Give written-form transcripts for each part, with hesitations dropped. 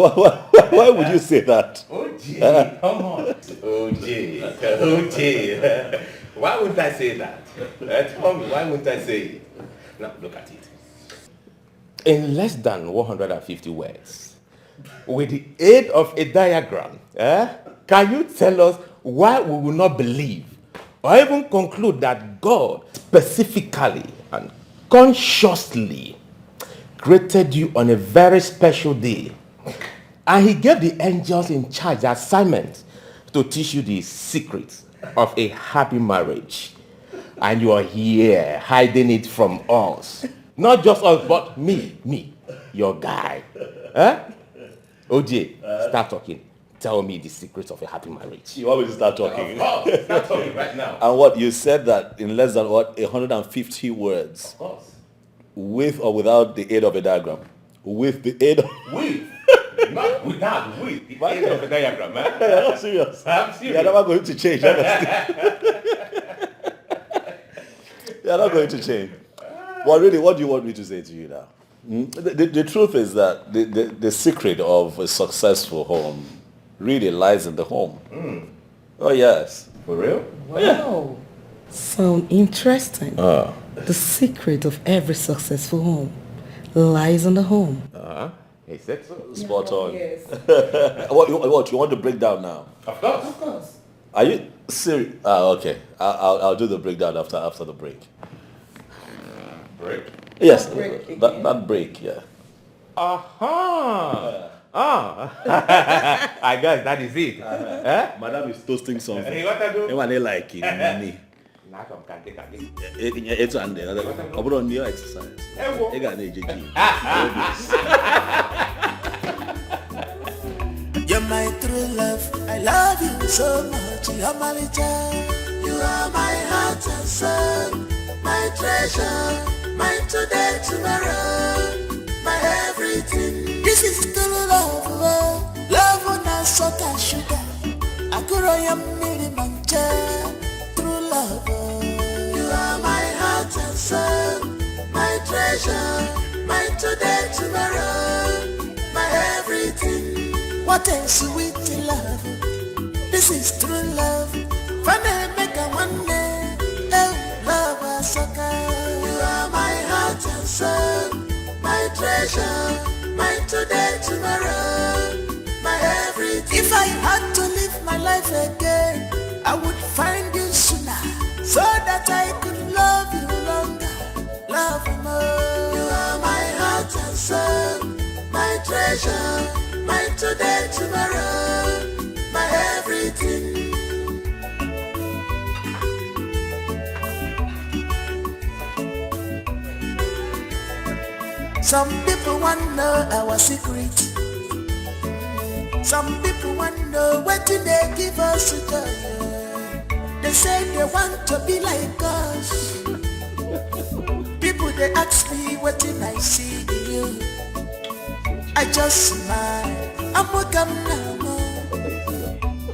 Why would you say that? OJ, come on. OJ. Why wouldn't I say that? Tell me, why wouldn't I say it? Now, look at it. In less than 150 words, with the aid of a diagram, can you tell us why we will not believe or even conclude that God specifically and consciously created you on a very special day, and he gave the angels in charge the assignment to teach you the secrets of a happy marriage, and you are here hiding it from us? Not just us, but me, your guy. OJ, start talking. Tell me the secrets of a happy marriage. You want me to start talking? Start talking right now. And what you said that in less than 150 words, Of course. with or without the aid of a diagram, with the aid of Not without, with the aid of a diagram, man. You're not serious. I'm serious. You're never going to change. You're not going to change. Well, really, what do you want me to say to you now? The truth is that the secret of a successful home really lies in the home. Oh, yes. For real? Wow. Sound interesting. The secret of every successful home lies in the home. He said so. Spot on. Yes. What you want to break down now? Of course. Of course. Are you serious? Okay. I'll do the breakdown after the break. Break? Yes. Break That break, yeah. I guess that is it. Madam is toasting something. Hey, what I do? Anyone they like it? Now come, can It's and then I put on your exercise. You got an AJG. You're my true love. I love you so much. You're my little. You are my heart and soul, my treasure, my today, tomorrow, my everything. This is true love. Love on a salt and sugar. I could am nearly mancha. True love. You are my heart and soul, my treasure, my today, tomorrow, my everything. What a sweet love. This is true love. Funny make a one day. Oh, love a sucker. You are my heart and soul, my treasure, my today, tomorrow, my everything. If I had to live my life again, I would find you sooner, so that I could love you longer, love you more. You are my heart and soul, my treasure, my today, tomorrow, my everything. Some people want to know our secret. Some people want to know what do they give us to do. They say they want to be like us. People they ask me what did I see in you. I just smile. I'm welcome now.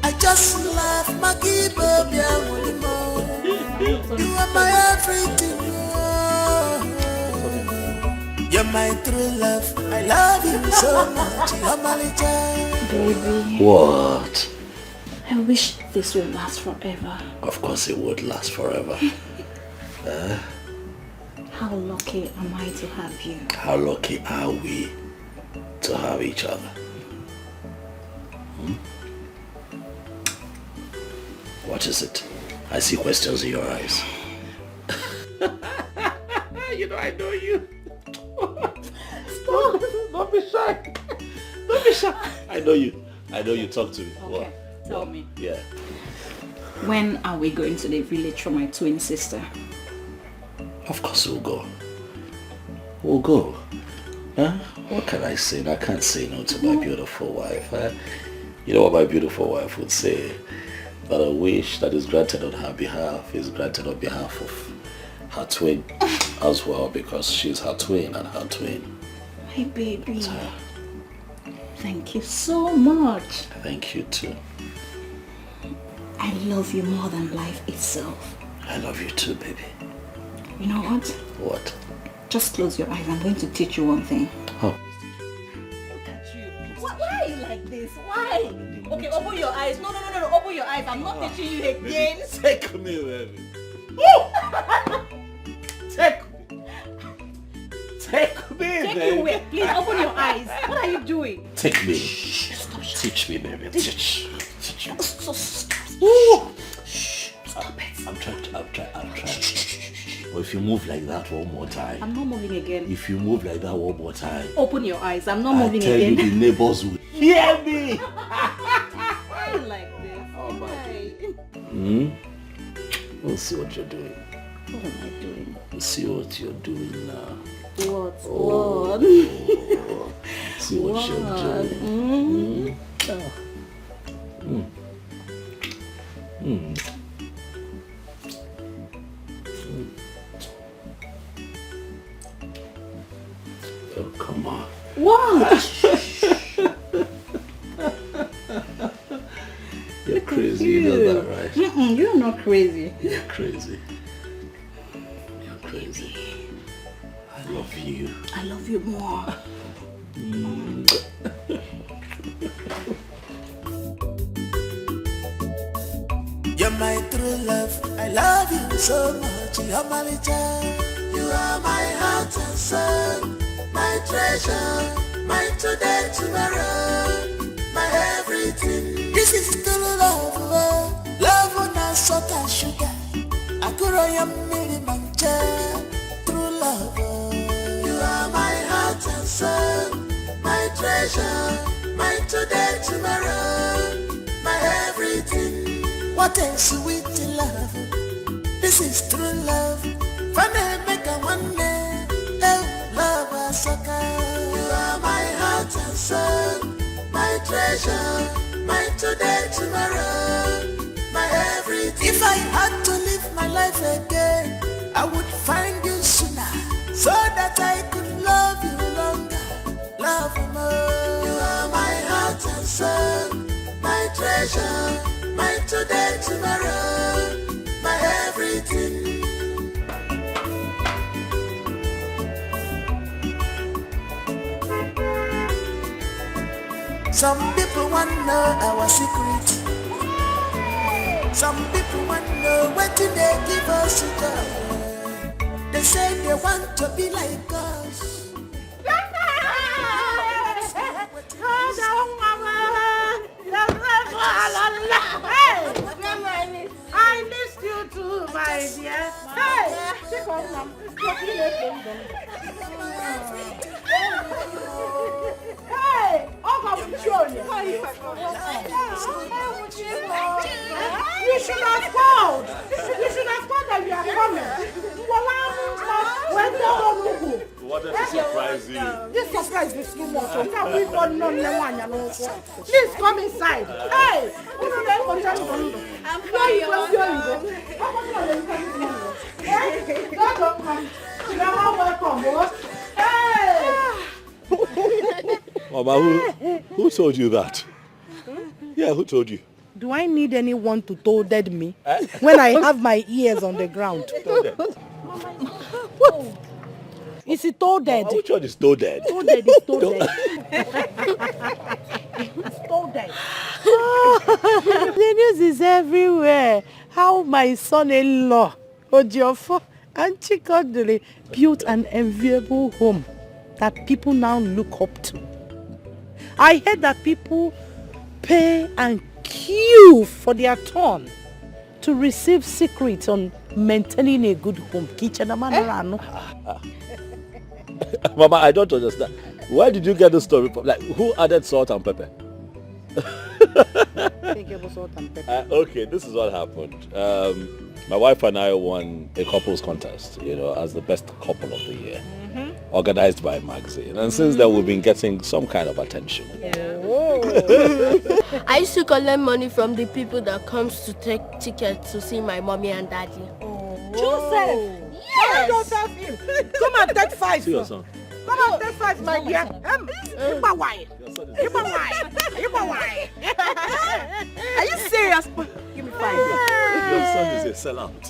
I just laugh. You are my everything. You're my true love. I love you so much. You're my little. Baby. What? I wish this would last forever. Of course it would last forever. How lucky am I to have you? How lucky are we to have each other? What is it? I see questions in your eyes. You know I know you. Stop. Don't be shy. Don't be shy. I know you. Talk to me. Okay, tell me. Yeah. When are we going to the village for my twin sister? Of course we'll go. We'll go. Huh? What can I say? I can't say no to my beautiful wife. You know what my beautiful wife would say? That a wish that is granted on her behalf is granted on behalf of her twin as well, because she's her twin and her twin. My baby. Thank you so much. Thank you too. I love you more than life itself. I love you too, baby. You know what? What? Just close your eyes. I'm going to teach you one thing. Oh. Look at you. What are I'm not teaching you again. Take me, baby. Take me. Take me, Take baby. you where? Please open your eyes. What are you doing? Take me. Teach me, baby. Teach me. Stop it. I'm trying. But if you move like that one more time. I'm not moving again. If you move like that one more time. Open your eyes. I'm not moving I tell again. you, the neighbors will hear me. Why like this? Oh, my Why? We'll see what you're doing. What am I doing? We'll see what you're doing now. What? Oh. What? See what you're doing. Oh, come on. What? You're crazy, you know that, right? You're not crazy. You're crazy. You're crazy. I love you. I love you more. You're my true love. I love you so much. You're my child. You are my heart and soul, my treasure, my today, tomorrow, my everything. This is true love. Love on a salt and sugar. I could am mancha. True love. You are my heart and soul, my treasure, my today, tomorrow, my everything. What a sweet love. This is true love. Funny make a one day. Oh, love a sucker. You are my heart and soul, my treasure, my today, tomorrow, my everything. If I had to live my life again, I would find you sooner, so that I could love you longer, love you more. You are my heart and soul, my treasure, my today, tomorrow, my everything. Some people want to know our secret. Some people want to know what they give us joy. They say they want to be like us. I missed you too, my dear. Hey, take off, Mom. Hey, I'm showing you. You should have called. You should have called that you are coming. What does it surprise you? This surprise is too much. Please come inside. Hey, I'm fine. You are welcome. Hey. Mama, who told you that? Yeah, who told you? Do I need anyone to toaded me when I have my ears on the ground? What? Is it toaded? Which one is toaded? Toaded is toaded. It's toaded. The news is everywhere. How my son-in-law, Ojiofo and Chikodili, built an enviable home that people now look up to. I heard that people pay and queue for their turn to receive secrets on maintaining a good home. Mama, I don't understand. Where did you get the story from? Like, who added salt and pepper? Okay, this is what happened. My wife and I won a couples contest, as the best couple of the year, organized by a magazine. And since then, we've been getting some kind of attention. I used to collect money from the people that comes to take tickets to see my mommy and daddy. Joseph! Yes! Joseph him. Come and take 5. See your son. Come and take 5, my dear. Are you serious? Give me 5. Your son is a sellout.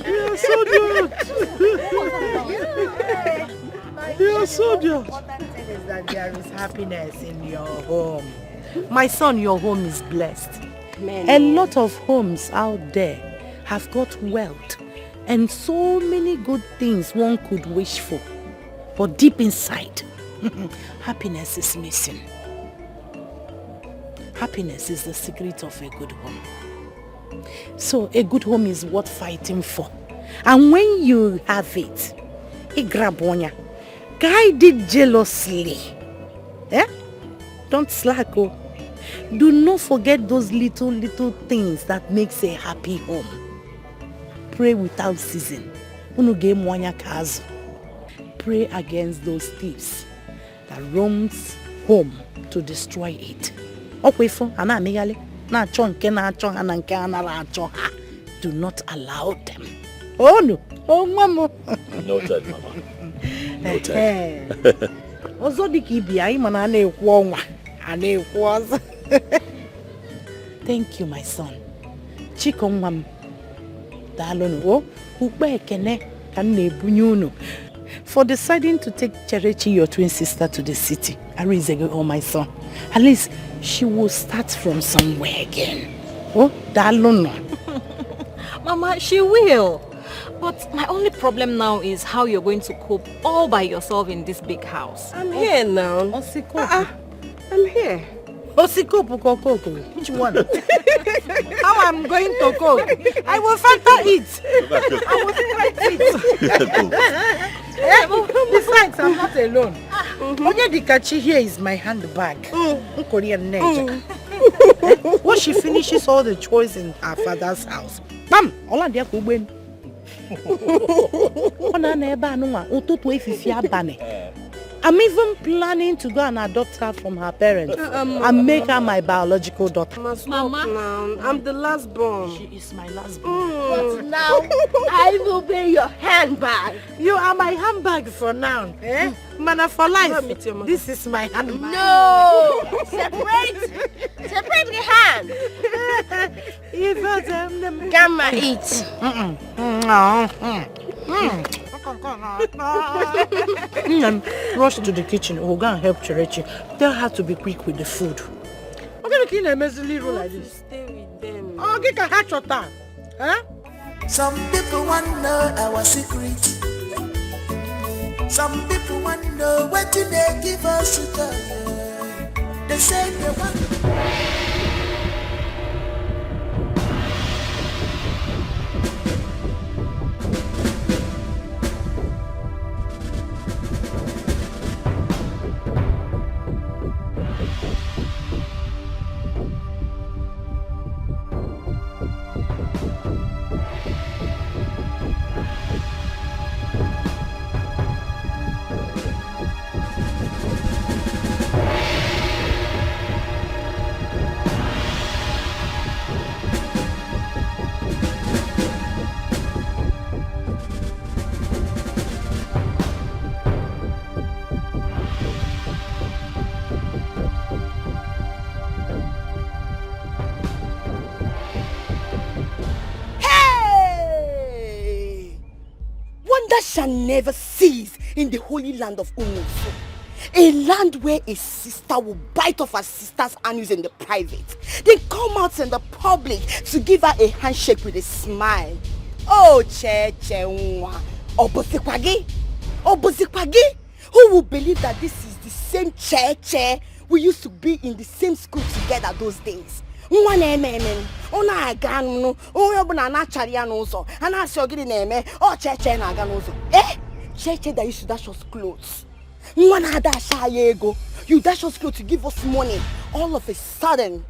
You're so good. You're so good. The important thing is that there is happiness in your home. My son, your home is blessed. Man. A lot of homes out there have got wealth and so many good things one could wish for. But deep inside, happiness is missing. Happiness is the secret of a good home. So a good home is worth fighting for. And when you have it, grab one, guide it jealously. Eh? Don't slack. Oh. Do not forget those little things that makes a happy home. Pray without ceasing. Pray against those thieves that roams home to destroy it. Do not allow them. Oh no. Oh mama. Noted, Mama. Noted. Thank you, my son. For deciding to take Cherechi, your twin sister, to the city. Oh, my son. At least she will start from somewhere again. Oh, Dalono. Mama, she will. But my only problem now is how you're going to cope all by yourself in this big house. I'm here now. I'm here. Which one? How I'm going to cook? I will factor it. I will factor it. Besides, I'm not alone. Only the kachi here is my handbag. Korean nature. Once she finishes all the chores in her father's house, bam! All of them go win. I'm even planning to go and adopt her from her parents and make her my biological daughter. Mama, I'm the last born. She is my last born. But now, I will be your handbag. You are my handbag for now. Eh? Mana for life. This is my handbag. No! Separate the hand. Gamma eat. Rush to the kitchen. We'll go and help Cherechi. Tell her to be quick with the food. I'm going to clean a messy room like this. Stay with them. Oh, get a hatch or time. Huh? Some people want to know our secret. Some people want to know what do they give us to tell. They say they want. Shall never cease in the holy land of Umufu. A land where a sister will bite off her sister's anus in the private, then come out in the public to give her a handshake with a smile. Oh, Cheche Nwa. Obozikwagi. Who will believe that this is the same Cheche we used to be in the same school together those days? Cheche that used to dash us clothes. You dash us clothes to give us money. All of a sudden,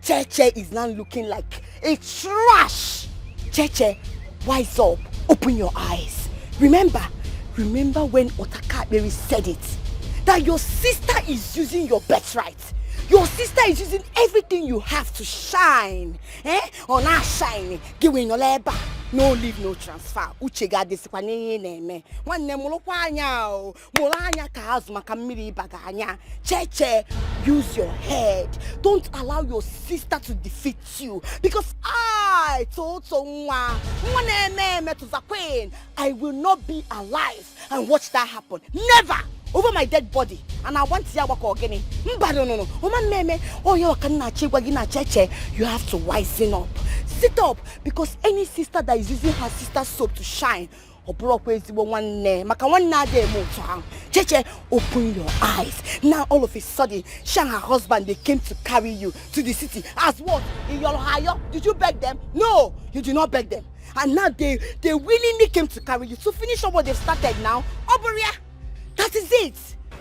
Cheche is now looking like a trash. Cheche, wise up, open your eyes. Remember when Otakaberi said it, that your sister is using your birthright. Your sister is using everything you have to shine. On our shine, giving your labor. No leave, no transfer. Uchega disikwaneye neme. Wanne mulokanya o. Mulanya kaazuma kamiri baganya. Cheche, use your head. Don't allow your sister to defeat you. Because I, Tonto Nwa, I will not be alive and watch that happen. Never! over my dead body, and I want to hear what again. No. Woman meme, oh you have to wisen up. Sit up, because any sister that is using her sister's soap to shine, Cheche, open your eyes. Now all of a sudden, she and her husband, they came to carry you to the city. As what? In your hire? Did you beg them? No, you did not beg them. And now they willingly came to carry you to finish up what they've started now. Oberia, that is it.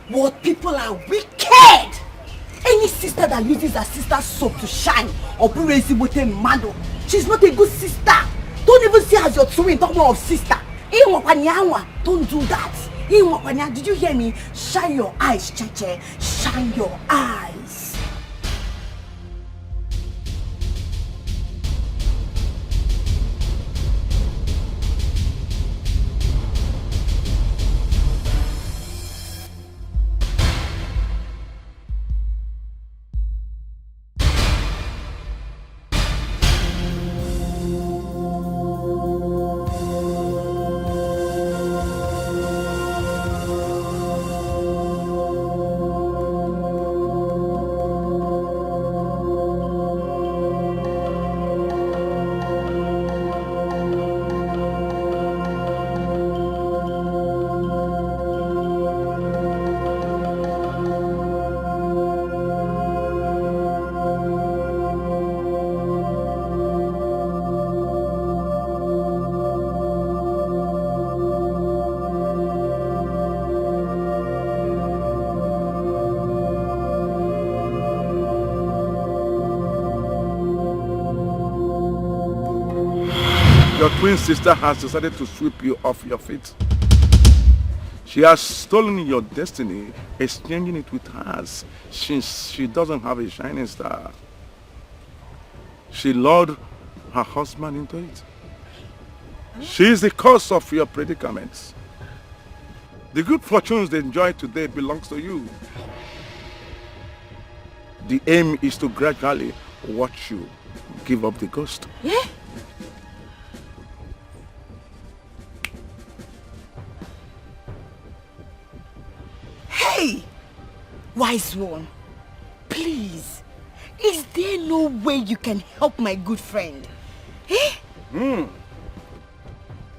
What people are wicked. Any sister that uses her sister's soap to shine, she's not a good sister. Don't even see her as your twin, talk more of sister. Don't do that. Did you hear me? Shine your eyes, Cheche. Shine your eyes. Your twin sister has decided to sweep you off your feet. She has stolen your destiny, exchanging it with hers, since she doesn't have a shining star. She lured her husband into it. She is the cause of your predicaments. The good fortunes they enjoy today belongs to you. The aim is to gradually watch you give up the ghost. Yeah? Hey! Wise one, please, is there no way you can help my good friend? Eh?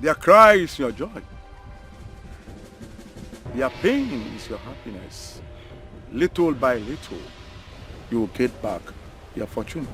Their cry is your joy. Their pain is your happiness. Little by little, you will get back your fortune.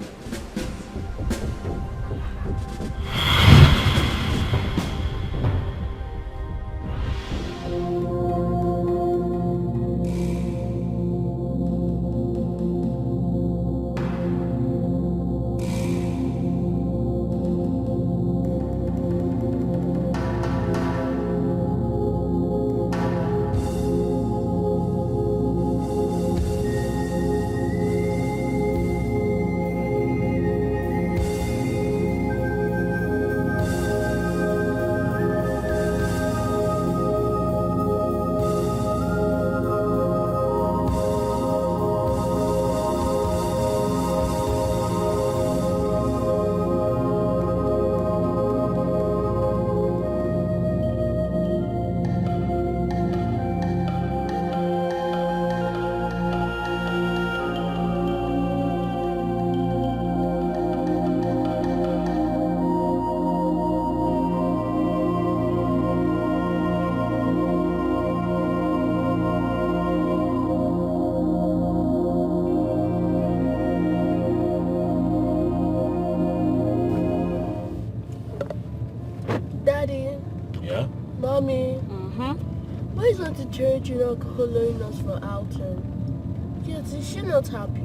Calling us for outing. Yes, is she not happy?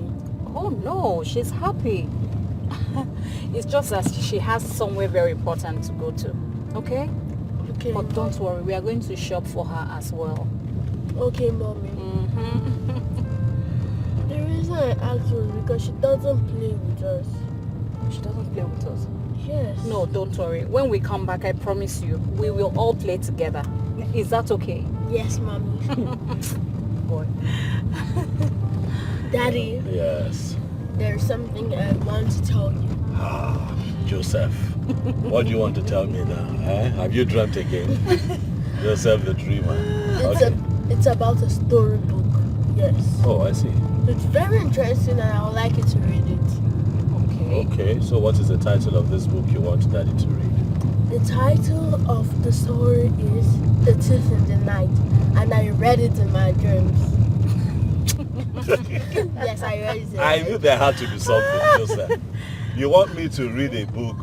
Oh no, she's happy. It's just that she has somewhere very important to go to. Okay? Okay. But don't worry, we are going to shop for her as well. Okay, Mommy. The reason I asked was because she doesn't play with us. She doesn't play with us? Yes. No, don't worry. When we come back, I promise you, we will all play together. Is that okay? Yes, Mommy. Boy. Daddy. Yes. There's something I want to tell you. Ah, Joseph. What do you want to tell me now? Eh? Have you dreamt again? Joseph the dreamer. It's about a storybook, yes. Oh, I see. It's very interesting and I would like you to read it. Okay, so what is the title of this book you want Daddy to read? The title of the story is The Thief in the Night, and I read it in my dreams. Yes, I read it. I knew there had to be something, Joseph. You want me to read a book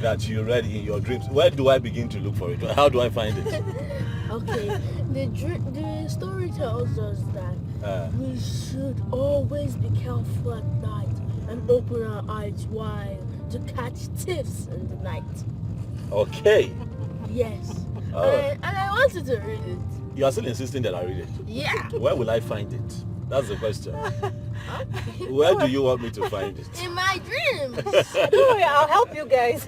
that you read in your dreams? Where do I begin to look for it? How do I find it? Okay, the story tells us that we should always be careful at night and open our eyes wide to catch thieves in the night. Okay. Yes. Right. And I wanted to read it. You are still insisting that I read it? Yeah. Where will I find it? That's the question. Where do you want me to find it? In my dreams. Don't worry, I'll help you guys.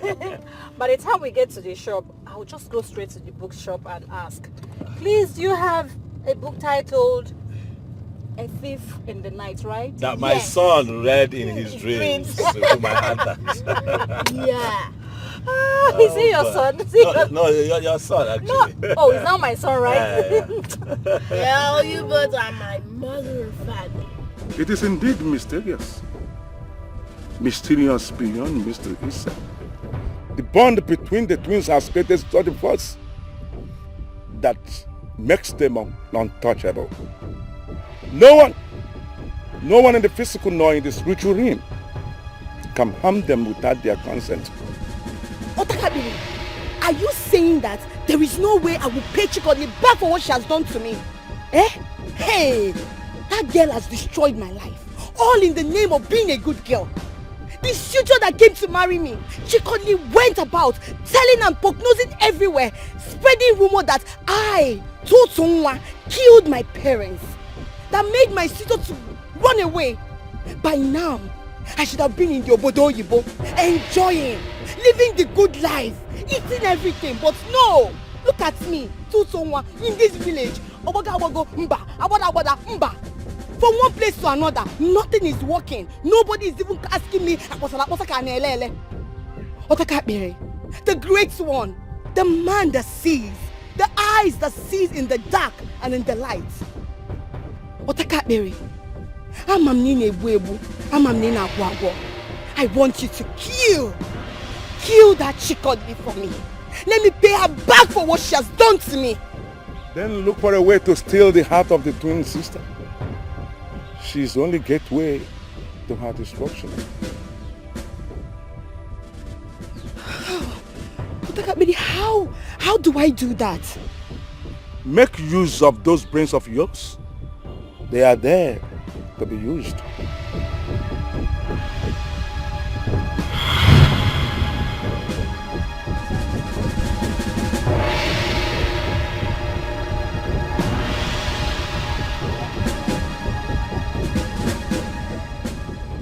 By the time we get to the shop, I'll just go straight to the bookshop and ask, please, do you have a book titled A Thief in the Night, right? That my son read in his dreams to my aunt. Yeah. Is he your son? Is he No, your son actually. No. Oh, he's not my son, right? Well, you both are my mother and father. It is indeed mysterious. Mysterious beyond mystery itself. The bond between the twins has created such a force that makes them untouchable. No one in the physical nor in the spiritual realm can harm them without their consent. Otakabiri, are you saying that there is no way I will pay Chikodli back for what she has done to me? Eh? Hey, that girl has destroyed my life, all in the name of being a good girl. The suitor that came to marry me, Chikodli went about telling and prognosing everywhere, spreading rumor that I, Totunwa, killed my parents, that made my suitor to run away. By now, I should have been in the Obodo Yibo, enjoying, living the good life, eating everything, but no! Look at me, Totunwa, in this village, Oboga Mba, Abada Mba. From one place to another, nothing is working. Nobody is even asking me, Otakabiri, the great one, the man that sees, the eyes that sees in the dark and in the light. Otakabiri, I want you to kill that Chikodli for me. Let me pay her back for what she has done to me. Then look for a way to steal the heart of the twin sister. She's the only gateway to her destruction. Otakabiri, how do I do that? Make use of those brains of yours. They are there to be used.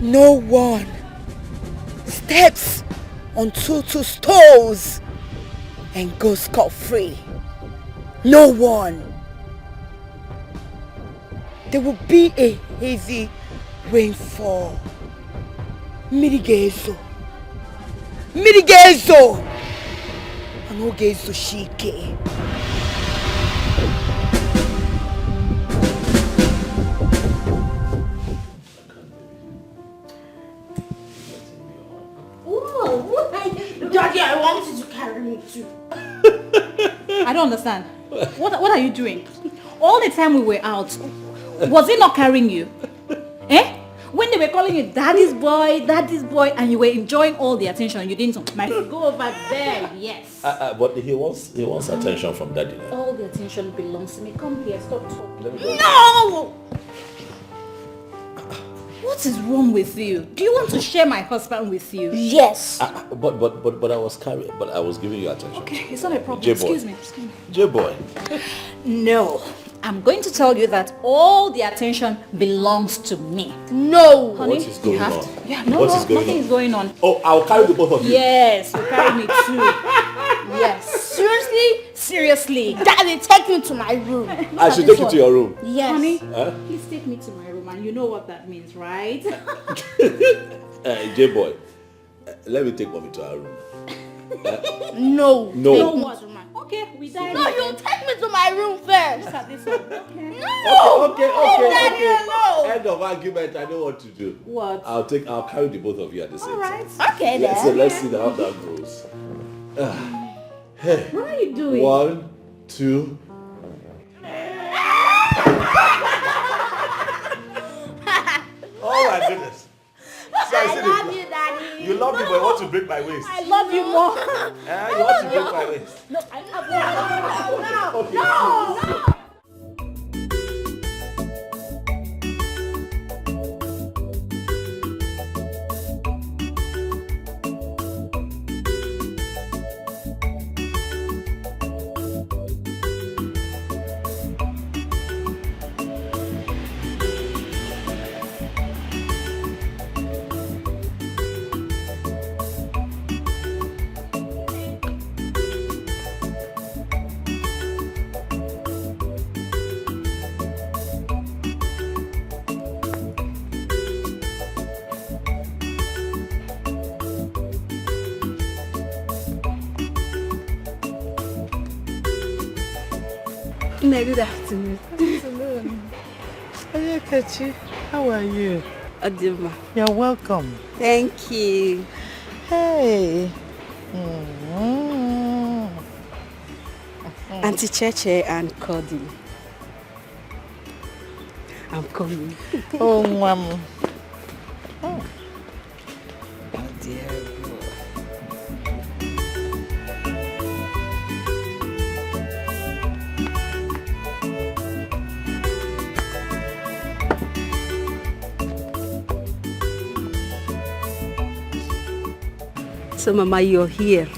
No one steps on Tutu's toes and goes scot-free. No one. There will be a heavy rainfall. Mirigezo. Anogezo shike. Daddy, I want you to carry me too. I don't understand. What are you doing? All the time we were out, was he not carrying you? Eh? When they were calling you daddy's boy, and you were enjoying all the attention, you didn't go over there, yes. But he wants attention from daddy. All the attention belongs to me. Come here, stop talking. No! What is wrong with you? Do you want to share my husband with you? Yes. But I was giving you attention. Okay, it's not a problem. J-boy. Excuse me. J-boy. No. I'm going to tell you that all the attention belongs to me. No. Honey, what is going on? Yeah, no, nothing is going on. Oh, I'll carry the both of you. Yes, you carry me too. Yes. Seriously? Seriously. Daddy, take me to my room. I should take you to your room. Yes. Honey, please take me to my room, and you know what that means, right? J-boy, let me take mommy to our room. No. No. What? Okay, we die. No, you take me to my room first. Look at this one. Okay. No! Okay. Alone. End of argument. I know what to do. What? I'll carry the both of you at the same time. Okay then. So let's see how that goes. Hey. What are you doing? 1, 2. Oh my goodness. I love you, Daddy. You love me, but you want to break my waist. I love you more. You want to break my waist. No, I love you. No. Good afternoon. Hey, Kechi, how are you? Adima. You're welcome. Thank you. Hey. Auntie Cheche and Cody. I'm coming. Oh, Mom. Oh dear. So Mama, you're here,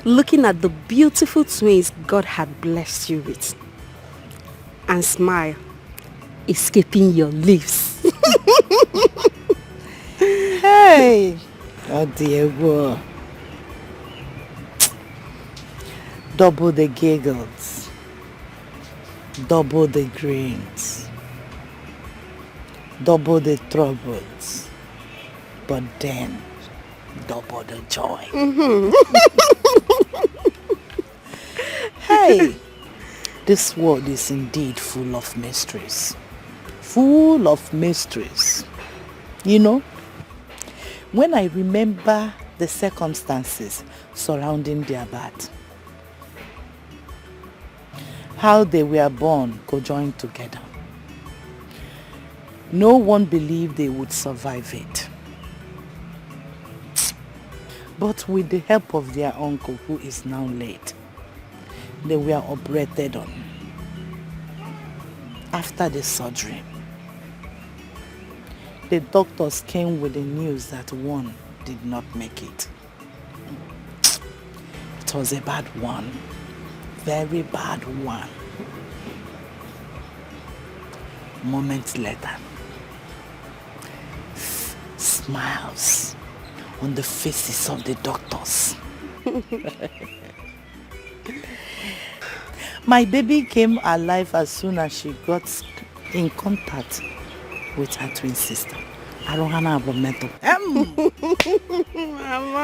looking at the beautiful twins God had blessed you with. And smile, escaping your lips. Hey! Oh dear, boy. Double the giggles. Double the grins. Double the troubles. But then, double the joy. Hey! This world is indeed full of mysteries. Full of mysteries. You know, when I remember the circumstances surrounding their birth, how they were born conjoined together, no one believed they would survive it. But with the help of their uncle, who is now late, they were operated on. After the surgery, the doctors came with the news that one did not make it. It was a bad one. Very bad one. Moments later, smiles on the faces of the doctors. My baby came alive as soon as she got in contact with her twin sister. Arohana Abometo.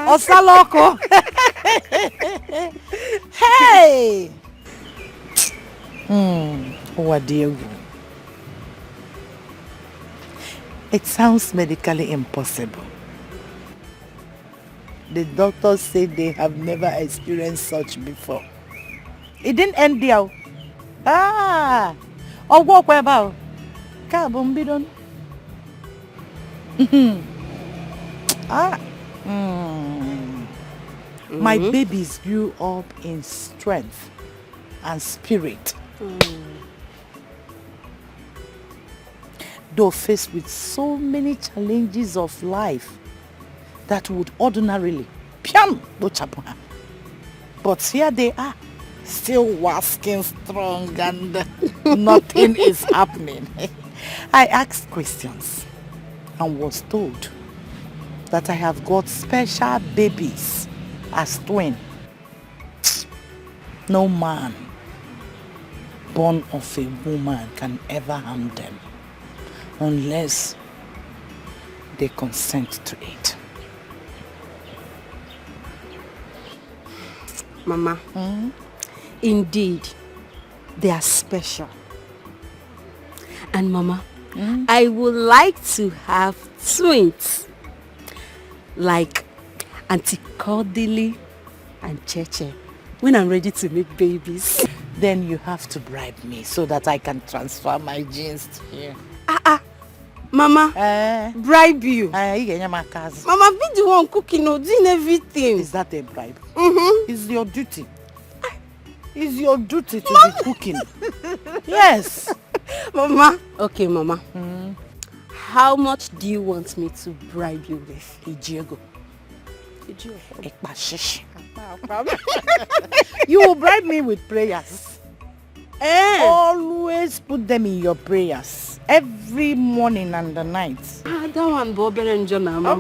Osaloko. Hey! Diego. It sounds medically impossible. The doctors say they have never experienced such before. It didn't end there. Walk about. Kabumbidon. My babies grew up in strength and spirit. Though faced with so many challenges of life that would ordinarily but here they are, still wasking strong and nothing is happening. I asked questions and was told that I have got special babies as twin. No man born of a woman can ever harm them unless they consent to it. Mama, Indeed, they are special. And Mama, I would like to have twins. Like Auntie Cordelie and Cheche. When I'm ready to make babies. Then you have to bribe me so that I can transfer my genes to you. Mama, bribe you. Mama, be the one cooking or doing everything. Is that a bribe? Mm-hmm. It's your duty. It's your duty to be cooking. Yes. Mama. Okay, Mama. How much do you want me to bribe you with? Ijiego. You will bribe me with prayers. Always put them in your prayers. Every morning and the night. That one Bob and John, Mama.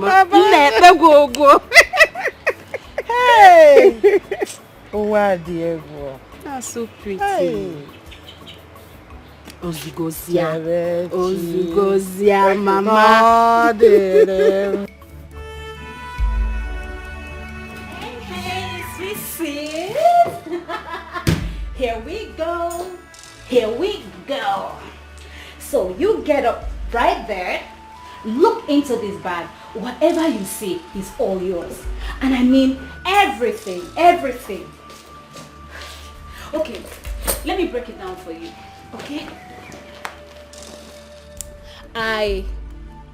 Go. Hey! Oh, Diego. That's so pretty. Hey. Ozugozia, Mama. Hey, sweet sis. Here we go. Here we go. So you get up right there, look into this bag. Whatever you see is all yours. And I mean everything, everything. Okay, let me break it down for you, okay?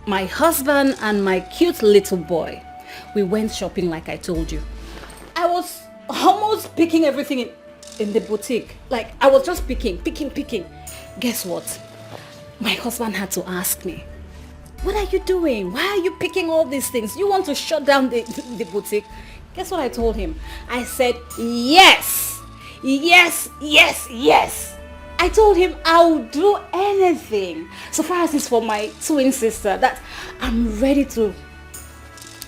My husband and my cute little boy, we went shopping like I told you. I was almost picking everything in the boutique. Like I was just picking. Guess what? My husband had to ask me, what are you doing? Why are you picking all these things? You want to shut down the boutique? Guess what I told him? I said, yes. I told him I will do anything. So far as it's for my twin sister, that I'm ready to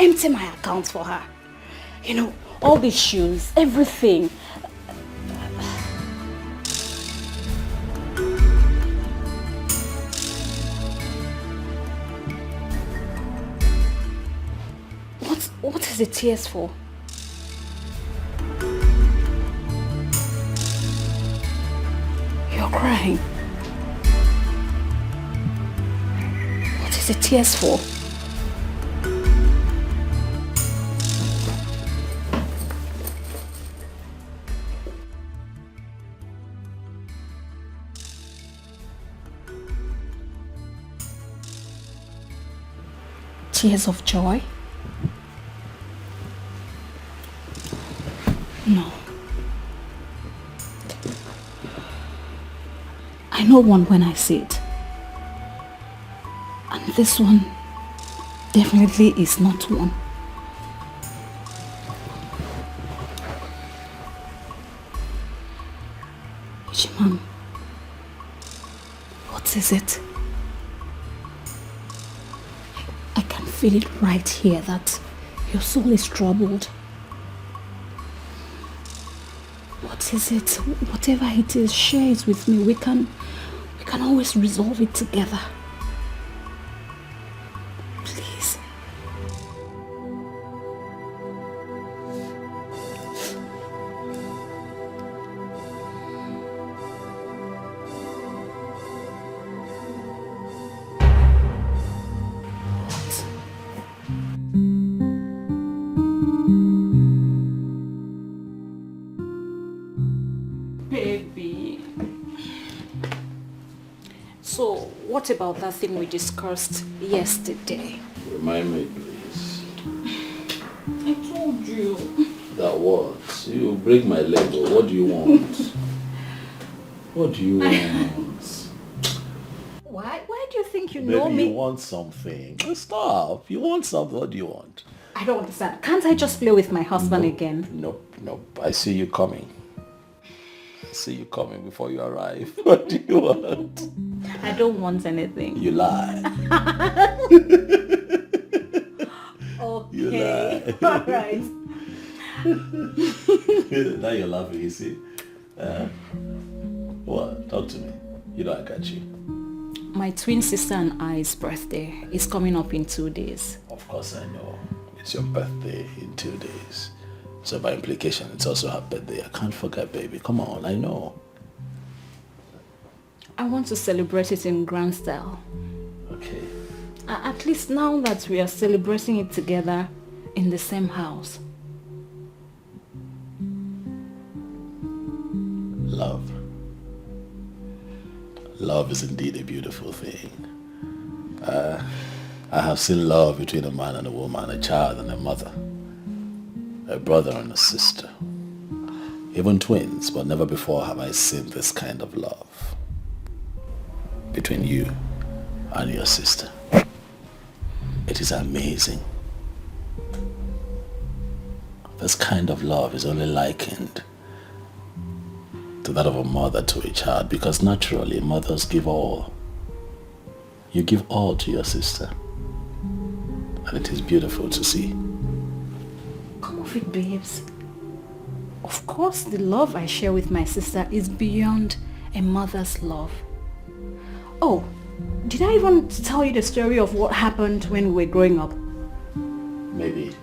empty my account for her. You know, all these shoes, everything. What is the tears for? You're crying. What is the tears for? Tears of joy? No. I know one when I see it. And this one definitely is not one. Ichiman, what is it? I can feel it right here that your soul is troubled. What is it? Whatever it is, share it with me. We can always resolve it together. Please. What about that thing we discussed yesterday? Remind me, please. I told you. That what? You break my leg, or what do you want? What do you want? Why do you think you Maybe know me? you want something. Stop. You want something. What do you want? I don't understand. Can't I just play with my husband again? Nope. I see you coming. See you coming before you arrive. What do you want? I don't want anything. You lie. Okay. You lie. All right. Now you're laughing, you see. What? Talk to me. You know I got you. My twin sister and I's birthday is coming up in 2 days. Of course I know. It's your birthday in 2 days. So by implication, it's also her birthday. I can't forget, baby. Come on, I know. I want to celebrate it in grand style. Okay. At least now that we are celebrating it together in the same house. Love. Love is indeed a beautiful thing. I have seen love between a man and a woman, a child and a mother, a brother and a sister, even twins, but never before have I seen this kind of love between you and your sister. It is amazing. This kind of love is only likened to that of a mother to a child, because naturally mothers give all. You give all to your sister, and it is beautiful to see. Come off it, babes. Of course, the love I share with my sister is beyond a mother's love. Oh, did I even tell you the story of what happened when we were growing up? Maybe.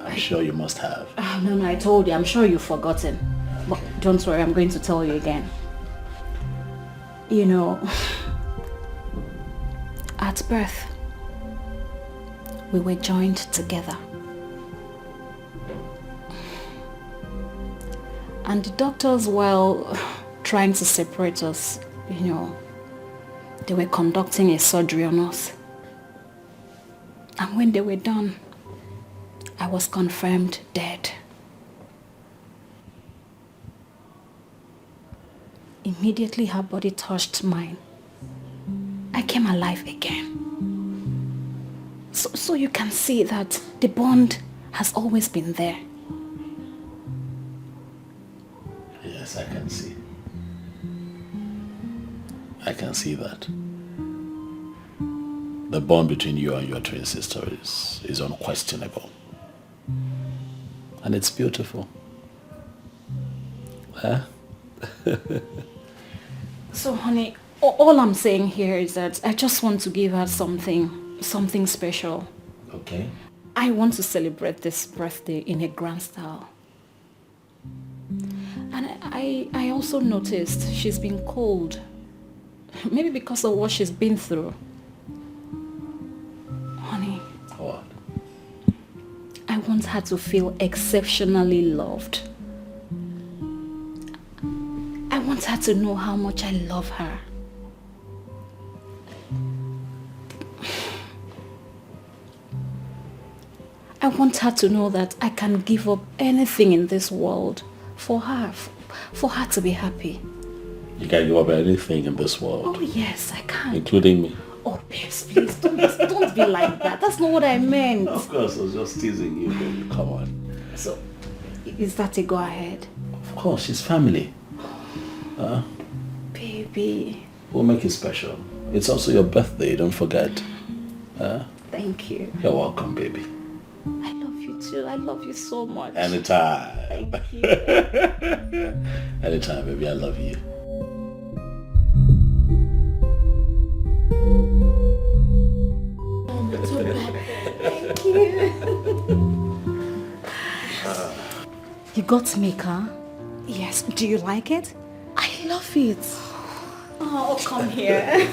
I'm sure you must have. No, I told you. I'm sure you've forgotten. But don't worry, I'm going to tell you again. You know, at birth, we were joined together. And the doctors, while trying to separate us, you know, they were conducting a surgery on us. And when they were done, I was confirmed dead. Immediately her body touched mine. I came alive again. So you can see that the bond has always been there. Yes, I can see. I can see that. The bond between you and your twin sister is unquestionable. And it's beautiful. Huh? So honey, all I'm saying here is that I just want to give her something special. Okay. I want to celebrate this birthday in a grand style. And I also noticed she's been cold. Maybe because of what she's been through. Honey. What? I want her to feel exceptionally loved. I want her to know how much I love her. I want her to know that I can give up anything in this world for her to be happy. You can give up anything in this world. Oh yes, I can. Including me. Oh, babes, please don't be like that. That's not what I meant. Of course, I was just teasing you, baby. Come on. So, is that a go ahead? Of course, she's family. Baby. We'll make it special. It's also your birthday, don't forget. Thank you. You're welcome, baby. I love you too. I love you so much. Anytime. Thank you. Anytime, baby. I love you. Thank you. You got me, huh? Yes. Do you like it? I love it. Oh, come here.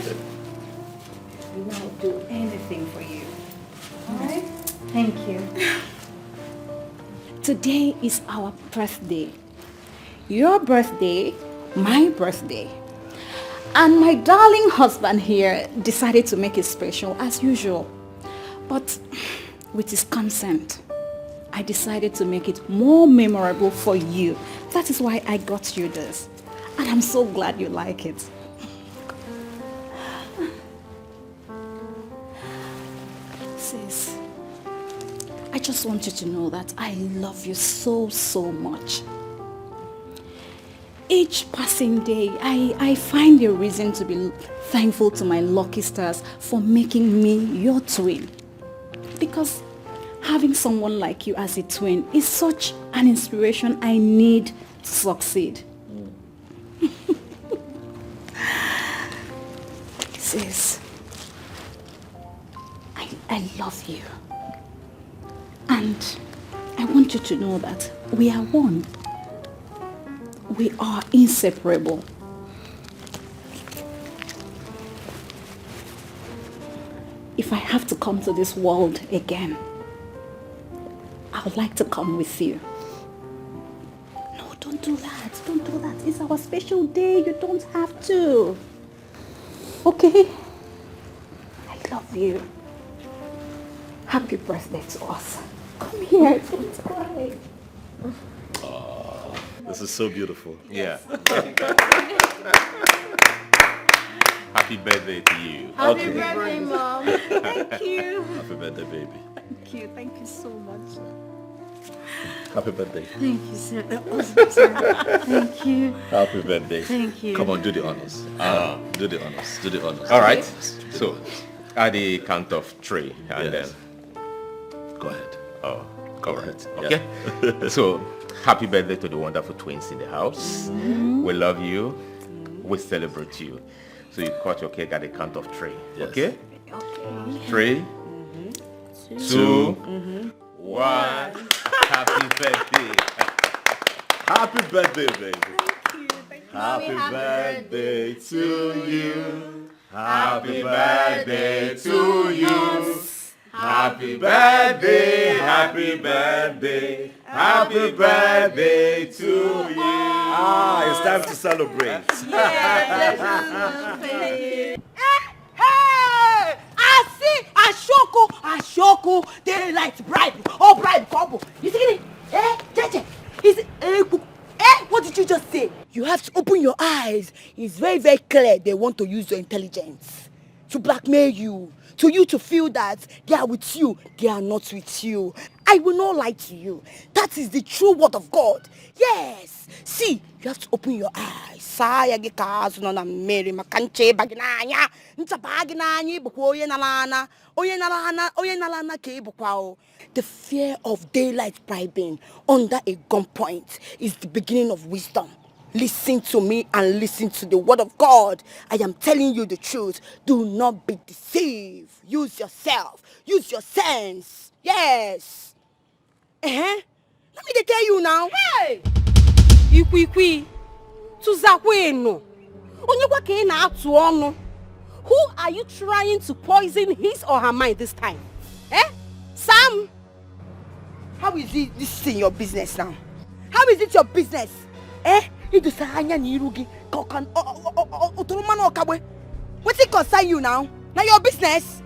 I'll do anything for you. Alright? Thank you. Today is our birthday. Your birthday, my birthday. And my darling husband here decided to make it special as usual. But with his consent, I decided to make it more memorable for you. That is why I got you this. And I'm so glad you like it. Sis, I just want you to know that I love you so, so much. Each passing day, I find a reason to be thankful to my lucky stars for making me your twin. Because having someone like you as a twin is such an inspiration I need to succeed. Sis, I love you. And I want you to know that We are one. We are inseparable. If I have to come to this world again, I would like to come with you. No, don't do that. Don't do that. It's our special day. You don't have to. Okay? I love you. Happy birthday to us. Come here. Don't cry. This is so beautiful. Yeah. Happy birthday to you. Happy birthday, Mom. Thank you. Happy birthday, baby. Thank you. Thank you so much. Happy birthday. Thank you, sir. Thank you. Happy birthday. Thank you. Come on, do the honors. Do the honors. Do the honors. All right. So, at the count of 3, and Yes. then... Go ahead. Oh, Go all ahead. right. Okay. So, happy birthday to the wonderful twins in the house. We love you. We celebrate you. So you cut your cake at the count of 3. Yes. Okay? 3, 2, 1. Happy birthday. Happy birthday, baby. Thank you. Happy birthday to you. Happy birthday to you. Happy birthday, happy birthday, happy birthday to you. Ah, it's time to celebrate. Hey! I see Ashoko, daylight bribe, all bribe couple. You see it? Jeje, is it? What did you just say? You have to open your eyes. It's very, very clear they want to use your intelligence to blackmail you, to you to feel that they are with you, they are not with you. I will not lie to you. That is the true word of God. Yes. See, you have to open your eyes. Saya gi kazu no na Mary makanche baginanya. Nta baginanya bukwo oye nalana. Oye nalana ke bukwa o. The fear of daylight bribing under a gunpoint is the beginning of wisdom. Listen to me and listen to the word of God. I am telling you the truth. Do not be deceived. Use yourself. Use your sense. Yes. Let me tell you now. Hey! Ikwi. Tuzakweno. Onyekwa ke na atu onu. Who are you trying to poison his or her mind this time? Sam? How is it this in your business now? How is it your business? What's it concern you now? Now your business?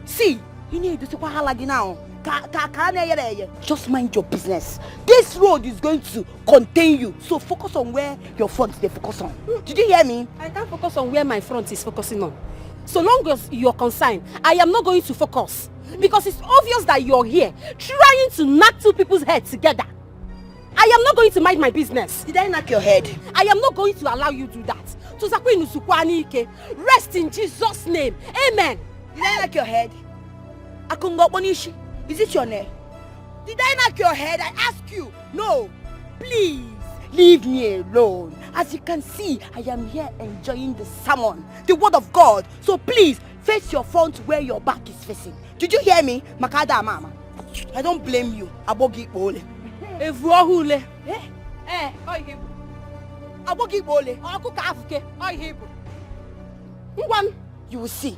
See, you need to see now. Just mind your business. This road is going to contain you. So focus on where your front they focus on. Did you hear me? I can't focus on where my front is focusing on. So long as you're concerned, I am not going to focus. Because it's obvious that you're here trying to knock two people's heads together. I am not going to mind my business. Did I knock your head? I am not going to allow you to do that. Rest in Jesus' name. Amen. Did I knock your head? Is it your name? Did I knock your head? I ask you. No. Please, leave me alone. As you can see, I am here enjoying the sermon, the word of God. So please, face your front where your back is facing. Did you hear me? Makada mama. I don't blame you. Abogi ole. Evuahule. Oihibu. Abogi ole. Akuka afuke. Oihibu. One. You will see.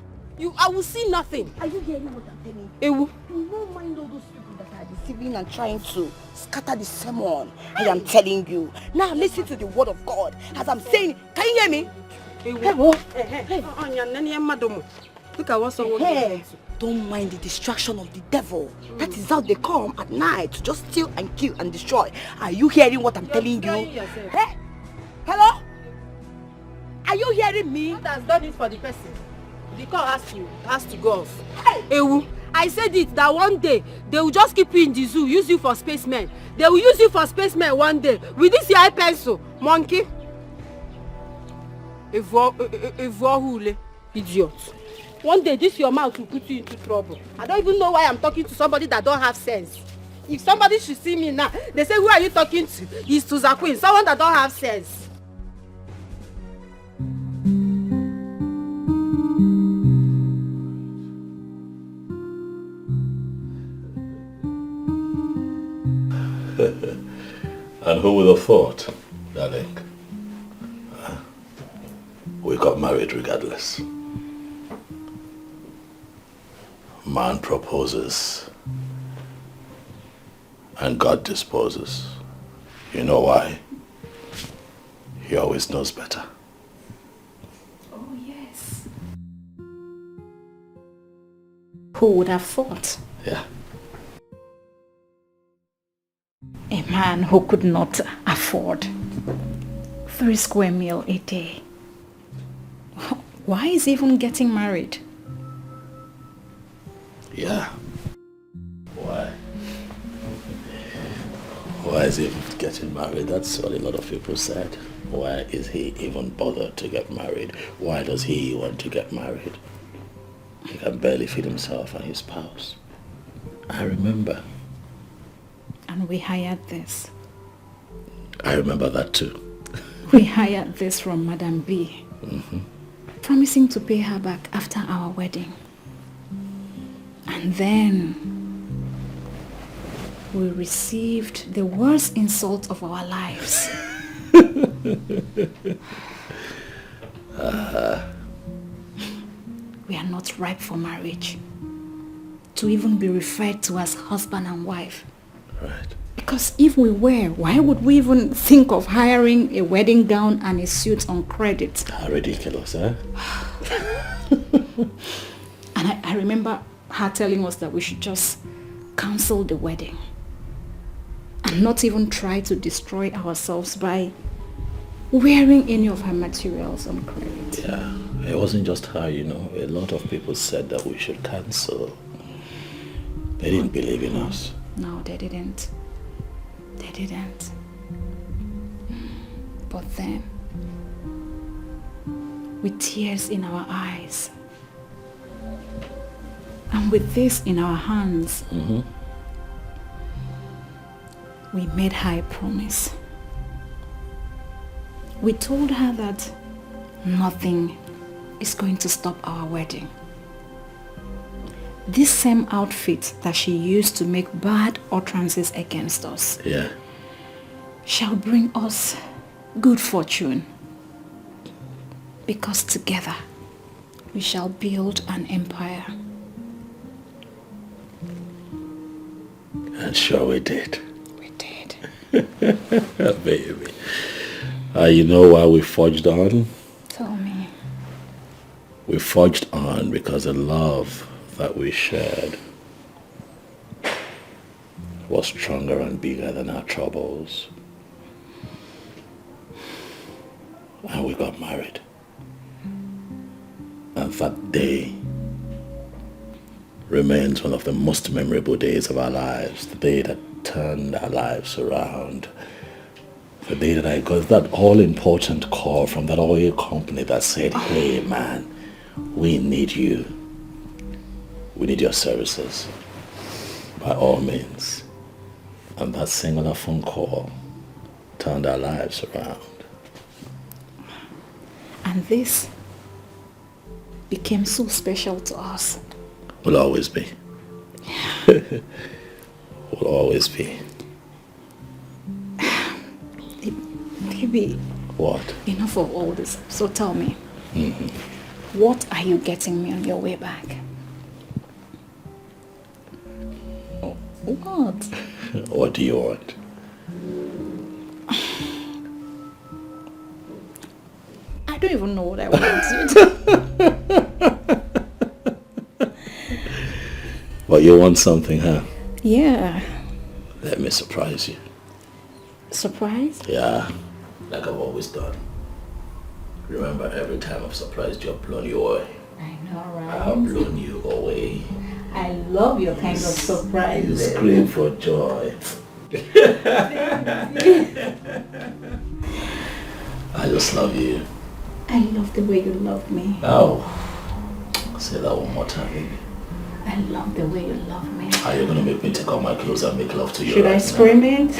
I will see nothing. Are you hearing what I'm telling you? Ewu. You don't mind all those people that are deceiving and trying to scatter the sermon. I am telling you. Now listen to the word of God. As I'm saying, can you hear me? Look at what someone doing. Don't mind the distraction of the devil. That is how they come at night to just steal and kill and destroy. Are you hearing what I'm telling you? Hey? Hello? Are you hearing me? God has done it for the person. The call has to go off. Hey! Ewu, I said it that one day they will just keep you in the zoo, use you for spacemen. They will use you for spacemen one day with this your pencil, monkey. Evuahule, idiot. One day this your mouth will put you into trouble. I don't even know why I'm talking to somebody that don't have sense. If somebody should see me now, they say, who are you talking to? It's to Zakwin, someone that don't have sense. And who would have thought, darling? We got married regardless. Man proposes and God disposes. You know why? He always knows better. Oh, yes. Who would have thought? Yeah. A man who could not afford 3 square meal a day. Why is he even getting married? Yeah. Why? Why is he even getting married? That's what a lot of people said. Why is he even bothered to get married? Why does he want to get married? He can barely feed himself and his spouse. I remember. And we hired this. I remember that too. We hired this from Madam B. Promising to pay her back after our wedding. And then we received the worst insult of our lives. We are not ripe for marriage. To even be referred to as husband and wife. Right. Because if we were, why would we even think of hiring a wedding gown and a suit on credit? How ridiculous, eh? And I remember her telling us that we should just cancel the wedding and not even try to destroy ourselves by wearing any of her materials on credit. Yeah, it wasn't just her, you know. A lot of people said that we should cancel. They didn't believe in us. No, they didn't. They didn't. But then, with tears in our eyes, and with this in our hands, we made her a promise. We told her that nothing is going to stop our wedding. This same outfit that she used to make bad utterances against us shall bring us good fortune, because together we shall build an empire. And sure we did. We did. Baby. You know why we forged on? Tell me. We forged on because the love that we shared was stronger and bigger than our troubles. And we got married. And that day remains one of the most memorable days of our lives. The day that turned our lives around. The day that I got that all-important call from that oil company that said, hey man, we need you. We need your services. By all means. And that singular phone call turned our lives around. And this became so special to us. Will always be. Will always be. Baby. What? Enough of all this. So tell me, what are you getting me on your way back? What? What do you want? I don't even know what I want. But you want something, huh? Yeah. Let me surprise you. Surprise? Yeah, like I've always done. Remember, every time I've surprised you, I've blown you away. I know, right? I've blown you away. I love your kind of surprise. You scream for joy. I just love you. I love the way you love me. Oh, say that one more time, baby. I love the way you love me. Are you gonna make me take off my clothes and make love to you? Should I scream it?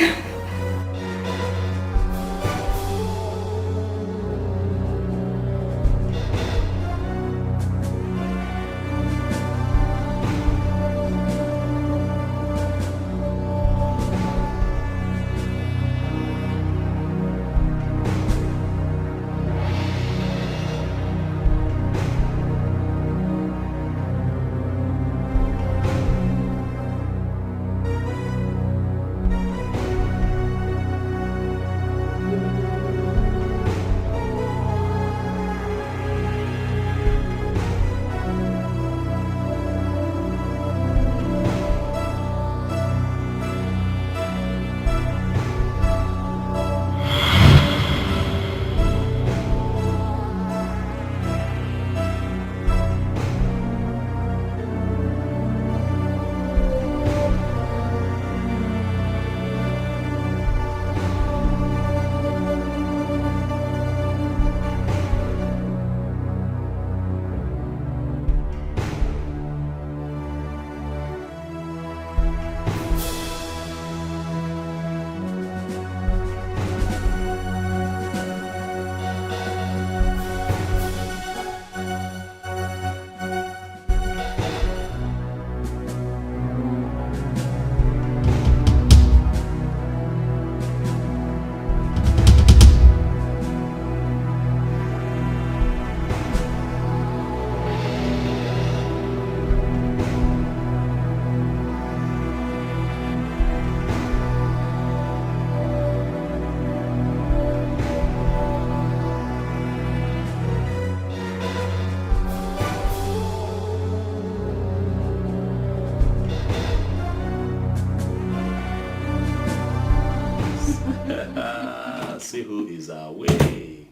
see who is away.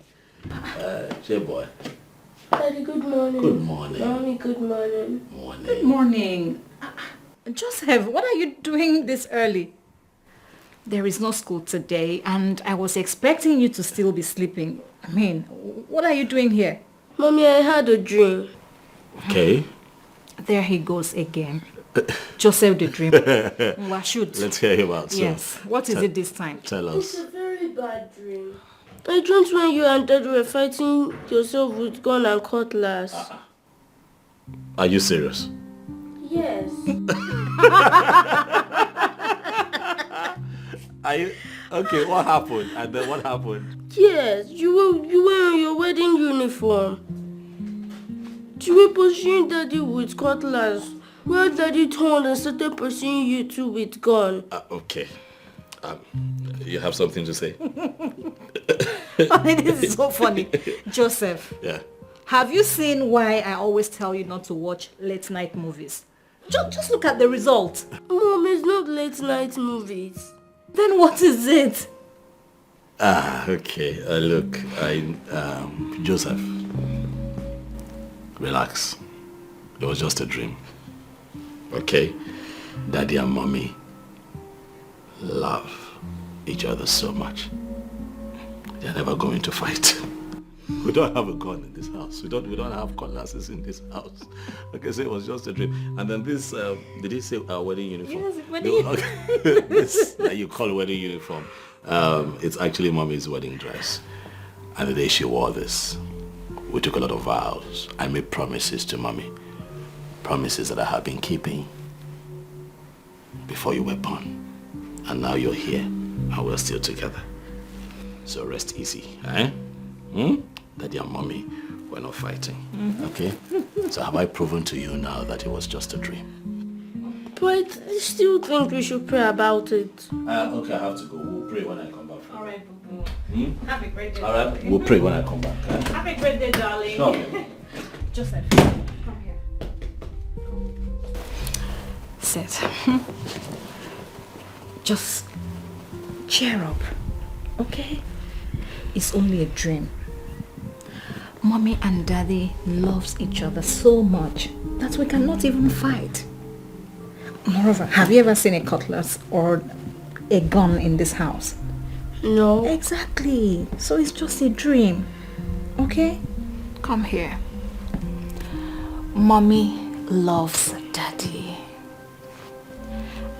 J-boy. Daddy, good morning. Good morning. Mommy, good morning. Morning. Good morning. Joseph, what are you doing this early? There is no school today, and I was expecting you to still be sleeping. I mean, what are you doing here? Mommy, I had a dream. Okay. There he goes again. Joseph the dreamer. What should? Let's hear him out. So yes. What is it this time? Tell It's us. a very bad dream. I dreamt when you and Dad were fighting yourself with gun and cutlass. Are you serious? Yes. Are you okay? What happened? And then what happened? Yes, you were in your wedding uniform. You were pursuing Daddy with cutlass, while Daddy turned and started pursuing you two with gun. Okay. You have something to say? This is so funny. Joseph. Yeah. Have you seen why I always tell you not to watch late night movies? Just look at the result. Mom, it's not late night movies. Then what is it? Okay. Look, Joseph, relax. It was just a dream. Okay? Daddy and Mommy love each other so much. They're never going to fight. We don't have a gun in this house. We don't have cutlasses in this house. Okay, so it was just a dream. And then this, did he say wedding uniform? Yes, wedding uniform. This that you call wedding uniform. It's actually Mommy's wedding dress. And the day she wore this, we took a lot of vows. I made promises to Mommy. Promises that I have been keeping before you were born. And now you're here and we're still together. So rest easy, eh? Daddy and Mommy were not fighting, okay? So have I proven to you now that it was just a dream? But I still think we should pray about it. Okay, I have to go. We'll pray when I come back. All right, boo-boo. Have a great day. All right, we'll pray when I come back. Eh? Have a great day, darling. Sure. Joseph, come here. Sit. Just cheer up, okay? It's only a dream. Mommy and Daddy loves each other so much that we cannot even fight. Moreover, have you ever seen a cutlass or a gun in this house? No. Exactly. So it's just a dream. Okay? Come here. Mommy loves Daddy.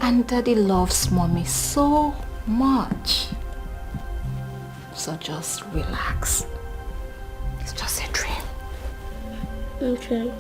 And Daddy loves Mommy so much. So just relax. It's just a dream. Okay.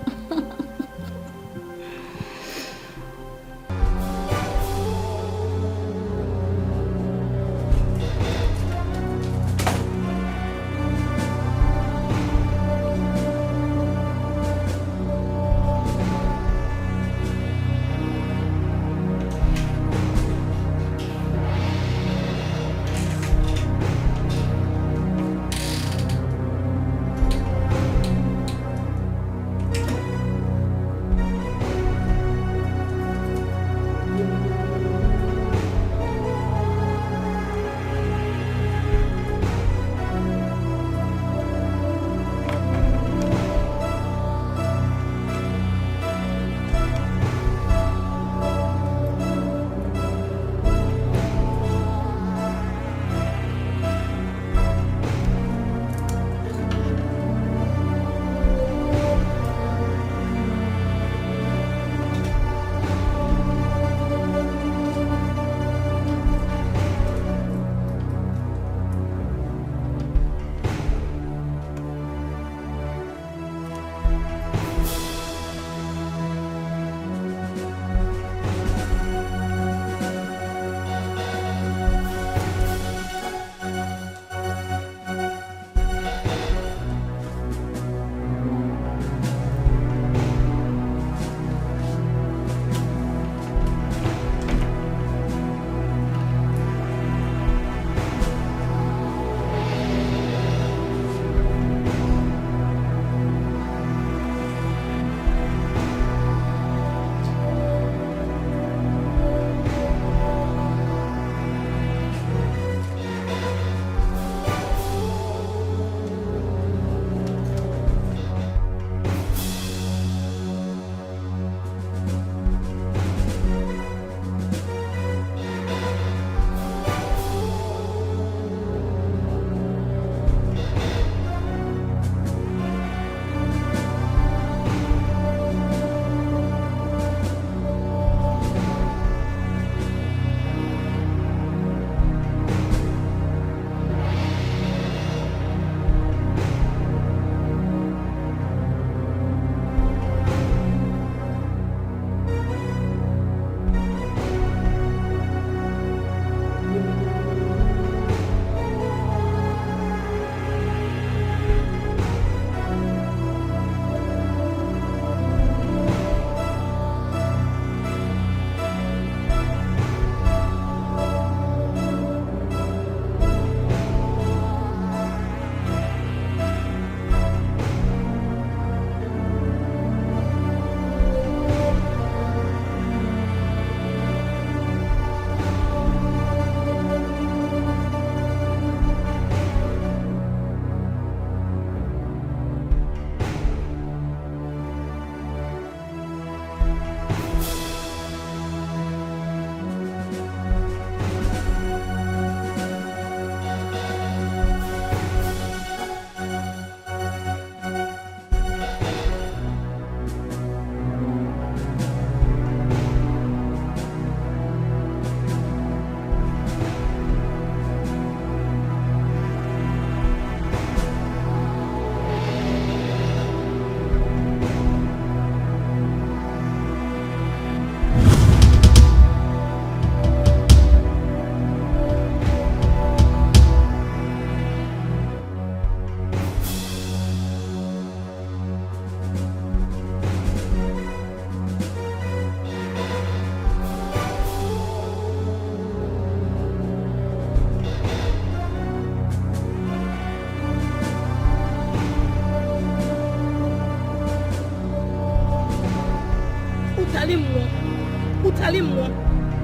Utalimwa,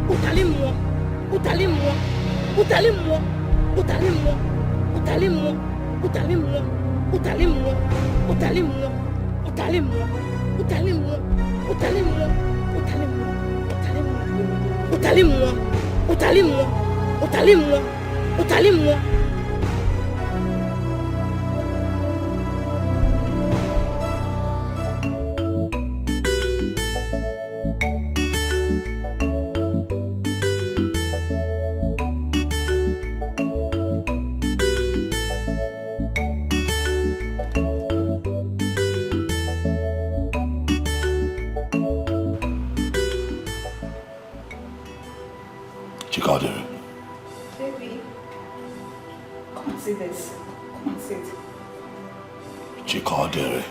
utalimwa, utalimwa, utalimwa, utalimwa, utalimwa, utalimwa, utalimwa, utalimwa, utalimwa, utalimwa, utalimwa, utalimwa, utalimwa, utalimwa, utalimwa, utalimwa. Chikadere. Baby, come and see this. Come and see it. Chikadere.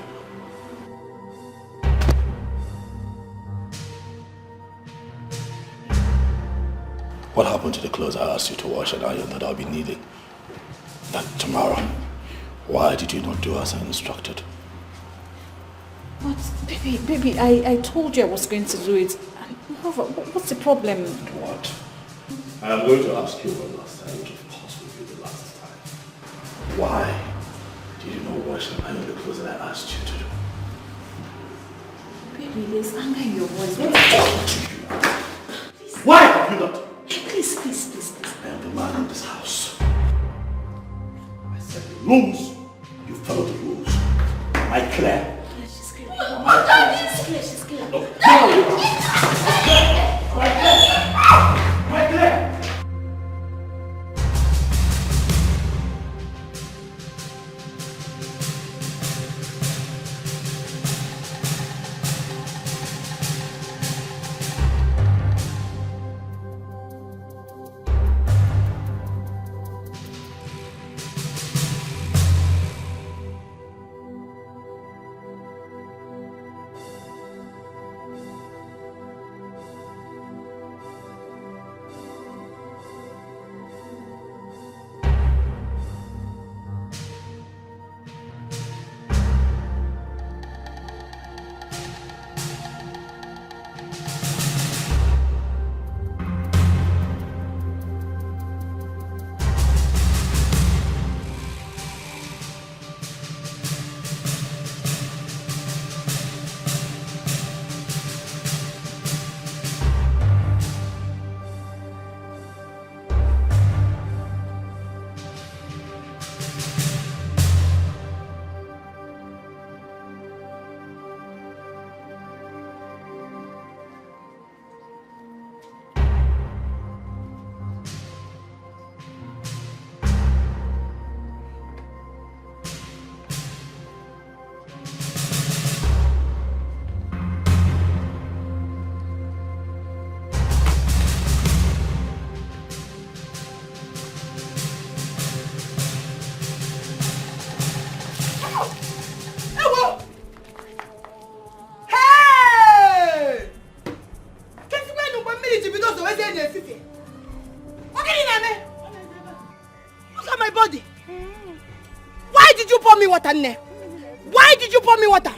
What happened to the clothes I asked you to wash and iron that I'll be needing tomorrow? Why did you not do as I instructed? But baby, I told you I was going to do it. What's the problem? What? I am going to ask you one last time, which of course will be the last time. Why did you not wash and iron the clothes that I asked you to do? Baby, there's anger in your voice. Why have you not? Please. I am the man in this house. I set the rules. You follow the rules. Am I clear? She's clear. She's clear. No. Am I clear? water, Nne? Why did you pour me water?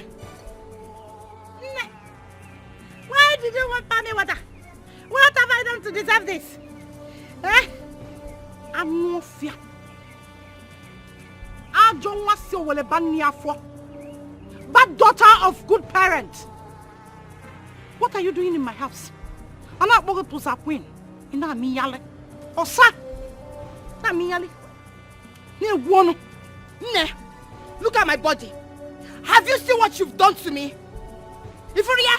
Nne, why did you pour me water? What have I done to deserve this? Eh? I'm no fear. I don't want to see a bad daughter of good parents. What are you doing in my house? I'm not going to say queen. Ina miyale. Osa. Na miyale. Ne wono. Nne, look at my body. Have you seen what you've done to me? Ifuria.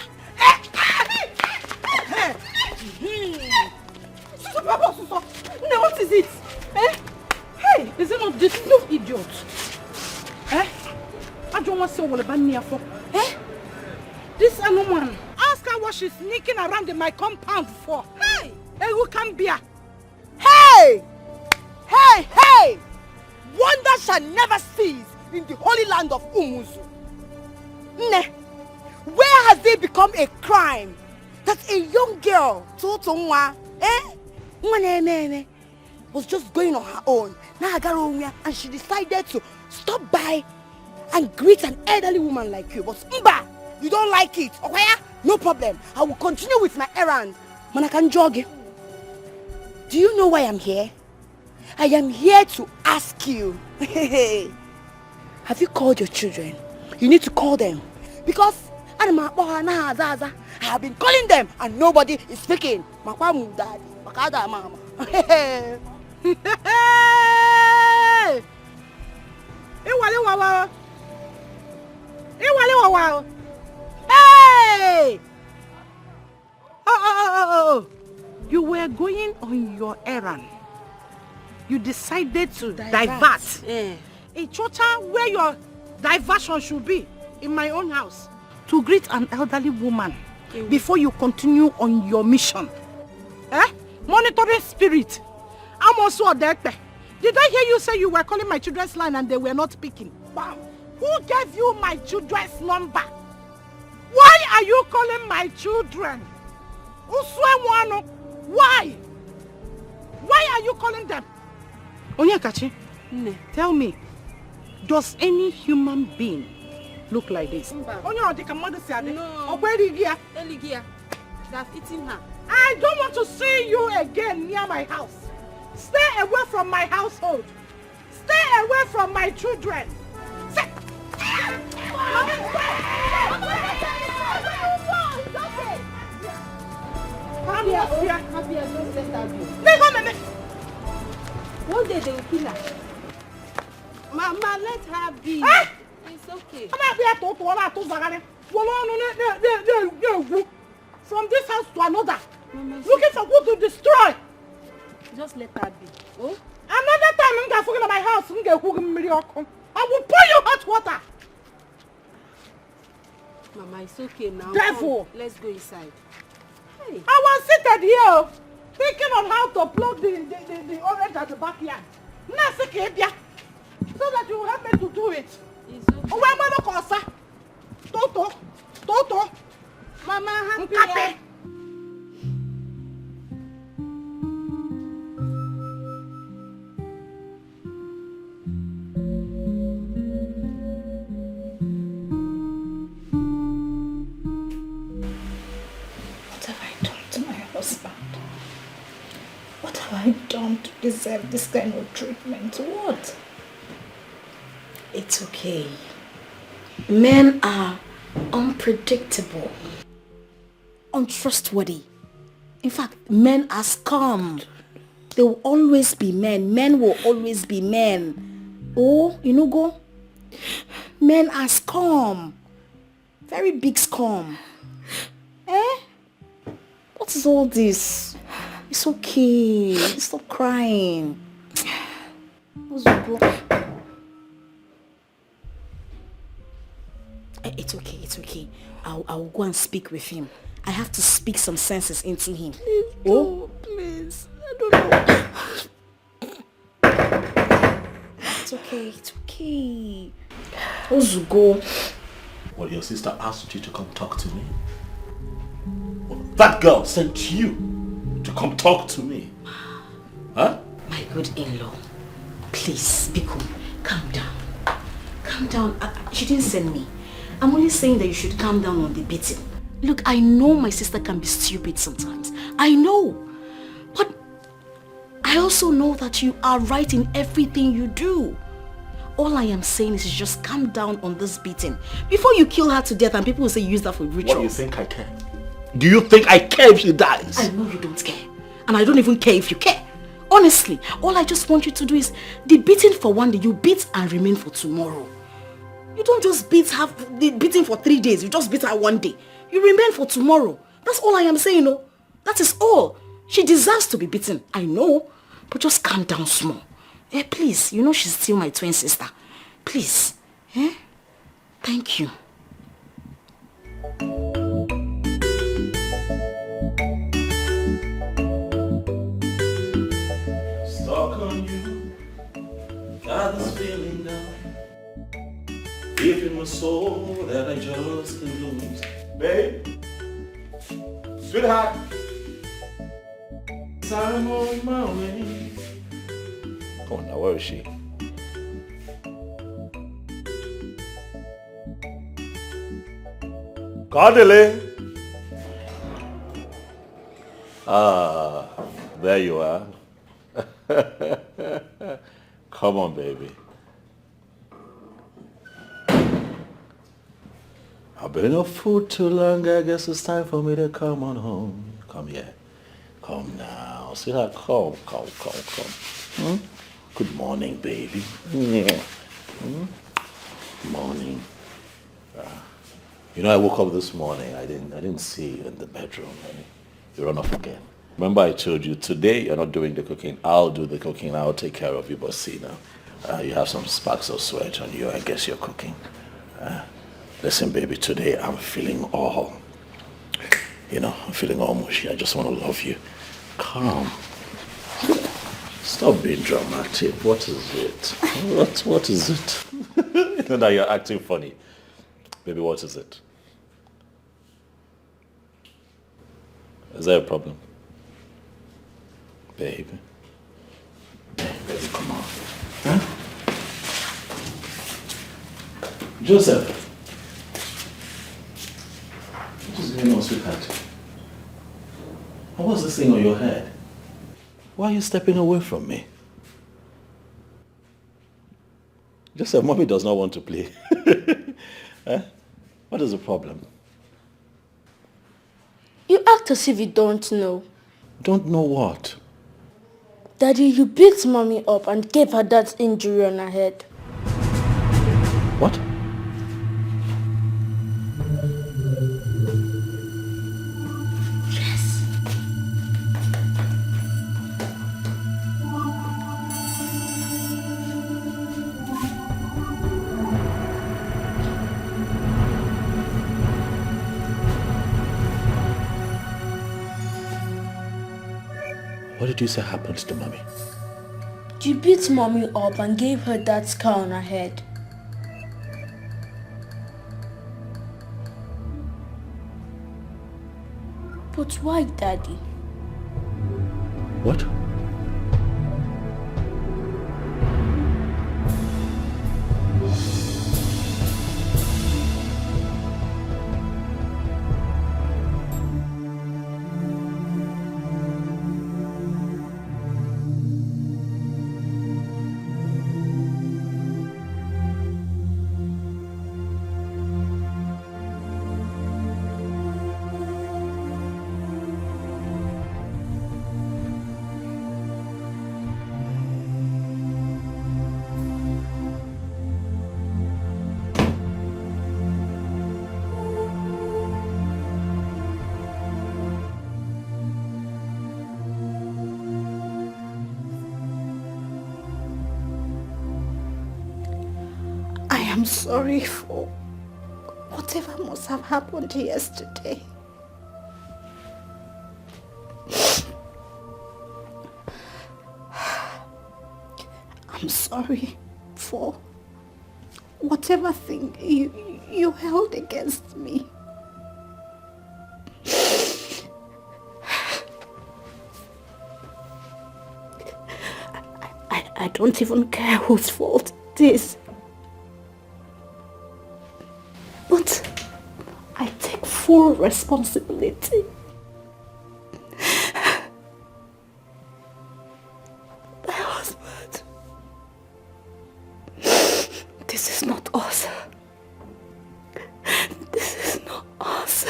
Suso, Papa, Suso. Nne, what is it? Eh? Hey, is it not this no idiot? Eh? I don't want to see what about for. Eh? This woman. Ask her what she's sneaking around in my compound for. Hey! Hey, who can be her? Hey! Hey, hey! Wonder shall never cease in the holy land of Umuzu. Nne, where has it become a crime that a young girl, Tonto, was just going on her own, and she decided to stop by and greet an elderly woman like you? But Mba, you don't like it, okay? No problem. I will continue with my errand. Manakan jogging. Do you know why I'm here? I am here to ask you. Have you called your children? You need to call them. Because I have been calling them and nobody is speaking. Daddy. Mama. Hey! Oh. You were going on your errand. You decided to divert. Yeah. A chota where your diversion should be in my own house to greet an elderly woman before you continue on your mission. Monitoring spirit. I'm also a Dikeh. Did I hear you say you were calling my children's line and they were not picking? Bam. Who gave you my children's number? Why are you calling my children? Why? Why are you calling them? Onyekachi, tell me, does any human being look like this? No. They've eaten her. I don't want to see you again near my house. Stay away from my household. Stay away from my children. Stay. One day they will kill her. Mama, let her be. It's okay. From this house to another. Mama, looking for who to destroy. Just let her be. Oh? Another time I'm going to my house. I will pour you hot water. Mama, it's okay now. Devil. Come, let's go inside. Hey. I was seated here thinking on how to plug the orange at the backyard. So that you will help me to do it. It's okay. Tonto. Mama, happy. What have I done to my husband? What have I done to deserve this kind of treatment? What? It's okay. Men are unpredictable, untrustworthy. In fact, men are scum. They will always be men. Men will always be men. Oh, go. Men are scum. Very big scum. What is all this? It's okay. Stop crying. It's okay. I'll go and speak with him. I have to speak some senses into him. Please, please. I don't know. It's okay. Ozugo. Well, your sister asked you to come talk to me. Well, that girl sent you to come talk to me. Huh? My good in-law. Please, Biko, calm down. Calm down. She didn't send me. I'm only saying that you should calm down on the beating. Look, I know my sister can be stupid sometimes. I know. But I also know that you are right in everything you do. All I am saying is just calm down on this beating before you kill her to death and people will say you use that for rituals. What do you think I care? Do you think I care if she dies? I know you don't care. And I don't even care if you care. Honestly, all I just want you to do is the beating for one day, you beat and remain for tomorrow. You don't just have the beating for 3 days. You just beat her one day. You remain for tomorrow. That's all I am saying, no? That is all. She deserves to be beaten. I know. But just calm down small. Please. You know she's still my twin sister. Please. Thank you. Stuck on you. Got this feeling now. Deep in my soul that I just can't lose. Babe, sweetheart, I'm on my way. Come on now, where is she? Cardele. Ah, there you are. Come on, baby. I've been off food too long. I guess it's time for me to come on home. Come here. Come now. Sweetheart, come. Hmm? Good morning, baby. Yeah. Morning. You know, I woke up this morning. I didn't see you in the bedroom. You run off again. Remember I told you today you're not doing the cooking. I'll do the cooking. I'll take care of you. But see now, you have some sparks of sweat on you. I guess you're cooking. Listen, baby, today I'm feeling all mushy. I just want to love you. Come. Stop being dramatic. What is it? What is it? You know that you're acting funny. Baby, what is it? Is there a problem? Baby, come on. Huh? Joseph. What is going on, sweetheart? And what's this thing on your head? Why are you stepping away from me? Joseph, mommy does not want to play. Huh? What is the problem? You act as if you don't know. Don't know what? Daddy, you beat mommy up and gave her that injury on her head. What? Yes. What did you say happened to mommy? You beat mommy up and gave her that scar on her head. But why, Daddy? What? I'm sorry for whatever must have happened yesterday. I'm sorry for whatever thing you held against me. I don't even care whose fault it is. But I take full responsibility. My husband. This is not us. This is not us.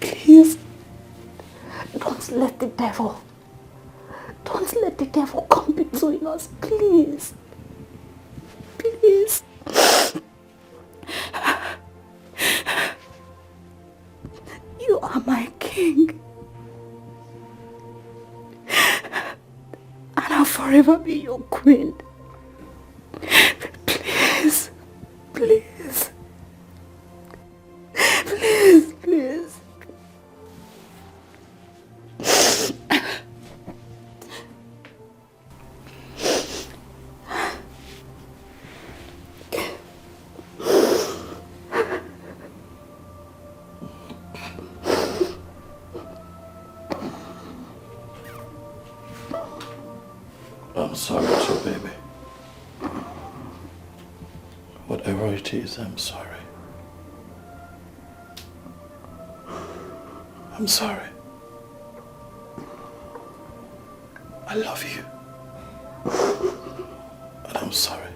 Please, don't let the devil come between us, please. Please. You are my king. And I'll forever be your queen. Please. Please. Please, please. I'm sorry too, baby. Whatever it is, I'm sorry. I'm sorry. I love you. And I'm sorry.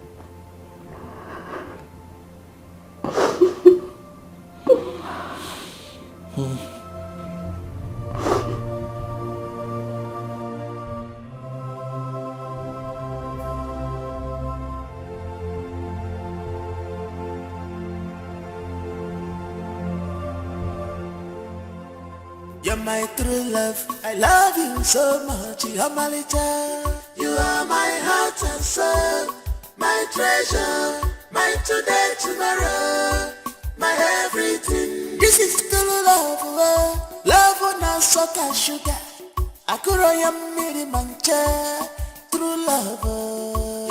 You're my true love, I love you so much, you're my little. You are my heart and soul, my treasure, my today, tomorrow, my everything. This is true love, love on a salt and sugar. Akuroya miri mancha, true love.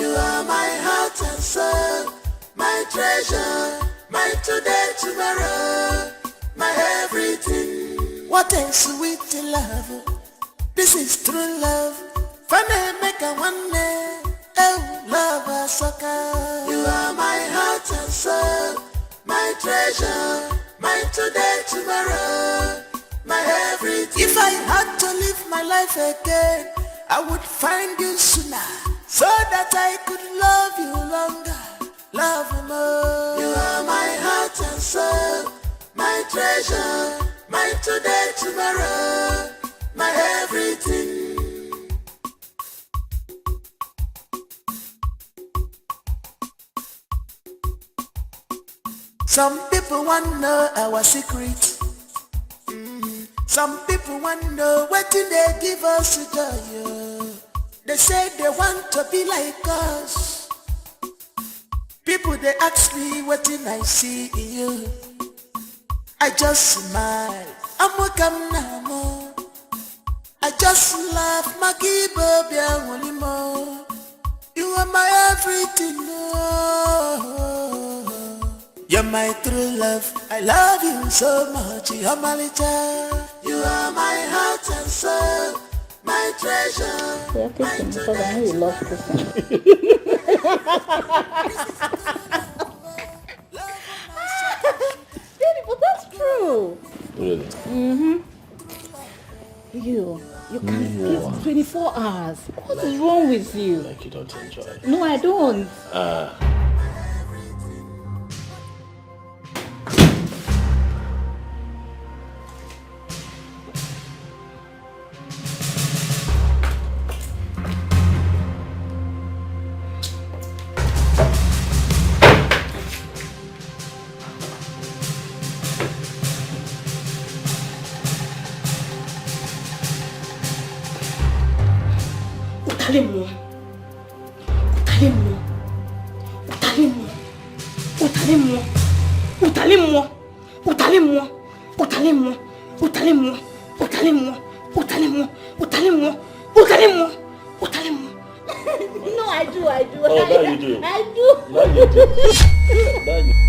You are my heart and soul, my treasure, my today, tomorrow, my everything. What a sweet love, this is true love. Funny make a one day, oh love a sucker. You are my heart and soul, my treasure, my today, tomorrow, my everything. If I had to live my life again, I would find you sooner, so that I could love you longer, love you more. You are my heart and soul, my treasure, my today, tomorrow, my everything. Some people want to know our secret. Some people want to know what do they give us to joy. They say they want to be like us. People they ask me what did I see in you. I just smile, I'm welcome now. I just laugh, Maggie Bobby and more. You are my everything, you're my true love, I love you so much, you're my little. You are my heart and soul, my treasure. Yeah, kissing because I know you love kissing. But that's true. Really? Mm-hmm. You can kiss 24 hours. What is wrong with you? Like you don't enjoy it. No, I don't. No, I do. Oh, now you do. I do. Now you do. Now you do.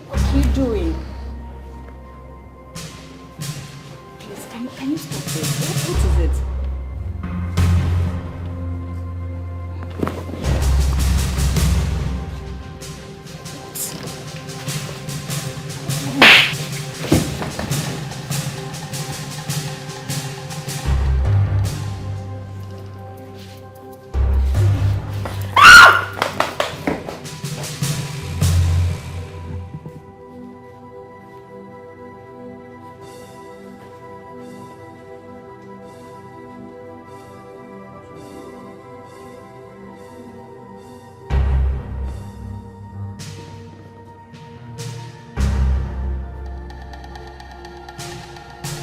What are you doing? Please, can you stop this? What is it?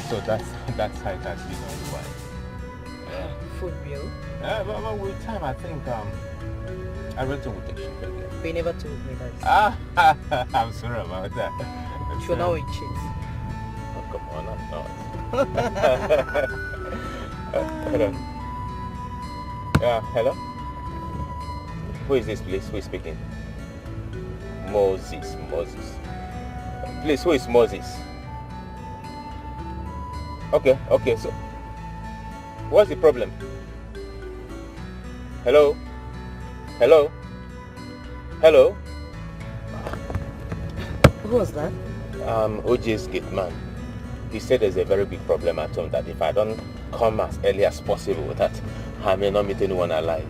So that's how it has been all the while. For real? But with time, I think Everything will take shape again. But you never told me that. I'm sorry about that. You're now a cheat. Oh, come on, I'm not. Hello. Yeah, hello? Who is this, please? Who is speaking? Moses. Please, who is Moses? Okay, so what's the problem? Hello? Who was that? OJ's gate man. He said there's a very big problem at home, that if I don't come as early as possible, that I may not meet anyone alive.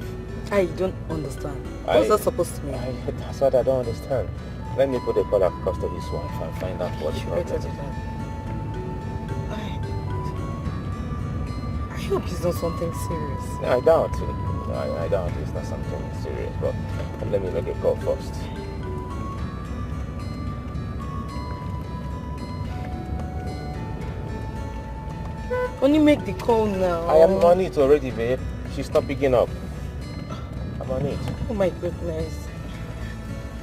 I don't understand. What's that supposed to mean? That's what I don't understand. Let me put a call across to his wife and find out what the problem is. I hope it's not something serious. I doubt it. I doubt it's not something serious, but let me make a call first. Only make the call now. I am on it already, babe. She's not picking up. I'm on it. Oh my goodness.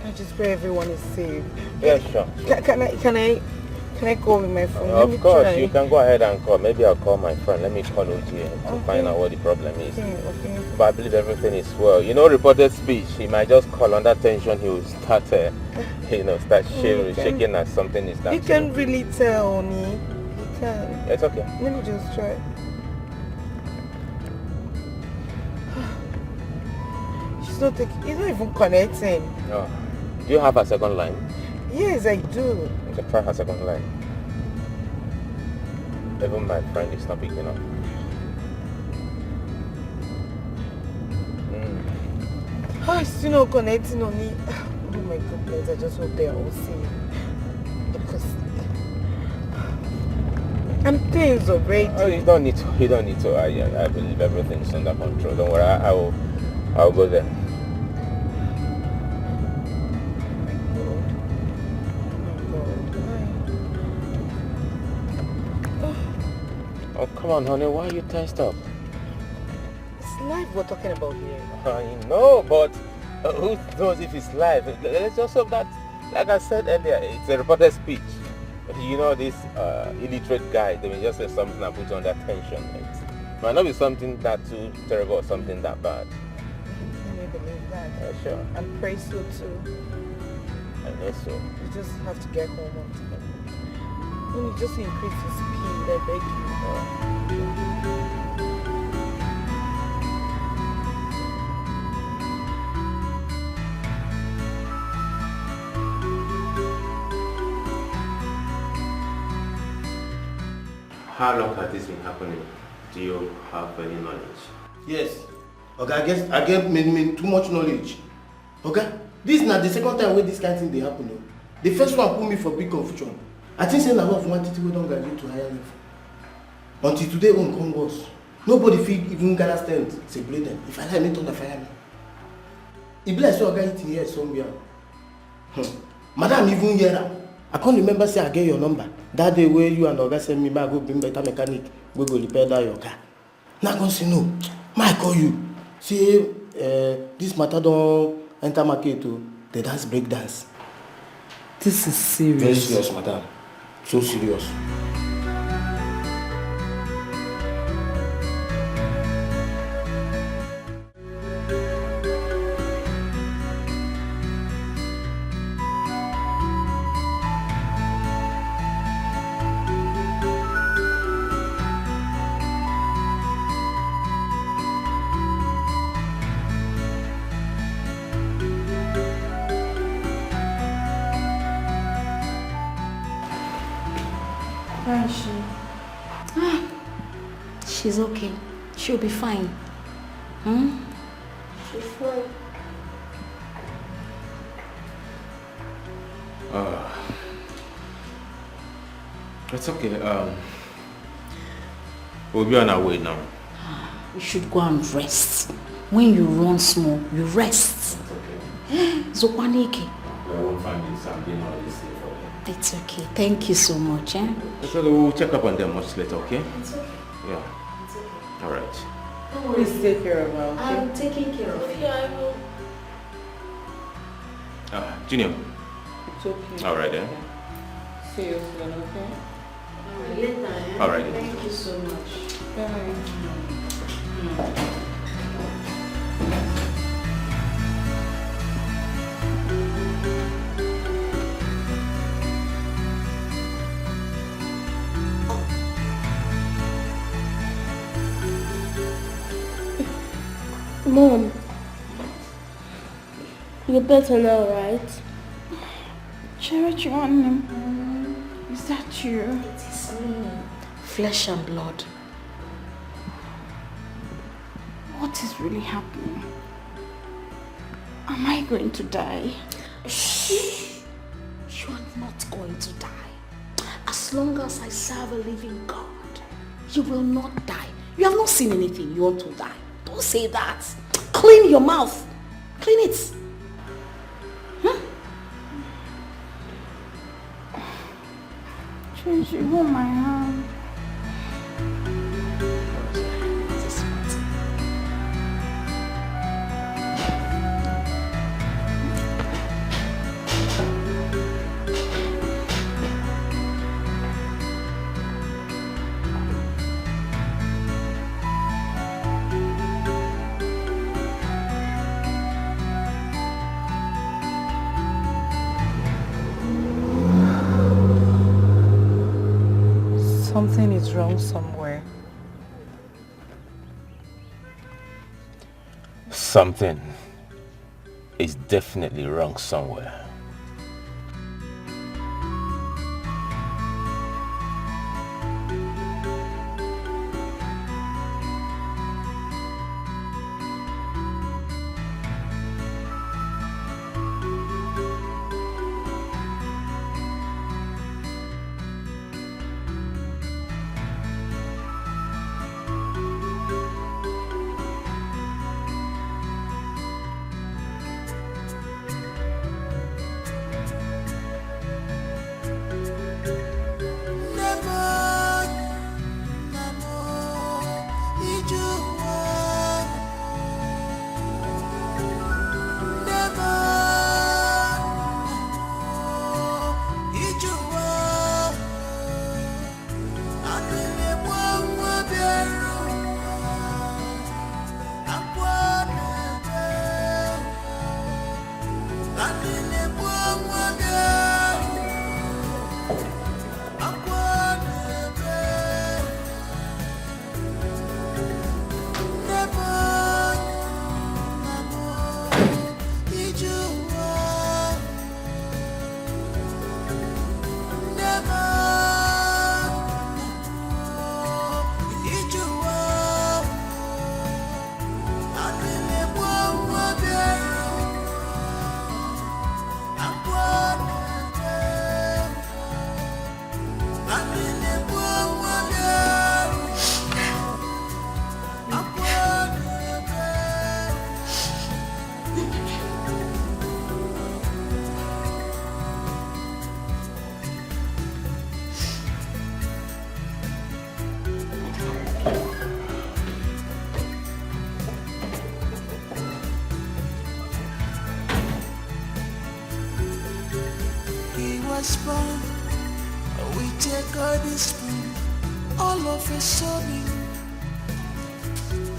I just pray everyone is safe. Yeah, sure. Can I call with my phone? Of course, you can go ahead and call. Maybe I'll call my friend. Let me call OG to find out what the problem is. Okay. But I believe everything is well. You know, reported speech, he might just call under tension. He will start, shaking as something is that. You can really tell, Oni. You can. It's okay. Let me just try. It's not even connecting. No. Do you have a second line? Yes, I do. Okay, try her second line. Even my friend is not picking up. It's still not connecting on me. Oh my goodness, I just hope they are all safe. Because I'm tense already. Oh, you don't need to. I believe everything's under control. Don't worry, I'll go there. Oh, come on, honey. Why are you tensed up? It's life we're talking about here. I know, but who knows if it's live? Let's just hope that, like I said earlier, it's a reported speech. You know, this illiterate guy, they may just say something and put you under tension. It might not be something that too terrible or something that bad. Can you believe that? Yeah, sure. And pray so too. I know so. You just have to get home on time. When you just increase your speed, I beg you. How long has this been happening? Do you have any knowledge? Yes. Okay, I get too much knowledge. Okay? This is not the second time where this kind of thing they happen. No? The first one put me for big confusion. I think saying a lot of quantity we don't graduate to higher level. Until today on come worse. Nobody feel even gather stand, separate them. If I like me, don't fire me. It bless you guy eating here somewhere. Madam even here. I can't remember say I get your number. That day where you and Oga send me back go bring better mechanic, we go repair that your car. Now I go say no. I call you. Say this matter don't enter market to the dance break dance. This is serious. Very serious, madam. So serious. Where is she? She's okay. She'll be fine. She's fine. It's okay. We'll be on our way now. You should go and rest. When you run small, you rest. It's okay. Zokwaneke. I won't find something or this thing for you. It's okay. Thank you so much. It's okay. We'll check up on them much later, okay? It's okay. Yeah. It's okay. All right. Please take care of her, okay? I'm taking care of you. I will. Junior. It's okay. All right then. See you soon, okay? Later, eh? All right. Thank you so much. Bye. Mom, you're better now, right? Cherry, is that you? It is me. Flesh and blood. What is really happening? Am I going to die? Shh. You are not going to die. As long as I serve a living God, you will not die. You have not seen anything. You want to die. Don't say that. Clean your mouth. Clean it. Cherry, hold my hand. Something is wrong somewhere. Something is definitely wrong somewhere. Spoon, we take all this spoon, all of a sudden,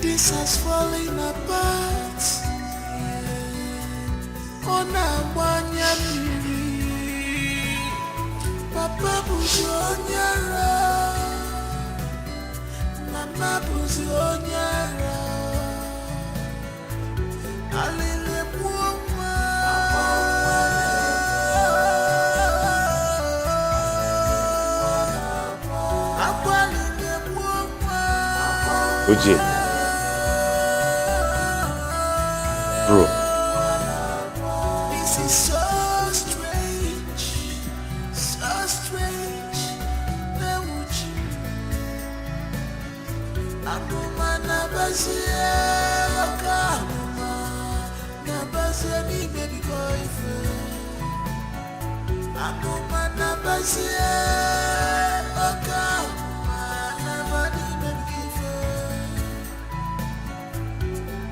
this has fallen apart. On a one-year Papa buzi onyara, Mama buzi onyara, Alile buoma. Oje. Bro. This is so strange, so strange. Akuma nabasia, akuma nabasia ni baby boyfriend. Akuma nabasia, akuma nabani baby girlfriend.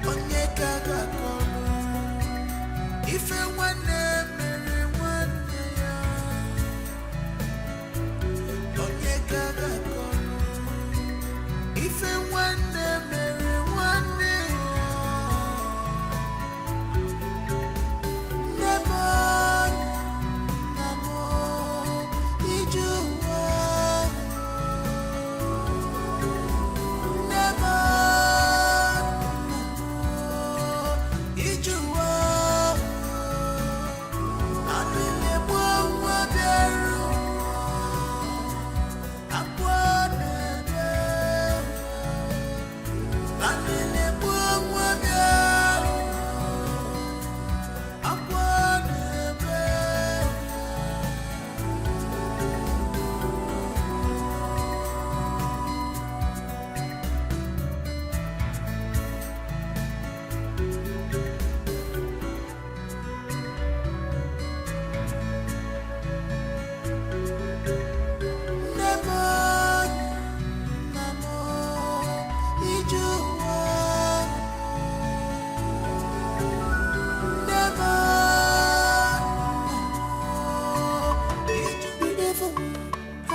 Onye kaga kono, ife wane.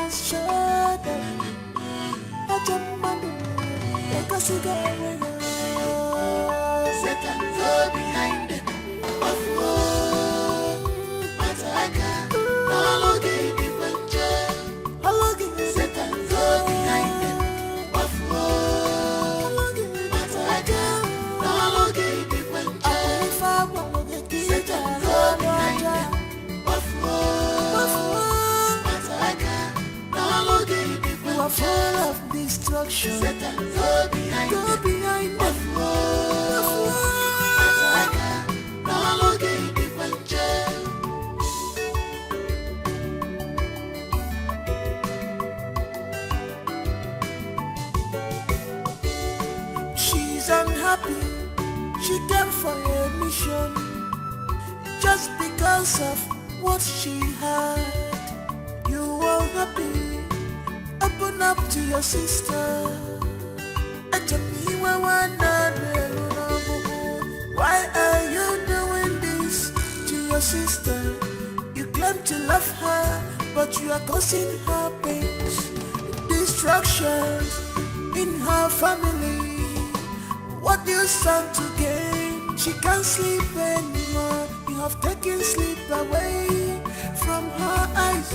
just shut up. I jump on the like a cigarette. Satan go behind them. Of war, Mataka, all okay, different jail. All okay, Satan go behind them. Of war, Mataka, all okay, different jail. Satan go behind them. Of war, Mataka, all okay, different jail. You are full of destruction. Satan go behind them. Of war, Mataka, all okay, different jail. She's unhappy. She came for a mission just because of what she had. You are happy. Open up to your sister. Why are you doing this to your sister? You claim to love her, but you are causing her pains, destructions in her family. What do you stand to gain? She can't sleep anymore. You have taken sleep away from her eyes.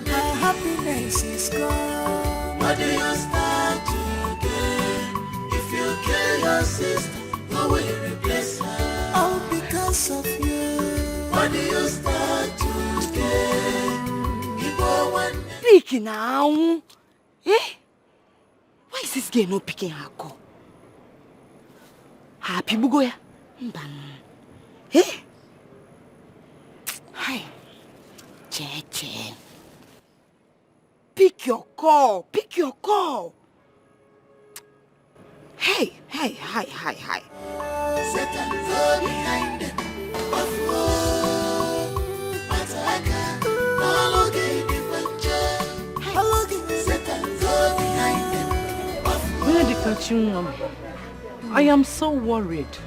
Her happiness is gone. What do you stand to gain? If you kill your sister, who will you replace her? All because of you. What do you stand to gain? Speak now. Eh? Why is this girl not picking her call? Happy Bugoya. Eh? Hi. Che. Pick your call. Pick your call. Hey. Satan go behind them. Of war, Mataka, all okay, different jail. All okay, Satan go behind them. Of war. Where the catching woman? I am so worried.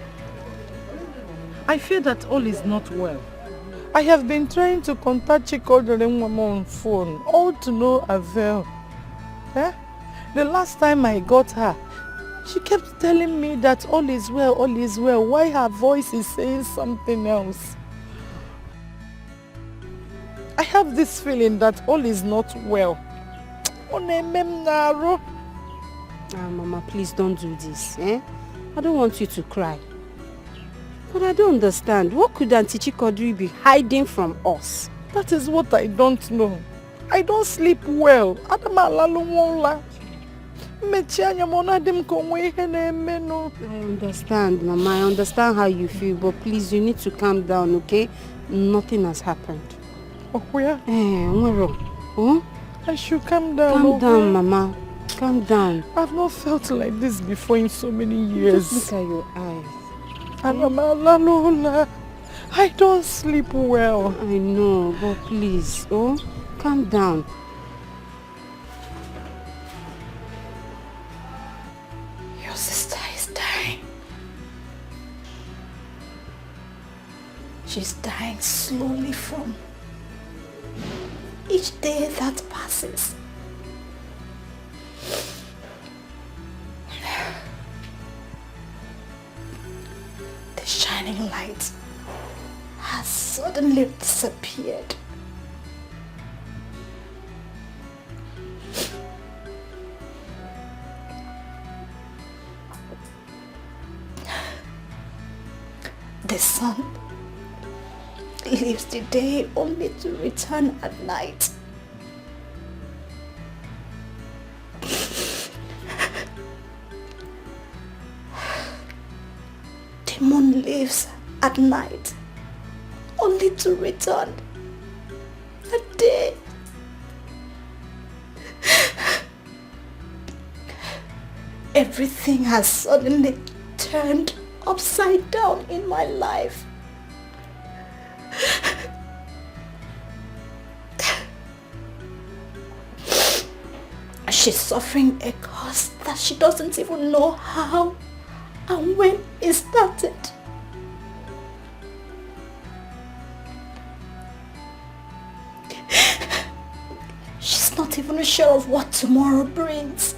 I fear that all is not well. I have been trying to contact Chikodere on phone, all to no avail. Eh? The last time I got her, she kept telling me that all is well, all is well. Why her voice is saying something else? I have this feeling that all is not well. Mama, please don't do this. Eh? I don't want you to cry. But I don't understand. What could Auntie Chikodri be hiding from us? That is what I don't know. I don't sleep well. I understand, Mama. I understand how you feel. But please, you need to calm down, okay? Nothing has happened. Oh, where? Huh? I should calm down. Calm down, Mama. Calm down. I've not felt like this before in so many years. Just look at your eyes. I don't sleep well. I know, but please, calm down. Your sister is dying. She's dying slowly from each day that passes. The shining light has suddenly disappeared. The sun leaves the day only to return at night. The moon leaves at night only to return at day. Everything has suddenly turned upside down in my life. She's suffering a cause that she doesn't even know how and when it started. not even sure of what tomorrow brings.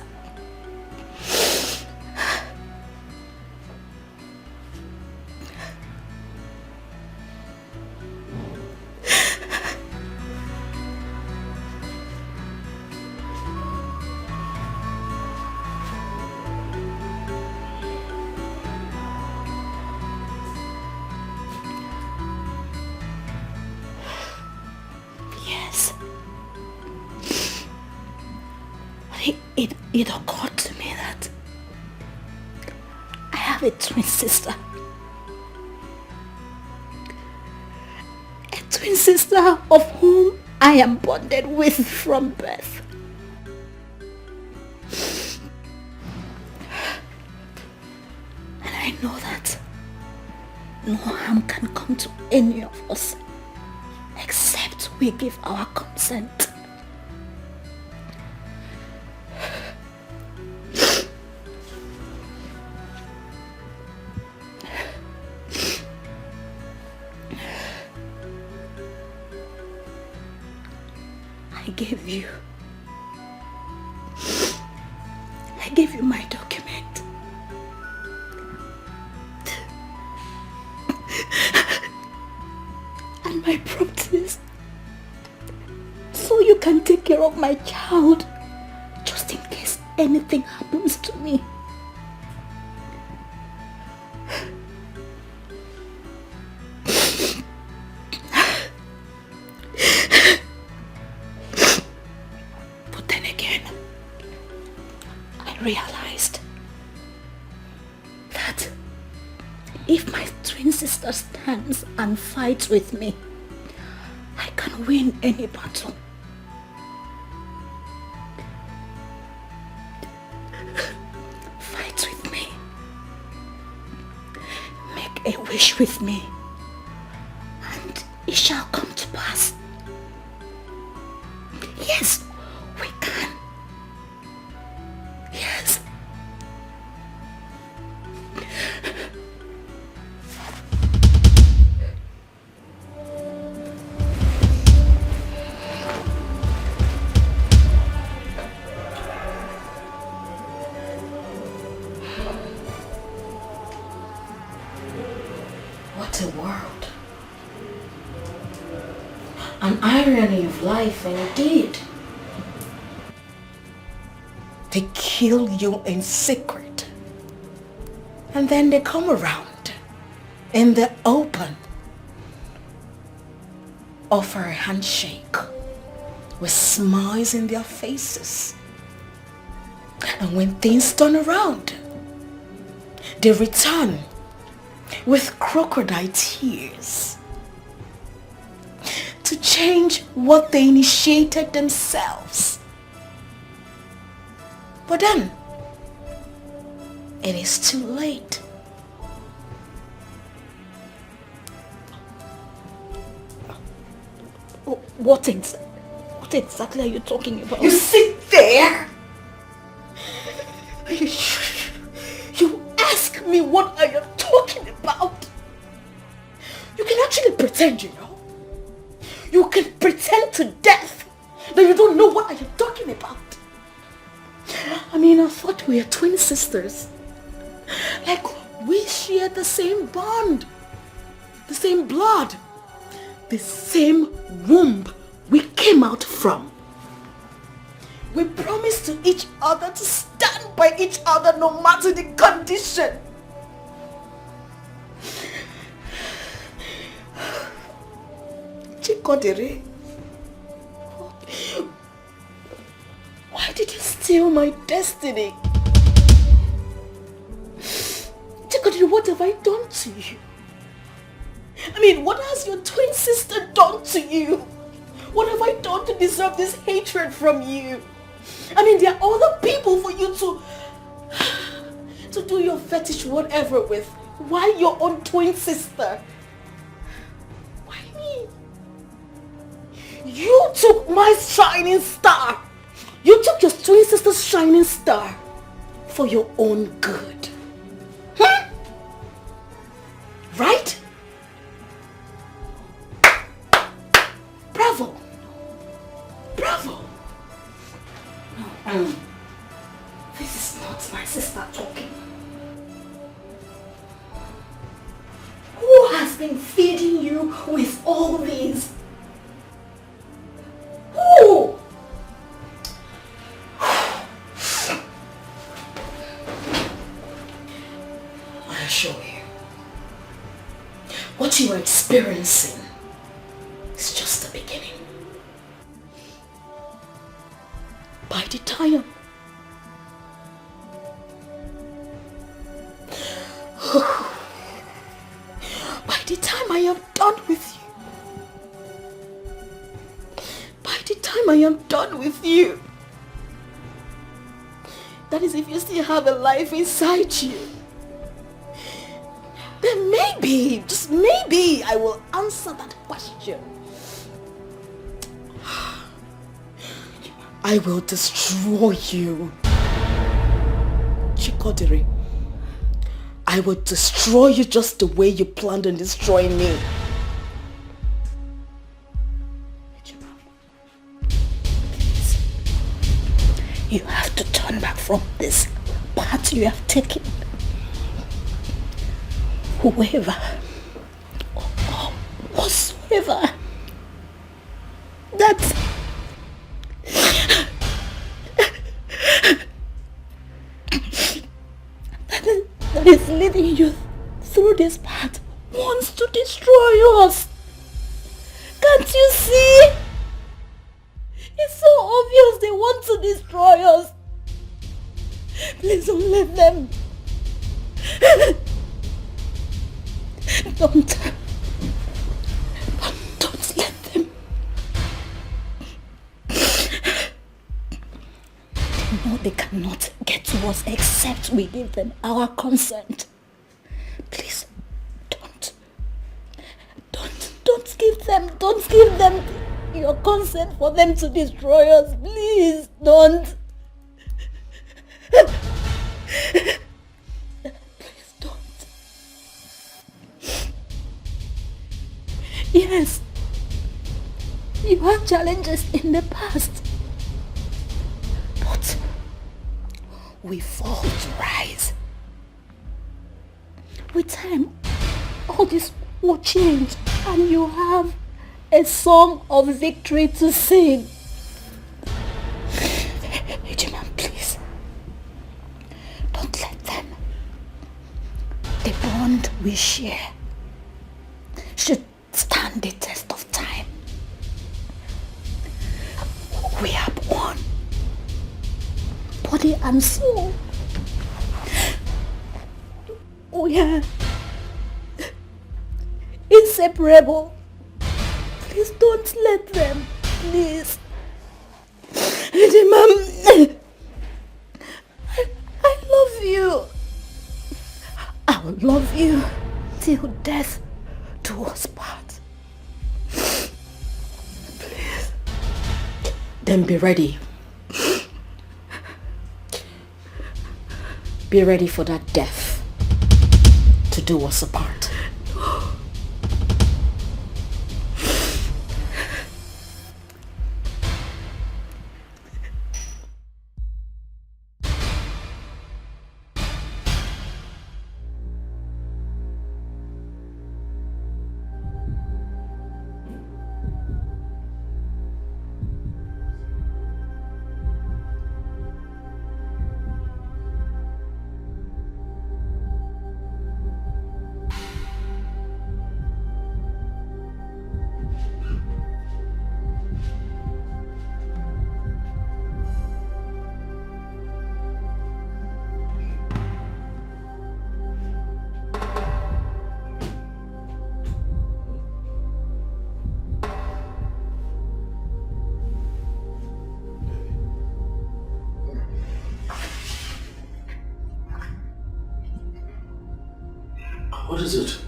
It occurred to me that I have a twin sister. A twin sister of whom I am bonded with from birth. And I know that no harm can come to any of us except we give our consent. I gave you my document. And my properties. So you can take care of my child. Just in case anything happens to me. Realized that if my twin sister stands and fights with me, I can win any battle. Fight with me. Make a wish with me, and it shall come to pass. Yes, we can. Yes. What a world. An irony of life indeed. They kill you in secret. And then they come around in the open. Offer a handshake with smiles in their faces. And when things turn around, they return with crocodile tears to change what they initiated themselves. But then, it is too late. What exactly are you talking about? You sit there. You ask me what I am talking about. You can actually pretend, you know. You can pretend to death that you don't know what I am talking about. I mean, I thought we were twin sisters. Like, we share the same bond, the same blood, the same womb we came out from. We promised to each other to stand by each other no matter the condition. Chikodere, why did you steal my destiny? Chikodere, what have I done to you? I mean, what has your twin sister done to you? What have I done to deserve this hatred from you? I mean, there are other people for you to do your fetish whatever with. Why your own twin sister? Why me? You took my shining star. You took your twin sister's shining star for your own good. Huh? Right? Bravo. Bravo. This is not my sister talking. Who has been feeding you with all this? Who? I assure you, what you are experiencing is just the beginning. By the time I am done with you, that is if you still have a life inside you, then maybe, just maybe, I will answer that question. I will destroy you. Chikodiri. I will destroy you just the way you planned on destroying me. Please. You have to turn back from this path you have taken. Whoever or whatsoever that is leading you through this path wants to destroy us. Can't you see? It's so obvious they want to destroy us. Please don't let them. Don't let them. No, they cannot get to us except we give them our consent. Please, don't give them your consent for them to destroy us. Please, don't. Please don't. Yes, you had challenges in the past, but we fall to rise. With time, all this will change and you have a song of victory to sing. Ejiman, please, don't let them. The bond we share should stand the test of time. We are one, body and soul. We are inseparable. Please don't let them. Please. Mom, I love you. I will love you till death do us part. Please. Then be ready. Be ready for that death to do us apart. What is it?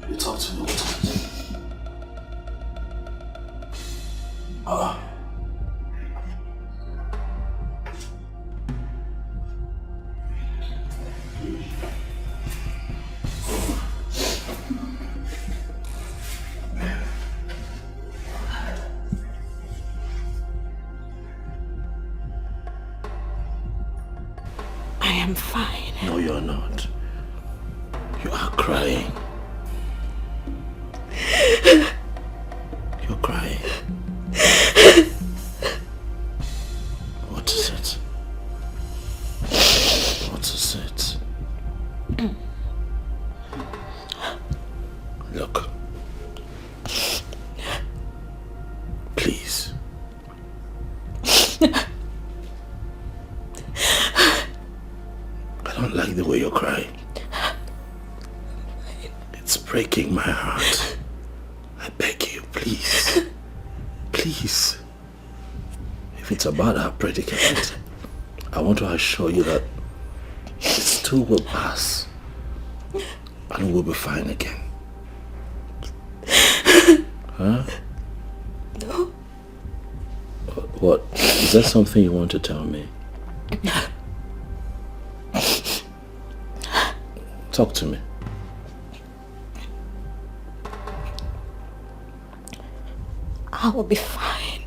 You talk to me, what is it? fine. No, you're not. You are crying. You're crying. What is it? What is it? Look. Please. I don't like the way you're crying. It's breaking my heart. I beg you, please. Please. If it's about our predicament, I want to assure you that this too will pass. And we'll be fine again. Huh? No. What? Is that something you want to tell me? Talk to me. I will be fine.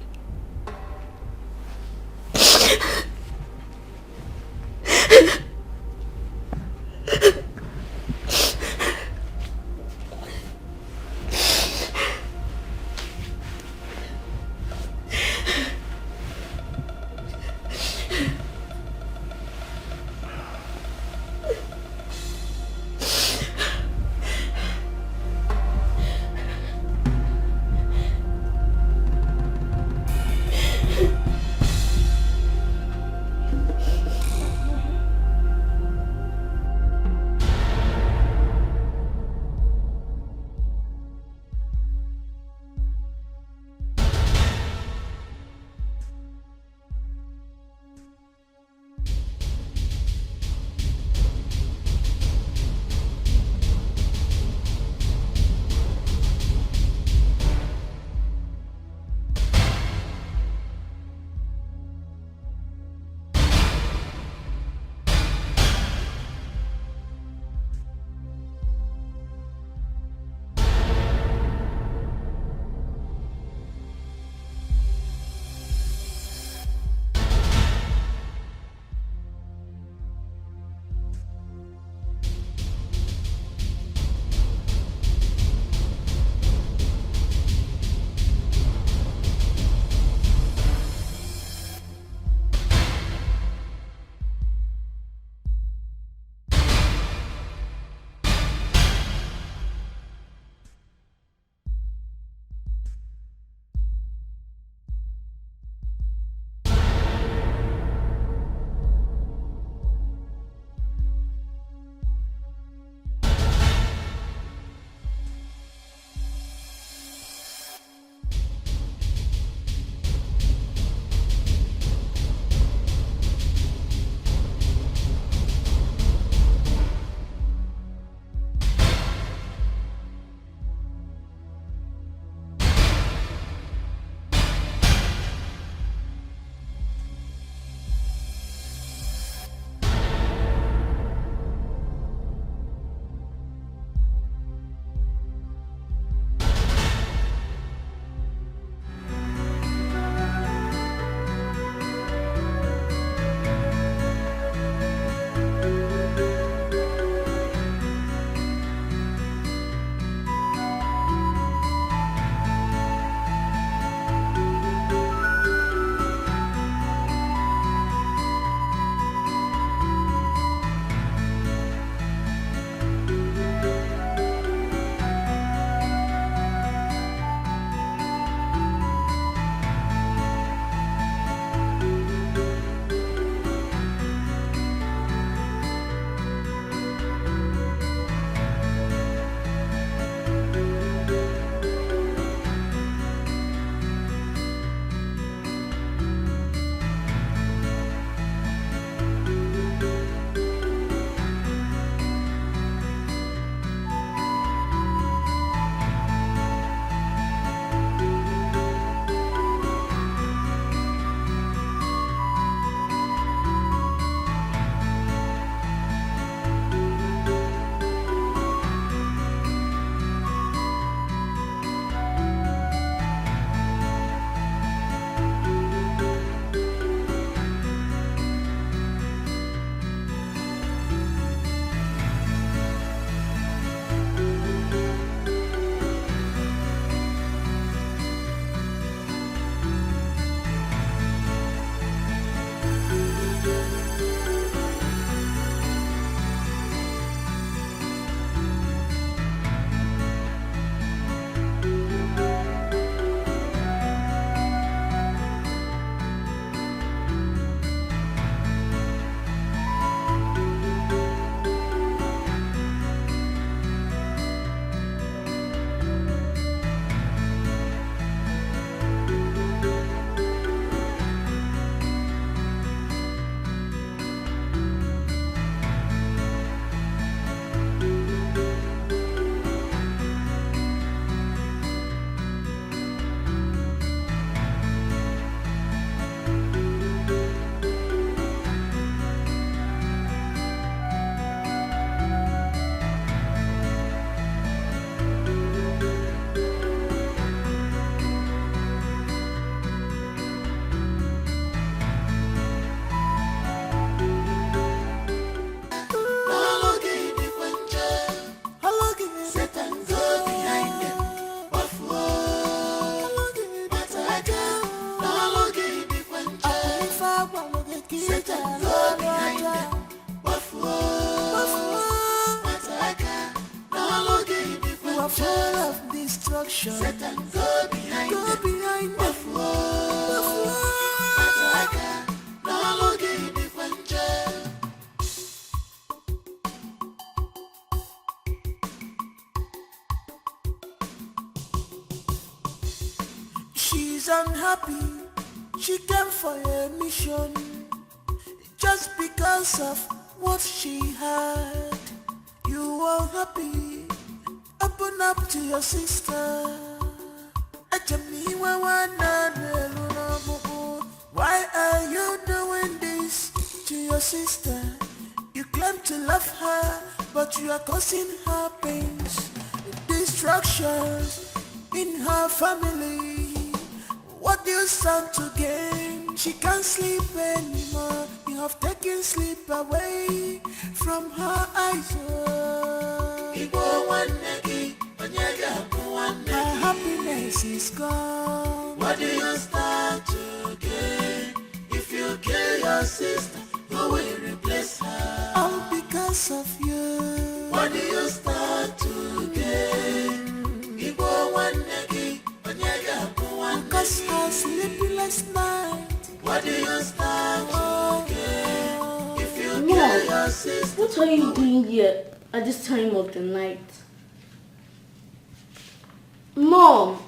full of destruction. Satan, go behind them. She's unhappy. She came for a mission just because of what she had. You are happy. Open up to your sister. Why are you doing this to your sister? You claim to love her, but you are causing her pains, destructions in her family. What do you stand to gain? She can't sleep anymore. You have taken sleep away from her eyes. Her happiness is gone. What do you stand to gain? If you kill your sister, who will replace her? All because of you. What do you stand to gain? Cause her sleepless night. What do you stand to gain? If you kill your sister. What are you doing here at this time of the night? Mom!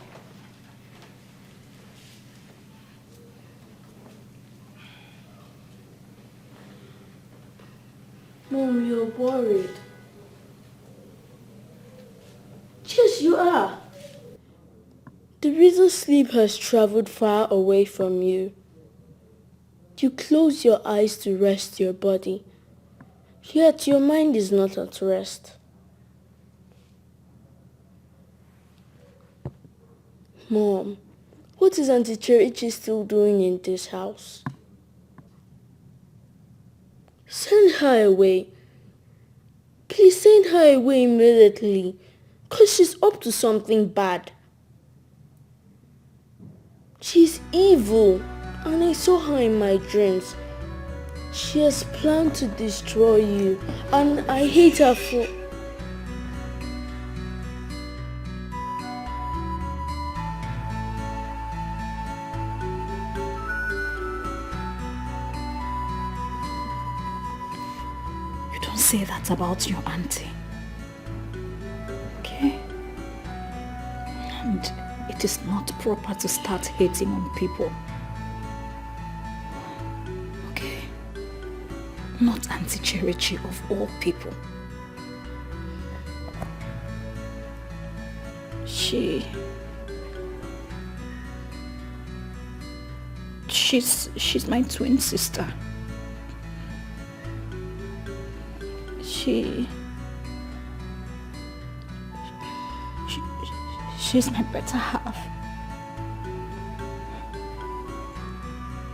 Mom, you're worried. Yes, you are. The reason sleep has traveled far away from you. You close your eyes to rest your body, yet your mind is not at rest. Mom, what is Auntie Cherichi still doing in this house? Send her away. Please send her away immediately, because she's up to something bad. She's evil, and I saw her in my dreams. She has planned to destroy you, and I hate her for... You don't say that about your auntie. Okay? And it is not proper to start hating on people. Okay? Not Auntie Cherichi of all people. She's my twin sister. She's my better half.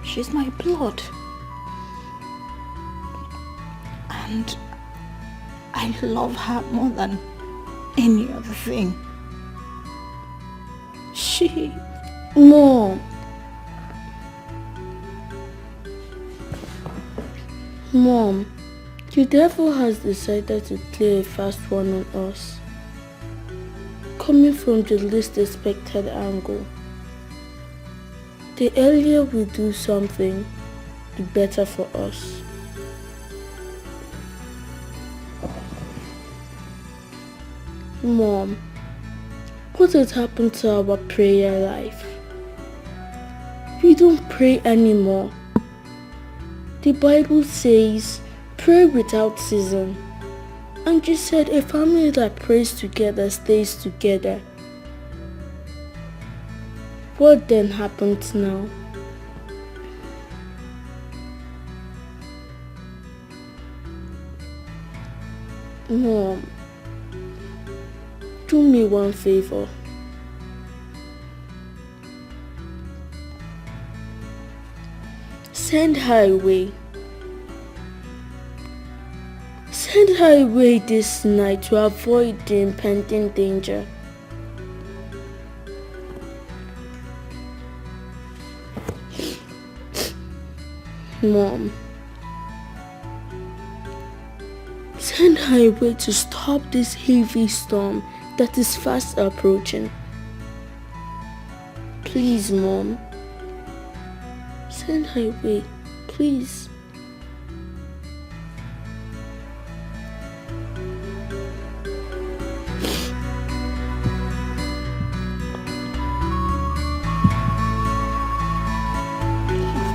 She's my blood. And I love her more than any other thing. Mom. Mom, the devil has decided to play a fast one on us. Coming from the least expected angle. The earlier we do something, the better for us. Mom, what has happened to our prayer life? We don't pray anymore. The Bible says, pray without ceasing. And you said a family that prays together stays together. What then happens now? Mom, do me one favor. Send her away. Send her away this night to avoid the impending danger. Mom, send her away to stop this heavy storm that is fast approaching. Please, Mom. Send her away, please.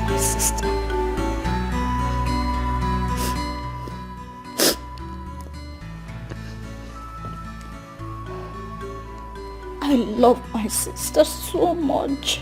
My sister. I love my sister so much.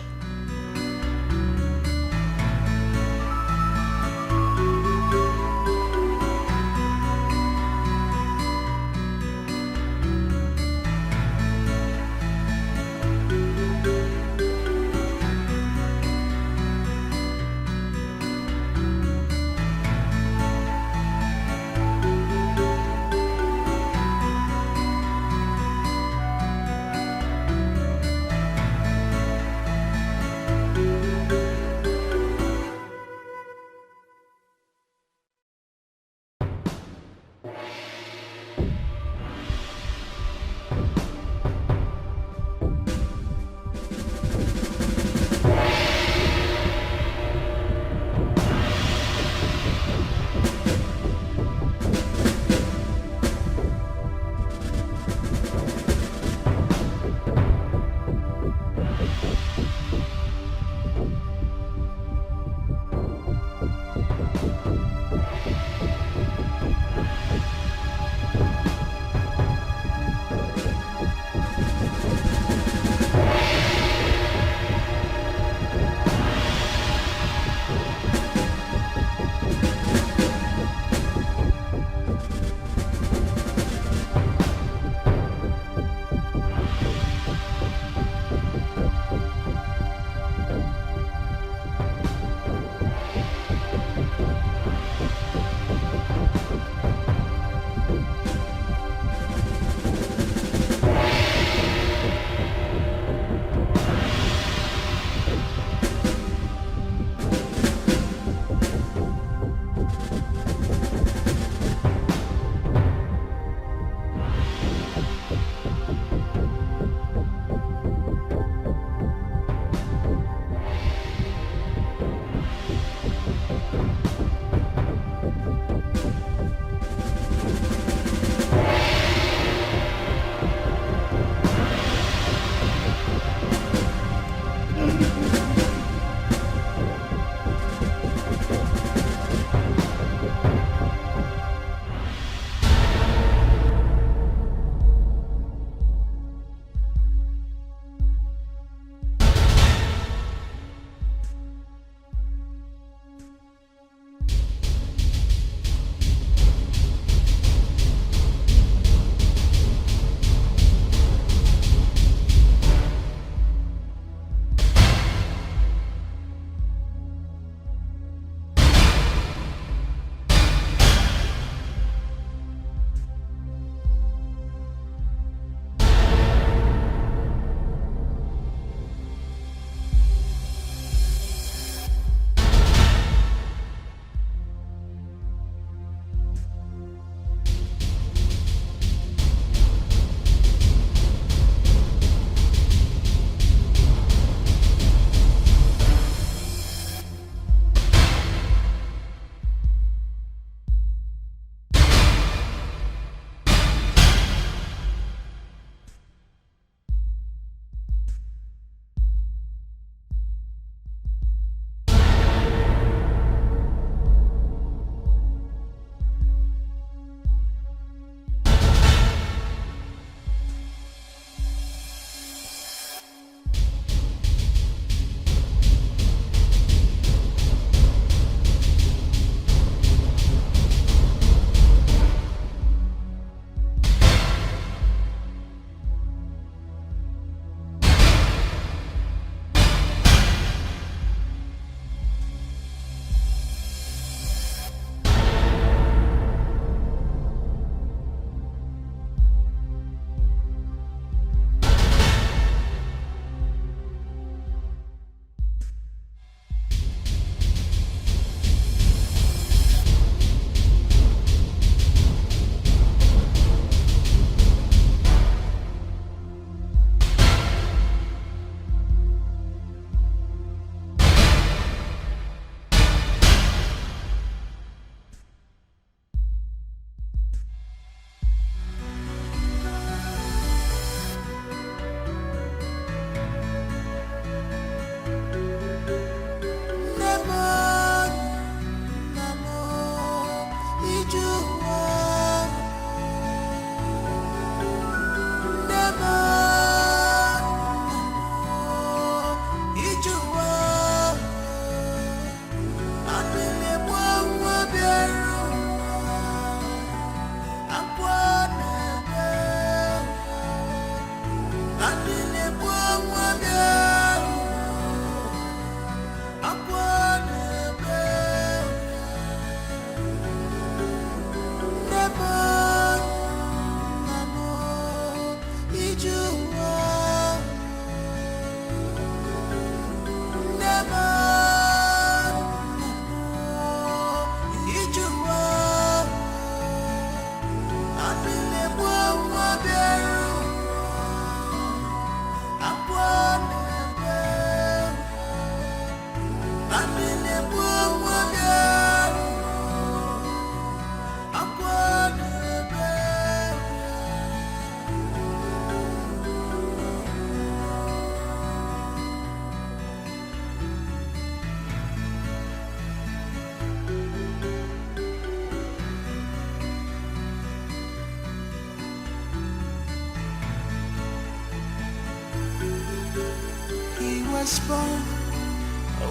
Born,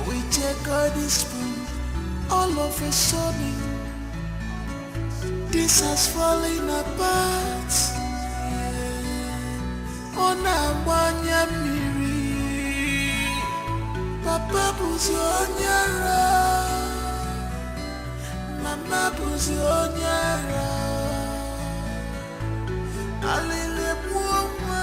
we take all this spoon, all of a sudden, this has fallen apart. On a wanya miri, Papa buzi onyara, Mama buzi onyara, Alile buoma.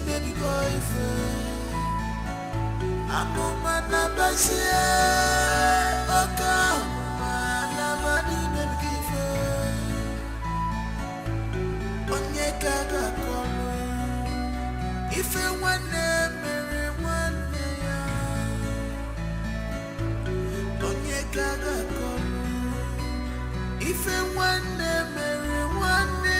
Baby boyfriend, I'm on my nabasia, Okama, Namadi baby boyfriend. Onyeka gakolo, if you want marry one day, Onyeka gakolo, if you want marry one day.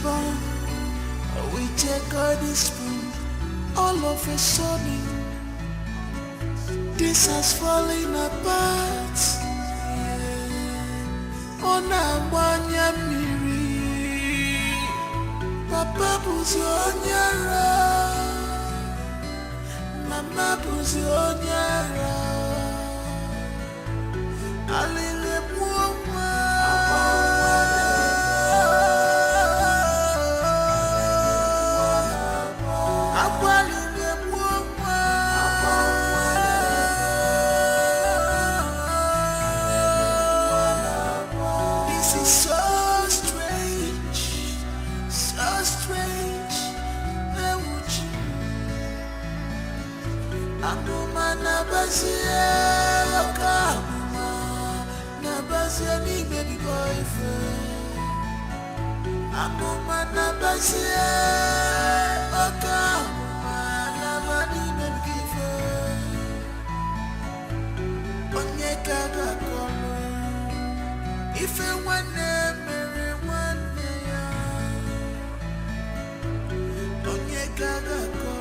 Born, we take all this spoon, all of a sudden, this has fallen apart. On a wanya miri, Papa buzi onyara, Mama buzi onyara, Alile buoma. Amuma na basie oka na basie ni baby boyfriend. Amuma na basie oka na bani baby boyfriend. Onye kaga kono ife wane mere wane ya. Onye kaga kono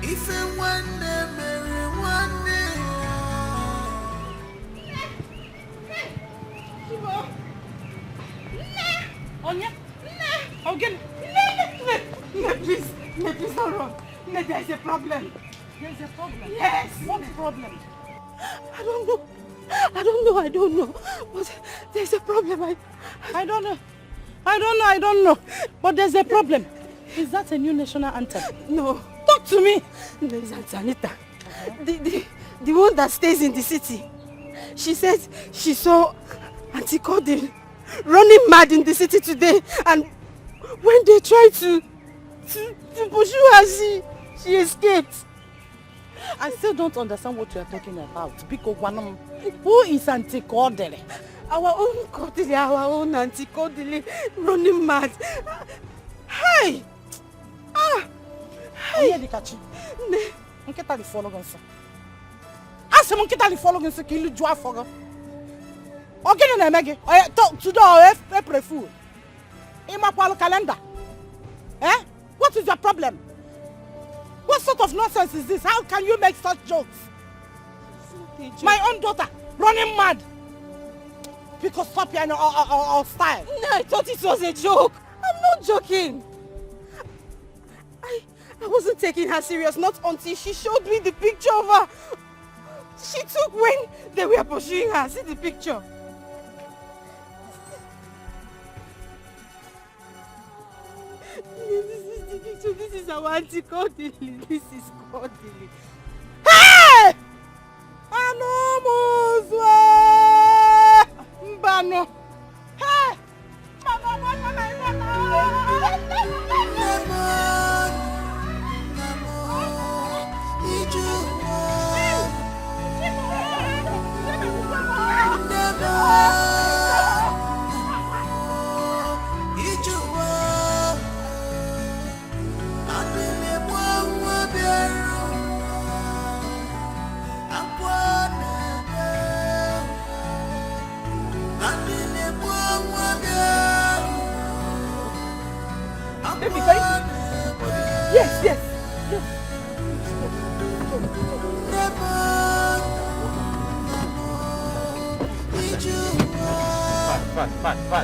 ife wane mere wane ya. Onya? Again? Please, don't run. There's a problem. There's a problem. Yes. What problem? I don't know. But there's a problem. I don't know. But there's a problem. Is that a new national anthem? No. Talk to me. There's Anita. The one that stays in the city. She says she saw Auntie Cordin running mad in the city today, and when they tried to pursue her, she escaped. I still don't understand what you are talking about. Because who is Auntie Cordin? Our own Cordin, our own Auntie Cordin running mad. Hey! Hey, Dikeh. Nketa li follow gonso. Ase mo nketa li follow gonso ki lu jwa fogo. Ogene na emege. Today April Fool. Ima kwalo calendar. Eh? What is your problem? What sort of nonsense is this? How can you make such jokes? My own daughter running mad. Because stop here or style. No, I thought it was a joke. I'm not joking. I wasn't taking her serious, not until she showed me the picture of her. She took when they were pursuing her. See the picture. This is the picture. This is our Auntie Cordili. This is Cordili. Hey! Anomozwe! Mbano! Hey! Yes.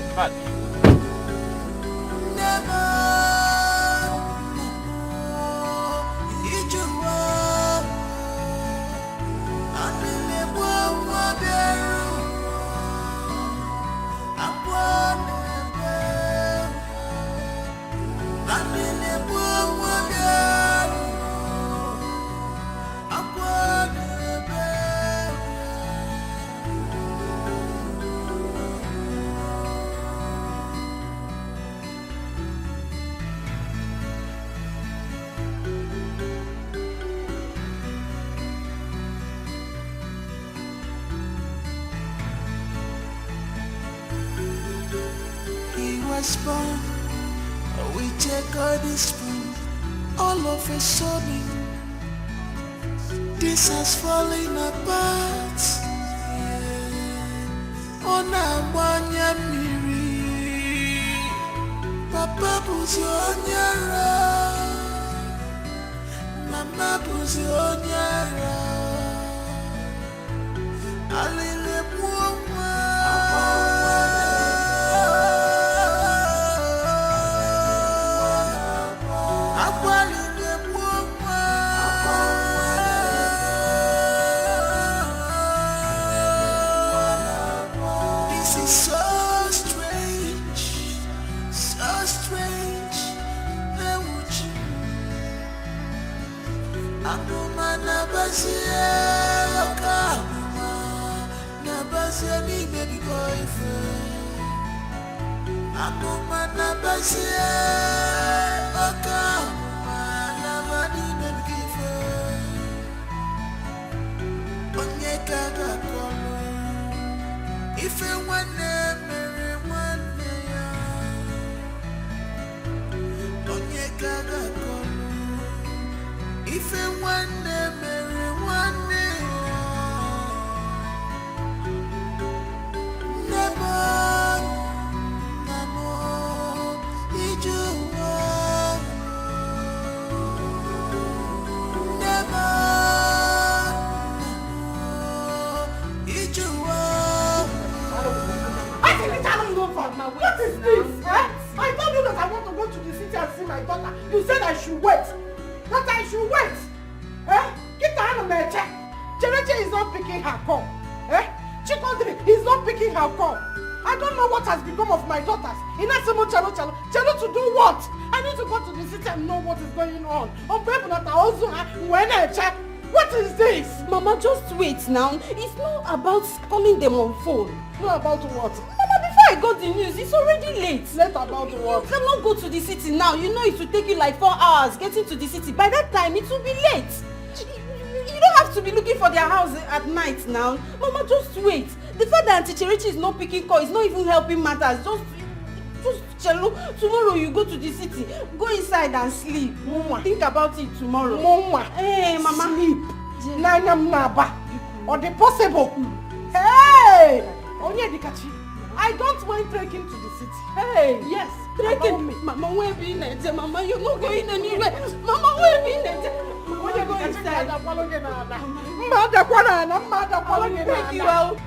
Fast. Born, we take all this spoon. All of a sudden, this has fallen apart. On a one-year miri, Papa buzi onyara, Mama buzi onyara, Alile buoma. Baby boyfriend, I'm on my baby What is this? I told you that I want to go to the city and see my daughter. You said I should wait. That I should wait. Get the hand of check. Chereche is not picking her call. Chikondri is not picking her call. I don't know what has become of my daughters. Inasimo Chelo to do what? I need to go to the city and know what is going on. What is this? Mama, just wait now. It's not about calling them on phone. Not about what? Mama, before I got the news, it's already late. Late about what? You cannot go to the city now. You know it will take you like 4 hours getting to the city. By that time, it will be late. You don't have to be looking for their house at night now. Mama, just wait. The fact that Auntie Cherechi is not picking call is not even helping matters. Just Chelo, tomorrow you go to the city. Go inside and sleep. Mama. Think about it tomorrow. Mama. Hey, Mama. Sleep. Nanyam naba. Or the possible. Hey! Onye Dikachi. I don't mind trekking to the city. Hey! Yes. Trekking. Mama, where be in Mama, you're not going anywhere. Mama, where be in Onye go inside. Mada kwala. Take you out.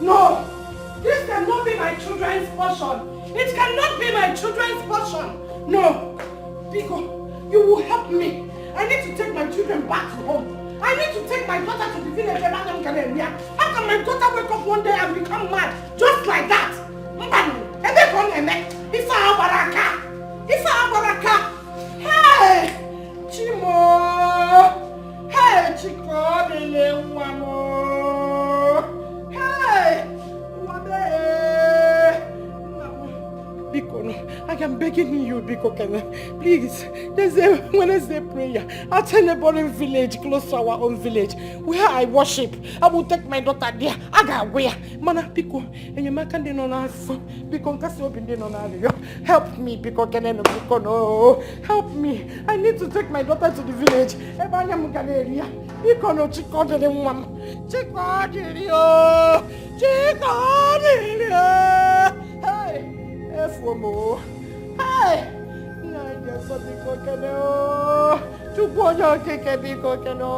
No! This cannot be my children's portion. It cannot be my children's portion. No! Biko, you will help me. I need to take my children back to home. I need to take my daughter to the village. How can my daughter wake up one day and become mad? Just like that? Hey! Chimo! Hey, Chico, Hey! Biko, no. I am begging you, Biko, please. There's a Wednesday prayer at a neighboring village close to our own village where I worship. I will take my daughter there. I got where? Mana, Biko, and you make no Biko, help me, Biko, no. Help me. I need to take my daughter to the village. Biko, no, Chico, the woman. Hey! Efomo. Hey! Naija so biko keno. Chuponya keke biko keno.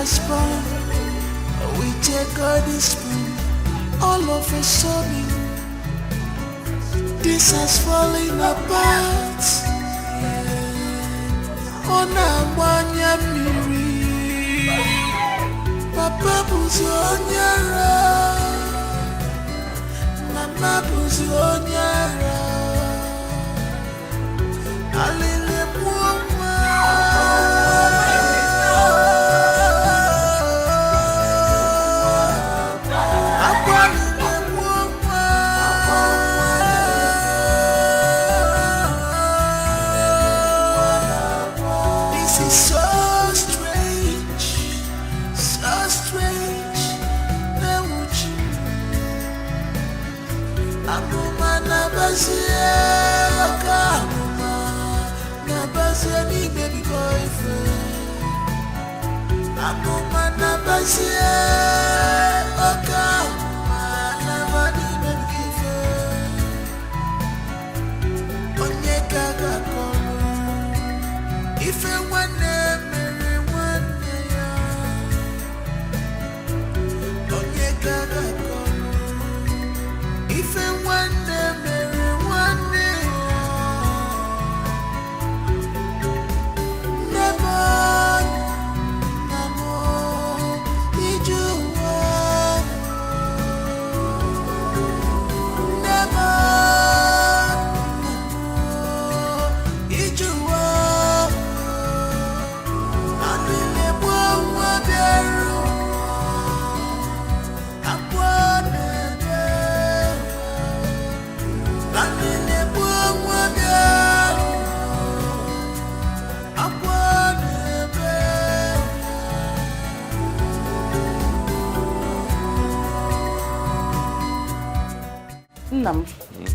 was born with a golden spoon. All of a sudden, this has fallen apart. On a manya miri, Papa Buzonyara, Mama Buzonyara, Alile Mwama.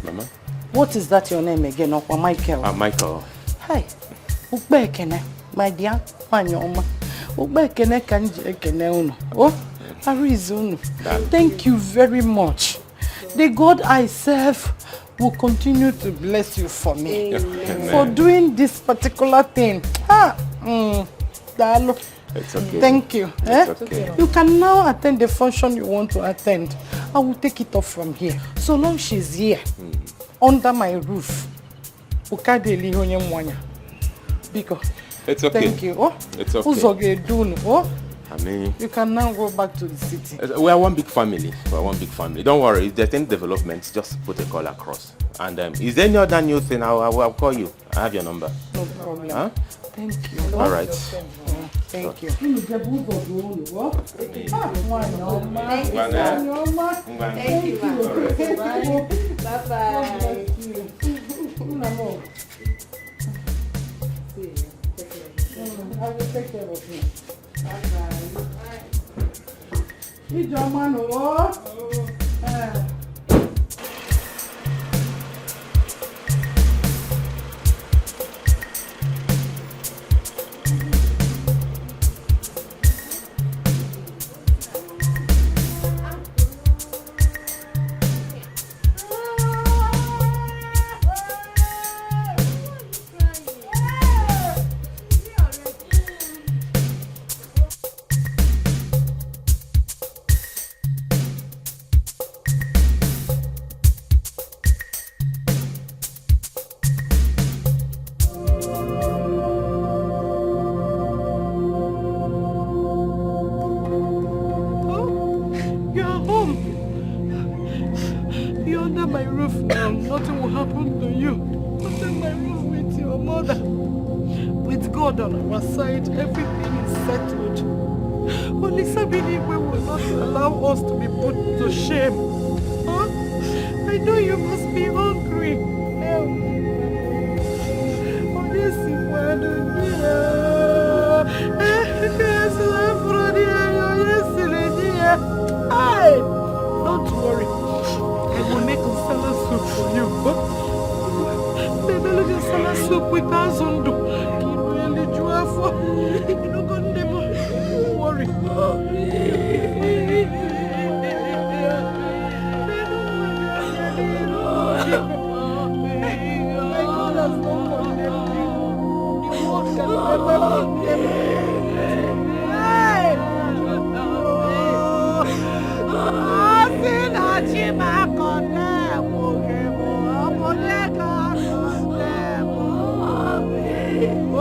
Mama. What is that your name again? Okwa Michael. Michael. Hi. Ukbe ekene, my dear. Wanyoma. Ukbe ekene kanji ekene uno. Oh, Arizuno. Thank you very much. The God I serve will continue to bless you for me. Amen. For doing this particular thing. It's okay. Thank you. It's okay. You can now attend the function you want to attend. I will take it off from here. So long she's here, under my roof. Because it's okay. Thank you. Oh, it's okay. Oh, I mean, you can now go back to the city. We are one big family. We are one big family. Don't worry. If there's any developments, just put a call across. And is there any other new thing? I'll call you. I have your number. No problem. Huh? Thank you. All right. Thank you. Thank you. Bye-bye. I will take care of you. Bye-bye. It's your man,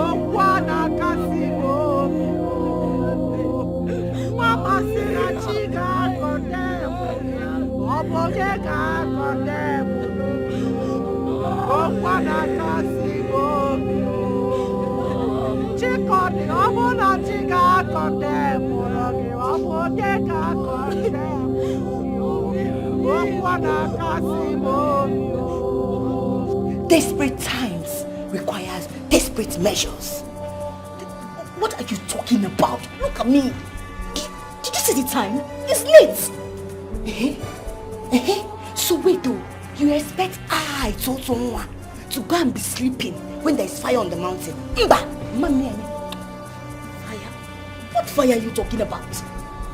Okwana kasimo. Mama sina chiga condemn. Oboge ka condemn. Okwana kasimo. Chikoni obona chiga condemn. Oboge ka condemn. Okwana kasimo. Desperate times requires desperate measures. What are you talking about? Look at me. Did you see the time? It's late. So wait though, you expect I, Tonto, to go and be sleeping when there is fire on the mountain? Mba! Mami, fire? What fire are you talking about?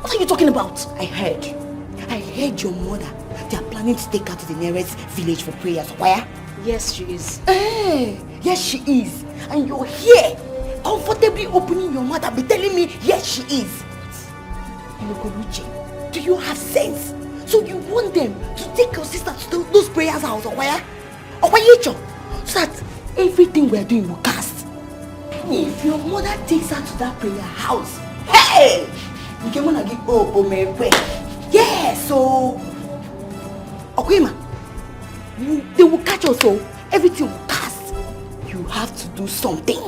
What are you talking about? I heard your mother. They are planning to take her to the nearest village for prayers. Why? Yes, she is. Yes, she is. And you're here, comfortably opening your mouth and be telling me, yes, she is. Lokoruche, do you have sense? So you want them to take your sister to those prayers out, or why? So that everything we're doing will cast. If your mother takes her to that prayer house, hey! You can wanna give yeah, so Okwema, they will catch us, so everything will cast. You have to do something.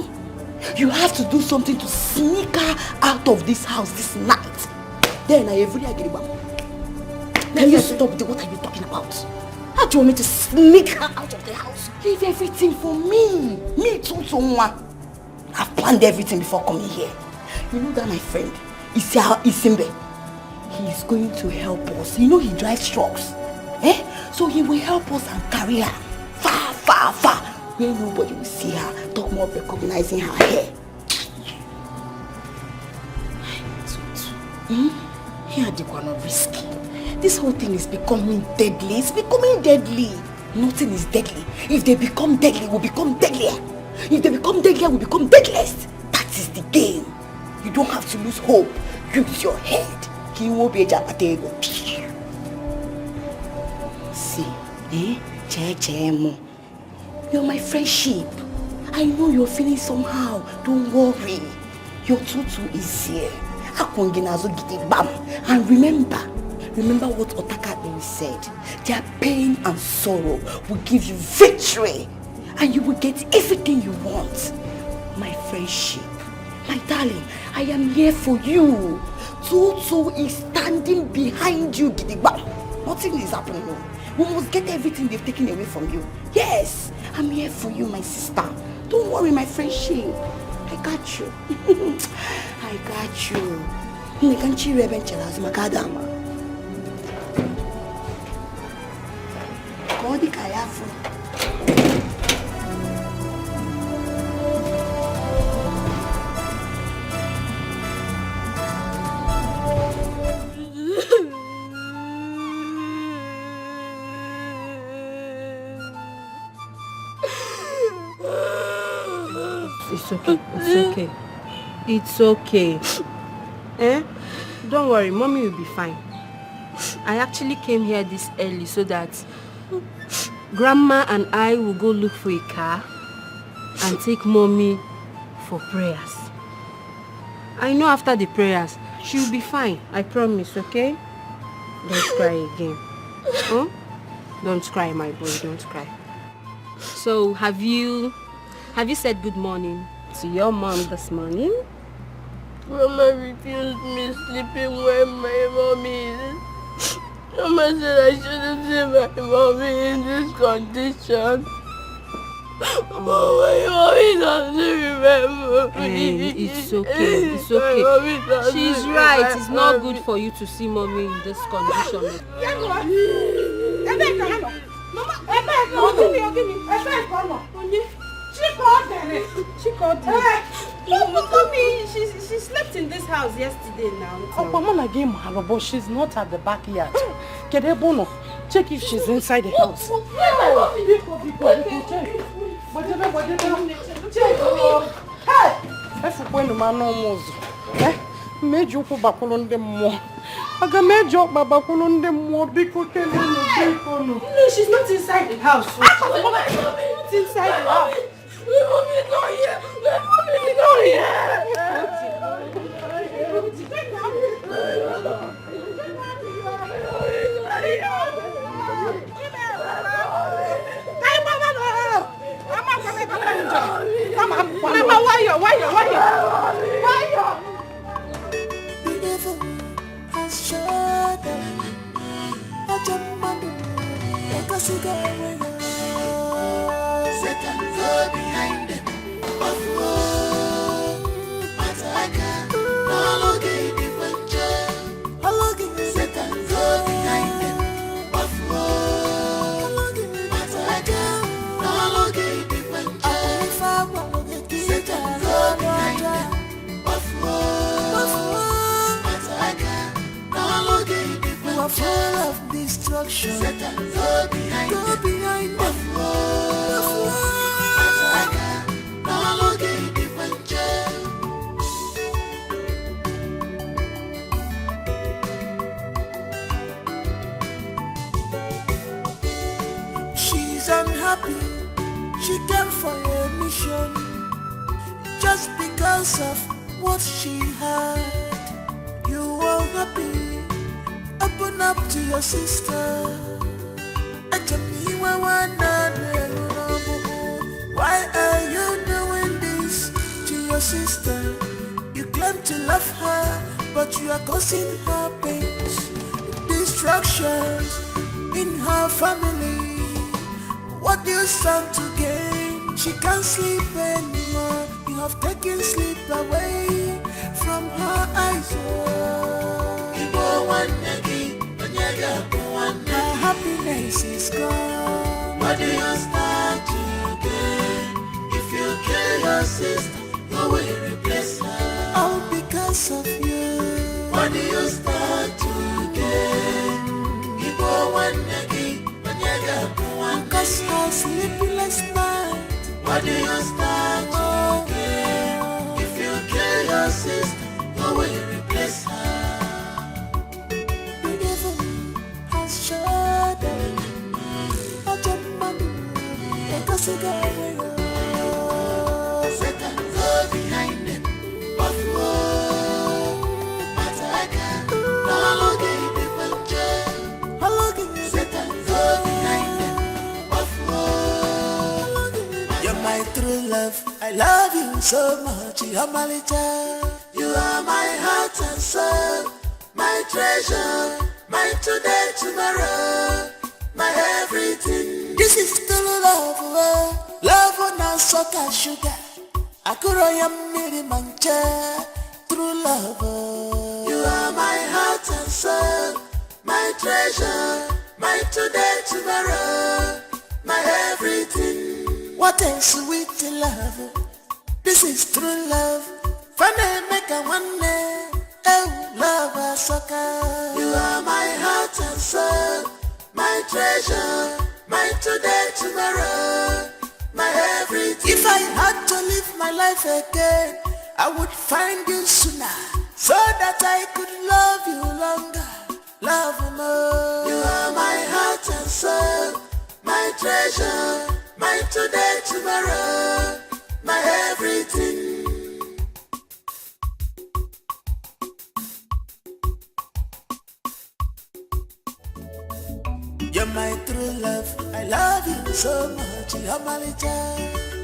You have to do something to sneak her out of this house this night. Then I every agree. Can you stop? What are you talking about? How do you want me to sneak her out of the house? Leave everything for me. Me too, someone. I've planned everything before coming here. You know that my friend, Isimbe, he is going to help us. You know he drives trucks. So he will help us and carry her far, far, far, where nobody will see her, talk more of recognizing her hair. Here they are not risky. This whole thing is becoming deadly. It's becoming deadly. Nothing is deadly. If they become deadly, we'll become deadlier. If they become deadlier, we'll become deadliest. That is the game. You don't have to lose hope. Use your head. He won't be a japatego. See, you're my friendship. I know you're feeling somehow. Don't worry. Your tutu is here. And remember what Otaka said. Their pain and sorrow will give you victory. And you will get everything you want. My friendship. My darling, I am here for you. Tutu is standing behind you, Gidigba. Nothing is happening. No. We must get everything they've taken away from you. Yes, I'm here for you, my sister. Don't worry, my friendship. I got you. I got you. It's okay. It's okay. It's okay. Don't worry, mommy will be fine. I actually came here this early so that grandma and I will go look for a car and take mommy for prayers. I know after the prayers, she'll be fine. I promise, okay? Don't cry again. Huh? Don't cry, my boy. Don't cry. So, have you said good morning to your mom this morning? Mama refused me sleeping where my mommy is. Mama said I shouldn't see my mommy in this condition. Oh, my mommy doesn't remember me. It's okay. It's okay. She's right. It's not good for you to see mommy in this condition. She called me. Mommy, she slept in this house yesterday now. Oh, Mama gave her, but she's not at the backyard. Kedebono, check if she's inside the house. Mejo ko bakulon dem mo. Aga mejo babakulon dem mo biko keleno biko no. No, she's not inside the house. She's not inside the house. My mom is not here. My mom is destruction. Satan, go behind them. Buffalo. Mataka, no longer different jail. She's unhappy. She came for a mission just because of what she had. You are happy. Open up to your sister. Why are you doing this to your sister? You claim to love her, but you are causing her pains, destructions in her family. What do you stand to gain? She can't sleep anymore. You have taken sleep away from her eyes. Her happiness is gone. What do you stand to gain? If you kill your sister, who will replace her? All because of you. What do you stand to gain? Because her sleepless night. What do you stand to gain? If you kill your sister, who will replace her? The devil has shut down. Satan, go behind them. Buffalo. Mataka, no longer different jail. Satan, go behind them. Buffalo. You're my true love. I love you so much. You're my little. You are my heart and soul. My treasure. My today, tomorrow. My everything. This is true love. Love on a sugar sugar. Akuroyam miri mancha. True love. You are my heart and soul. My treasure. My today, tomorrow. My everything. What a sweet love. This is true love. Funny make a one day. Oh, love a sucker. You are my heart and soul. My treasure, my today, tomorrow, my everything. If I had to live my life again, I would find you sooner, so that I could love you longer, love you more. You are my heart and soul, my treasure, my today, tomorrow, my everything. You're my true love, I love you so much, you're my little.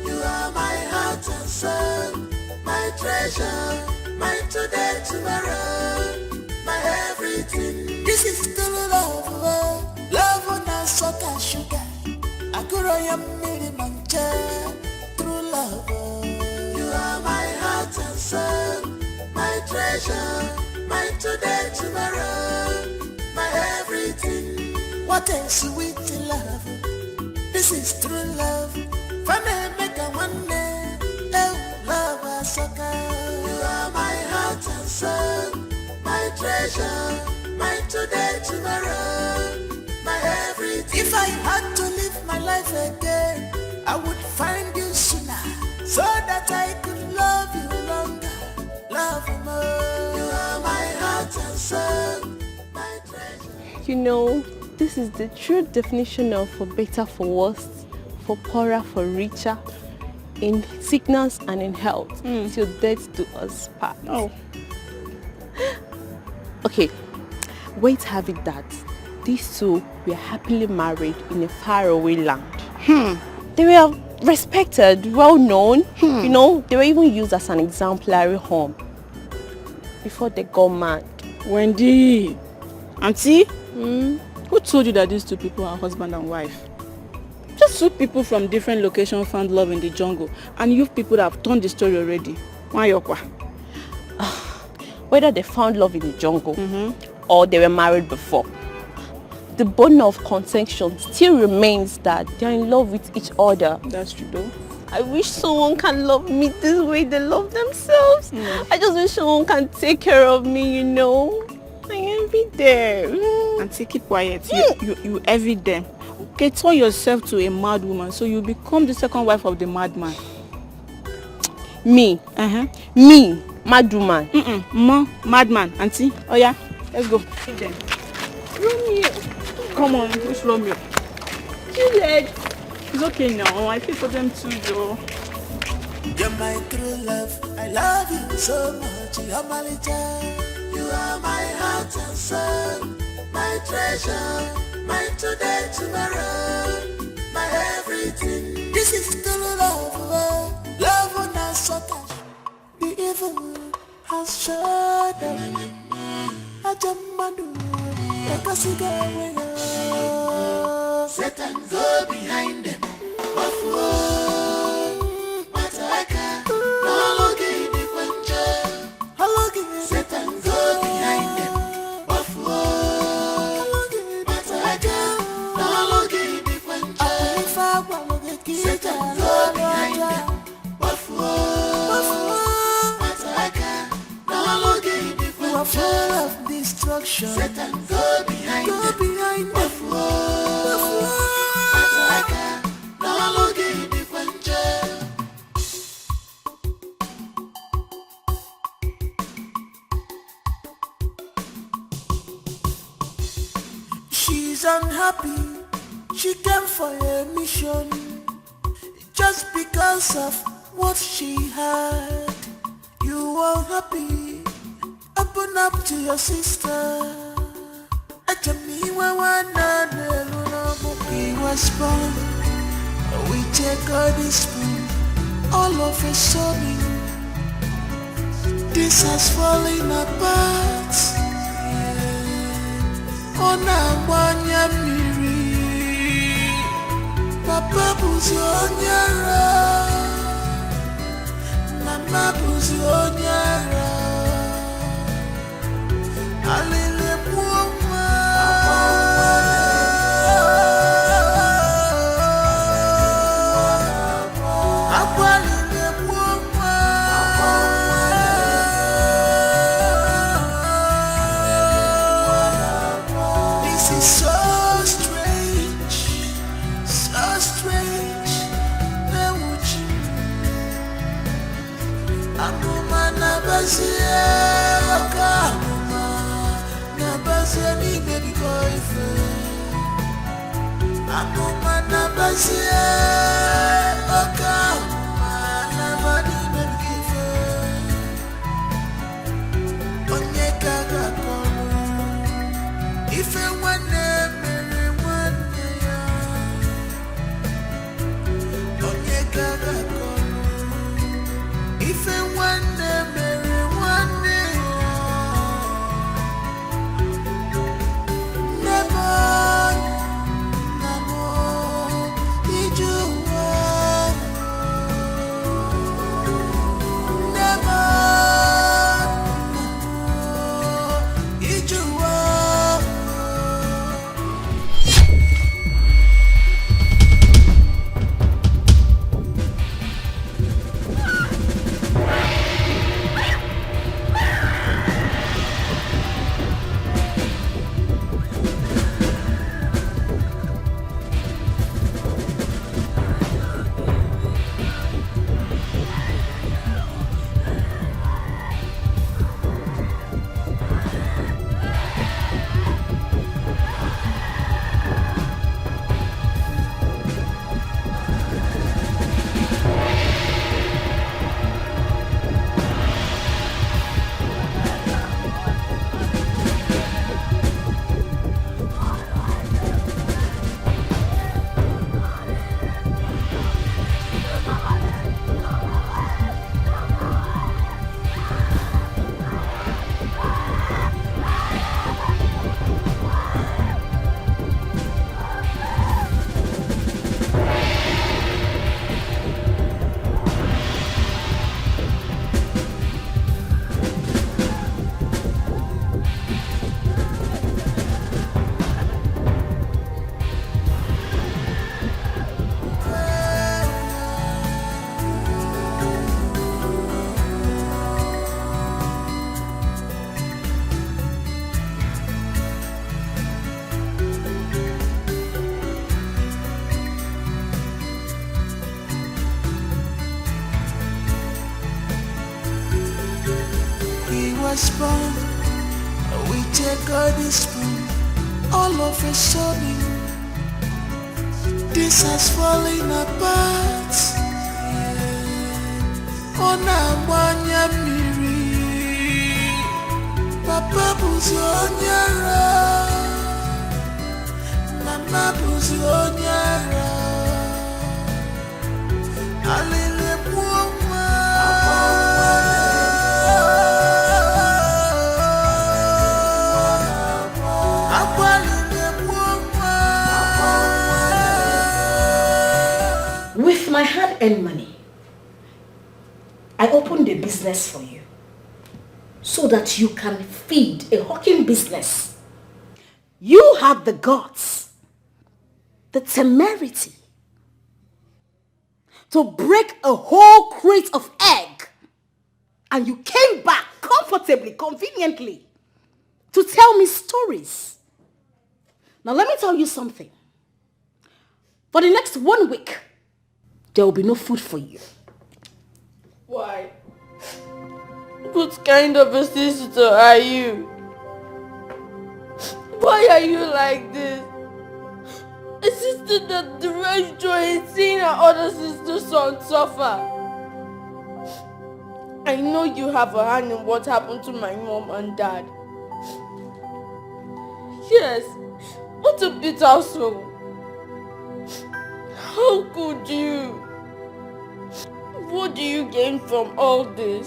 You are my heart and soul, my treasure, my today, tomorrow, my everything. This is true love, love on a sugar sugar. Akuroyam miri mancha, true love. You are my heart and soul, my treasure, my today, tomorrow, my everything. What a sweet love. This is true love. Funny make a one day. Oh, love a sucker. You are my heart and soul. My treasure. My today, tomorrow. My everything. If I had to live my life again, I would find you sooner, so that I could love you longer, love you more. You are my heart and soul. My treasure. You know, this is the true definition of for better, for worse, for poorer, for richer, in sickness and in health, till death do us part. Oh. Okay, wait, have it that these two were happily married in a faraway land. They were respected, well known, you know, they were even used as an exemplary home before they got mad. Wendy, Auntie, who told you that these two people are husband and wife? Just two people from different locations found love in the jungle, and you people that have turned the story already. Wanyokwa. Whether they found love in the jungle or they were married before, the bone of contention still remains that they're in love with each other. That's true though. I wish someone can love me this way they love themselves. I just wish someone can take care of me, you know. I envy them. Auntie, keep quiet. You envy them. Okay, turn yourself to a mad woman so you become the second wife of the madman. Me? Me? Mad woman? Madman. Auntie, oh yeah, let's go. Feed them. Romeo. Come on, push Romeo. Juliet. It's okay now. I feel for them too, though. You're my true love. I love you so much. You're my little. You are my heart and soul. My treasure. My today, tomorrow. My everything. This is true love. Love on us so touch. The evil has shut up. I jump like a cigar. Satan go behind them. Satan go behind them. Satan go behind them. You are full of destruction. Satan go behind them. She's unhappy. She came for a mission just because of what she had. You are happy. Open up to your sister. He was born. We take all this spoon. All of a sudden, this has fallen apart. Onabanya miri, Papa buzi onyara, Mama buzi onyara. Alele muoma, Akwalele muoma. This is so strange, so strange. Neuchi, Anuma nabasia, Anuma nabasia ni baby boyfriend. Anuma nabasia, Anuma nabani baby boyfriend. Onyeka gakono. If you want me, one day, if you want me, one day, never, never, did you want? was born with a golden spoon. All of a sudden, this has fallen apart. On a wanya miri, Papa buzi onyara, Mama buzi onyara. Alele muoma, With my hard-earned money, I opened a business for you so that you can feed a hawking business. You had the guts, the temerity to break a whole crate of egg, and you came back comfortably, conveniently to tell me stories. Now let me tell you something. For the next 1 week, there will be no food for you. Why? What kind of a sister are you? Why are you like this? A sister that derives joy in seeing her other sister's son suffer. I know you have a hand in what happened to my mom and dad. Yes, what a bitter soul. How could you? What do you gain from all this?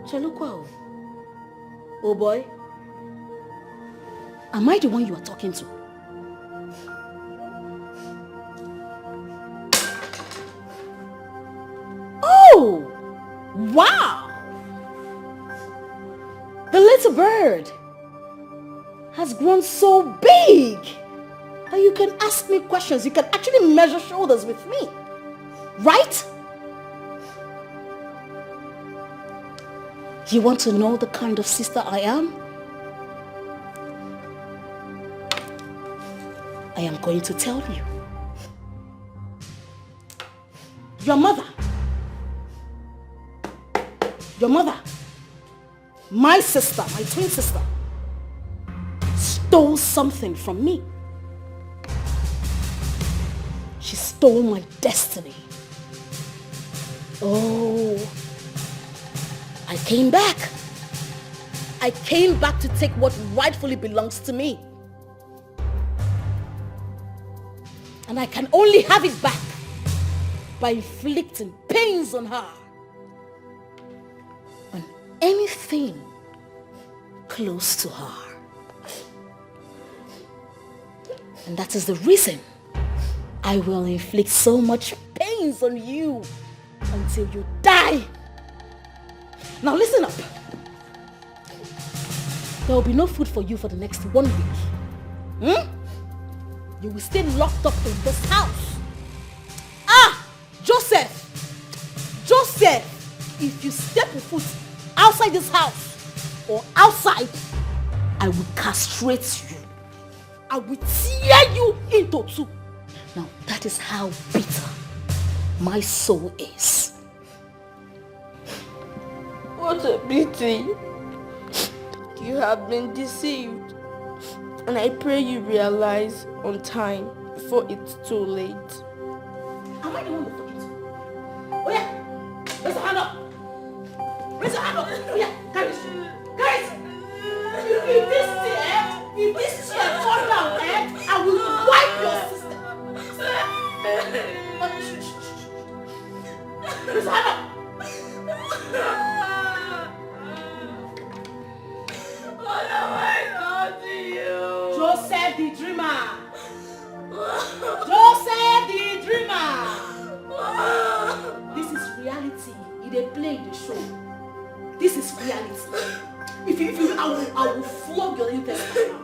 Chalukwa, oh boy, am I the one you are talking to? Oh, wow! The little bird has grown so big that you can ask me questions. You can actually measure shoulders with me, right? You want to know the kind of sister I am? I am going to tell you. Your mother, my sister, my twin sister, stole something from me. She stole my destiny. Oh, I came back. I came back to take what rightfully belongs to me. And I can only have it back by inflicting pains on her. On anything close to her. And that is the reason I will inflict so much pains on you until you die. Now listen up. There will be no food for you for the next 1 week. You will stay locked up in this house. Joseph, if you step a foot outside this house or outside, I will castrate you. I will tear you into two. Now that is how bitter my soul is. What a pity. You have been deceived. And I pray you realize on time before it's too late. Am I the one you're talking to? Oh yeah! Raise your hand up! Raise your hand up! Oh yeah! Guys! If this chair fall down, I will wipe your sister! Raise your hand up! What am I done to you? Joseph the dreamer! Joseph the dreamer! This is reality. They play the show. This is reality. If you I will flog your intestine.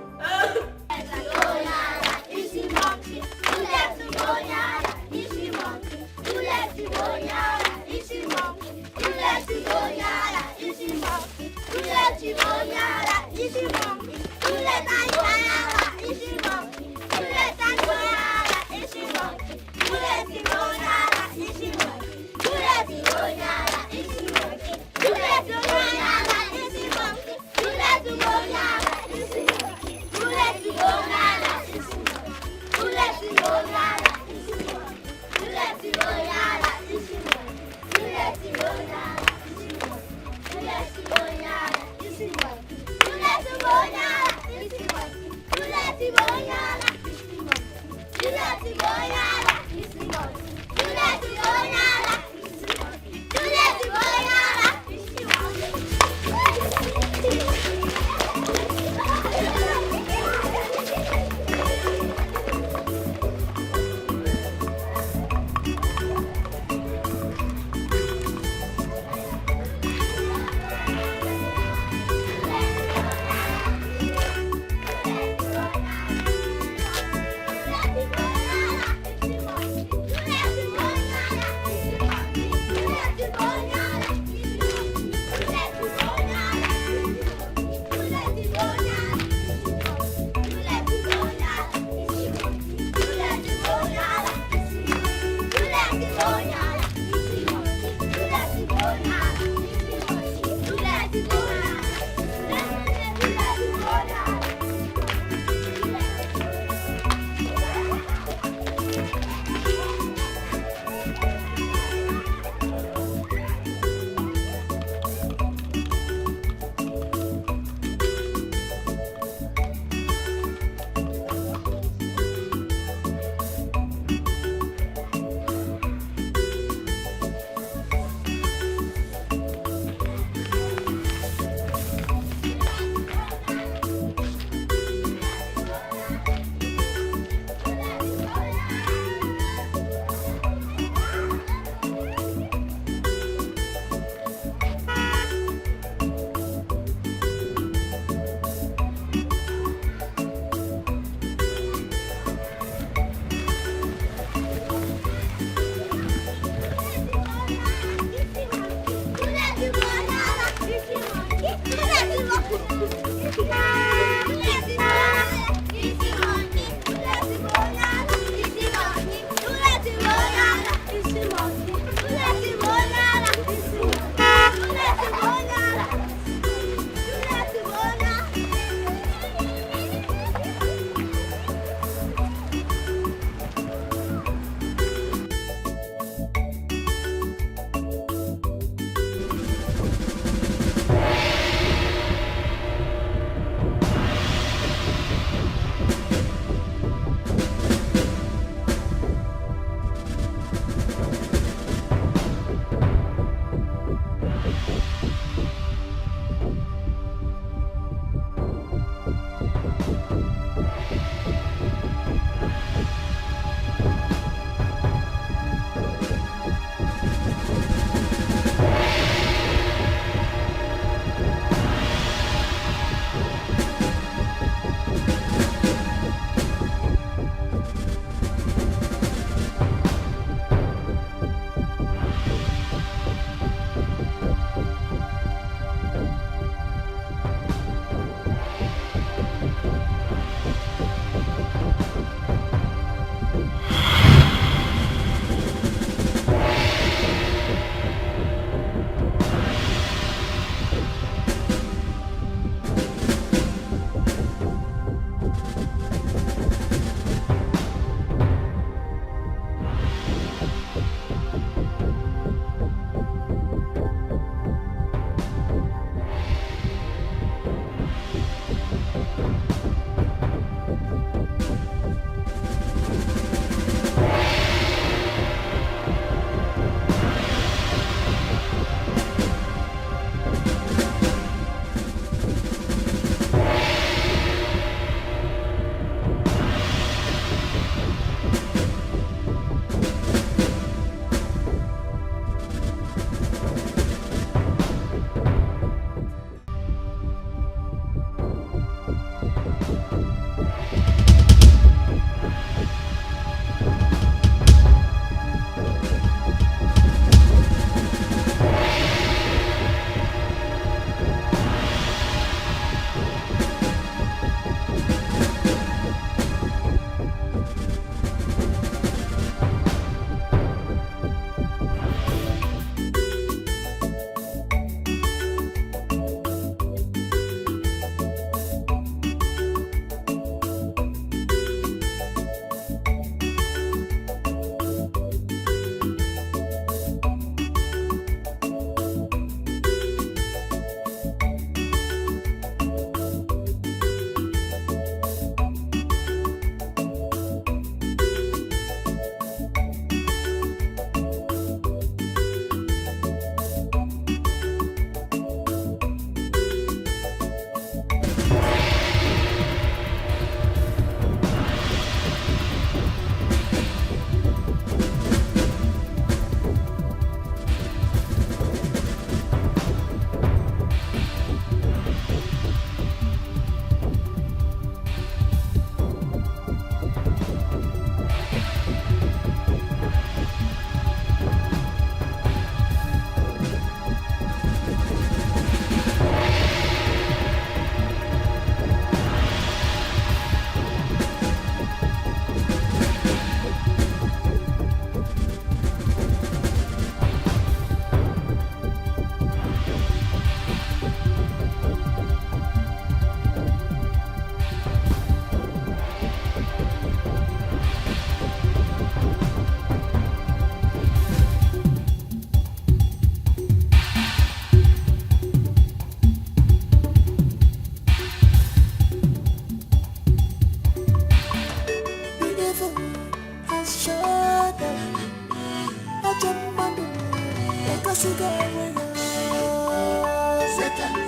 Satan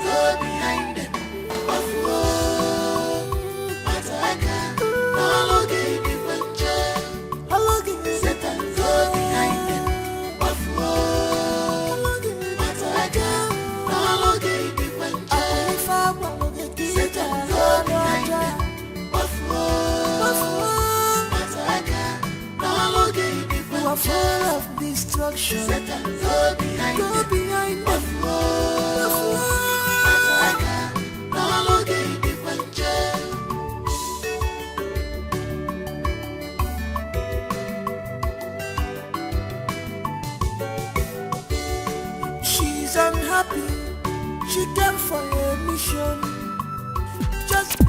go behind them. Mataka, Naloge di Pancha. Satan go behind them. Mataka, Naloge di Pancha. Satan go behind them. Mataka, Naloge di Pancha. You are full of destruction. Satan go behind them. She's unhappy. She came for a mission. Just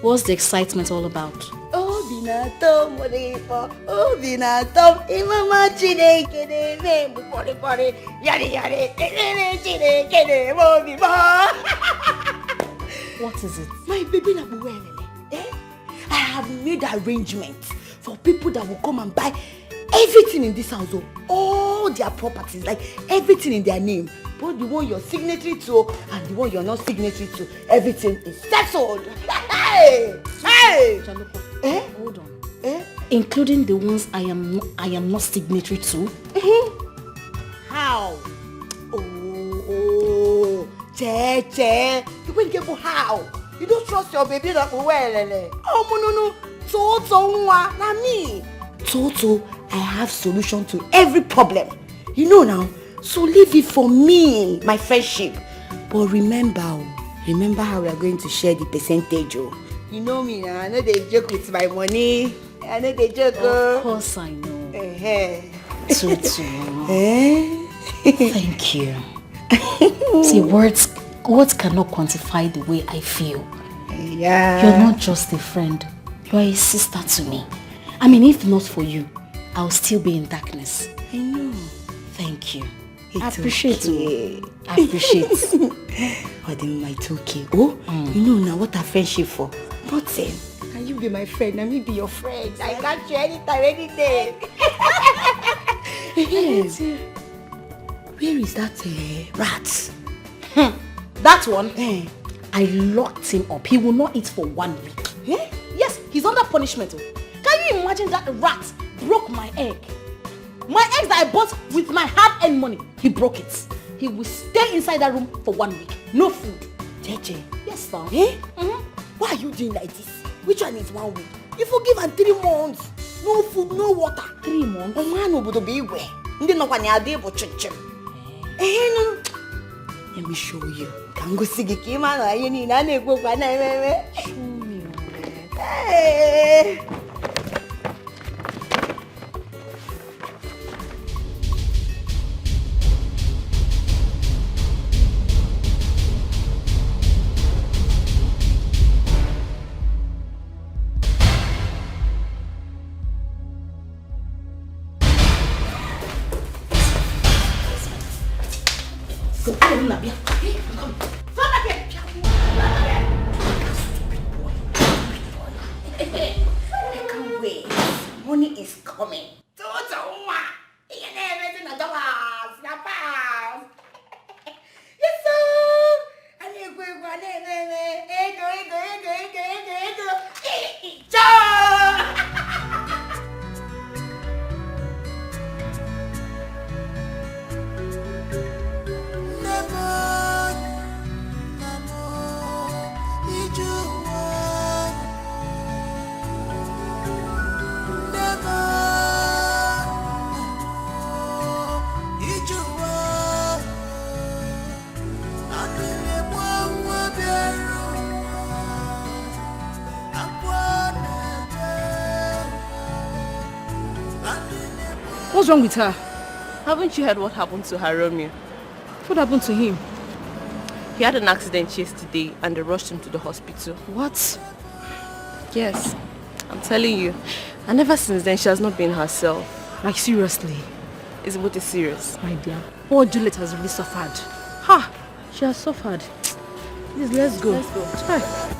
What's the excitement all about? Binatom, Binatom, Imama Chineke, Pori, Yari, Chineke, What is it? My baby Nabuelele, I have made arrangements for people that will come and buy everything in this house, all their properties, like everything in their name. Both the one you're signatory to and the one you're not signatory to, everything is settled. Hey! Jaloko, hold on. Including the ones I am not signatory to? How? Oh, Che. You will get how? You don't trust your baby that well. Oh, no. Toto, na me. Toto, I have solution to every problem. You know now. So leave it for me, my friendship. But remember how we are going to share the percentage. Oh. You know me now. I know they joke with my money. I know they joke. Of course I know. Tutu. Thank you. See, words cannot quantify the way I feel. Yeah. You're not just a friend. You're a sister to me. I mean, if not for you, I'll still be in darkness. I know. Thank you. It's I appreciate you. I appreciate. Oh, then my okay. Oh, you know now what a friendship for. Nothing. Can you be my friend? Let me be your friend. I got you anytime, any day. Where is that rat? That one? I locked him up. He will not eat for 1 week. Yes, he's under punishment. Can you imagine that rat broke my egg? My eggs that I bought with my hard-earned money, he broke it. He will stay inside that room for 1 week. No food. Jeje. Yes, sir. Why are you doing like this? Which one is 1 week? You forgive and 3 months. No food, no water. 3 months? Oh man, obodo be where? Ndi no kwani ade bo chinchin. No. Let me show you. Can go see ki ma na aye ni na na-egbo kwa na ememe. Show me. Hey. Come. I can't wait. Money is coming. Yes, sir. What's wrong with her? Haven't you heard what happened to her Romeo? What happened to him? He had an accident yesterday and they rushed him to the hospital. What? Yes, I'm telling you. And ever since then, she has not been herself. Like seriously? It's what is serious. My dear, poor Juliet has really suffered. Ha! She has suffered. Please, let's go. Let's go. Hi.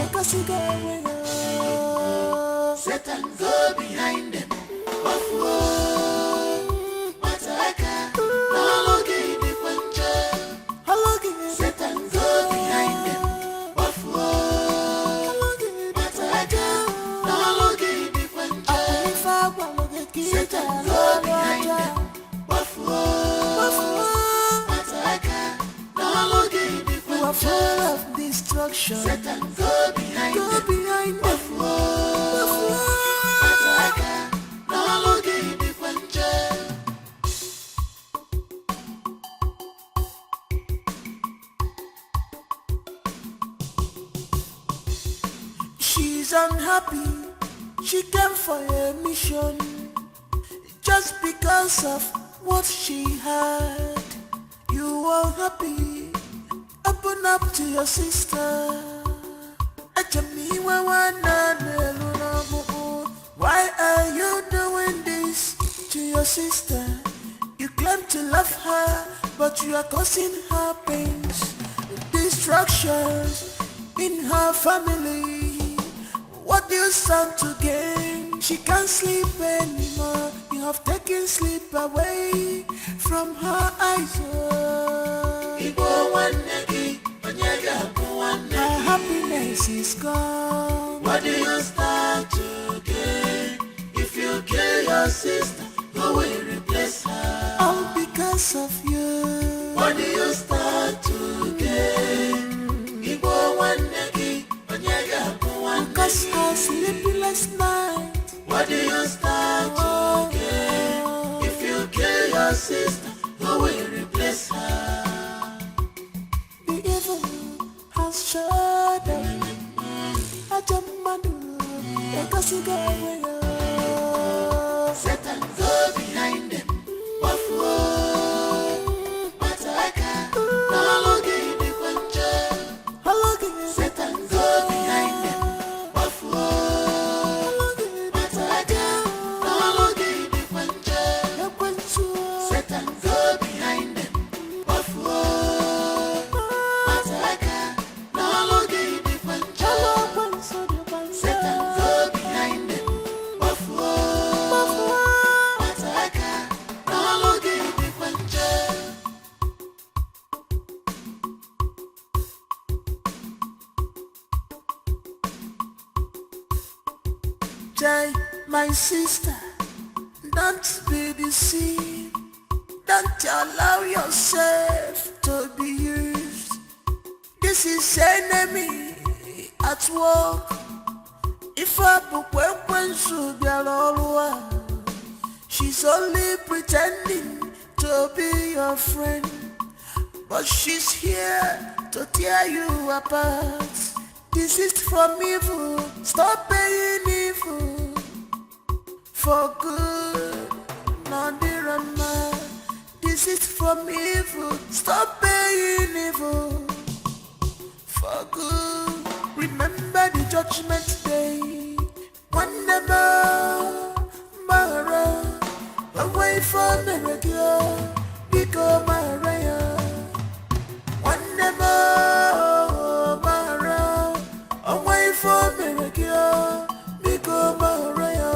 because you go away. Satan go behind them. Of war, Mataka, no longer the puncher. Satan go behind them. Of war, Mataka, no longer the puncher. Satan go behind them. Of war, Mataka, no longer the puncher. You are full of destruction. Satan go behind them. Of war, Mataka, no longer the puncher. She's unhappy. She came for a mission just because of what she had. You are happy. Open up to your sister. Why are you doing this to your sister? You claim to love her, but you are causing her pains, destructions in her family. What do you stand to gain? She can't sleep anymore. You have taken sleep away from her eyes. Her happiness is gone. What do you stand to gain? If you kill your sister, who will replace her? All because of you. What do you stand to gain? Because her sleepless night. What do you stand to gain? If you kill your sister, who will replace her? The evil has shut up. Because you go away. Satan go behind them. Of war, Mataka, no longer the puncher. Satan go behind them. Of war, Mataka, no longer the puncher. Satan go behind them. Of war, Mataka, no longer the puncher. Satan go behind them. Of war, Mataka, no longer the puncher. Jai, my sister, don't be deceived. Don't allow yourself to be used. This is enemy at work. If I she's only pretending to be your friend, but she's here to tear you apart. Desist from evil, stop paying evil for good. Nadirama, desist from evil, stop paying evil for good. Remember the judgment day. Whenever Mara away from the radio, become Maria. Whenever Mara away from the radio, become Maria.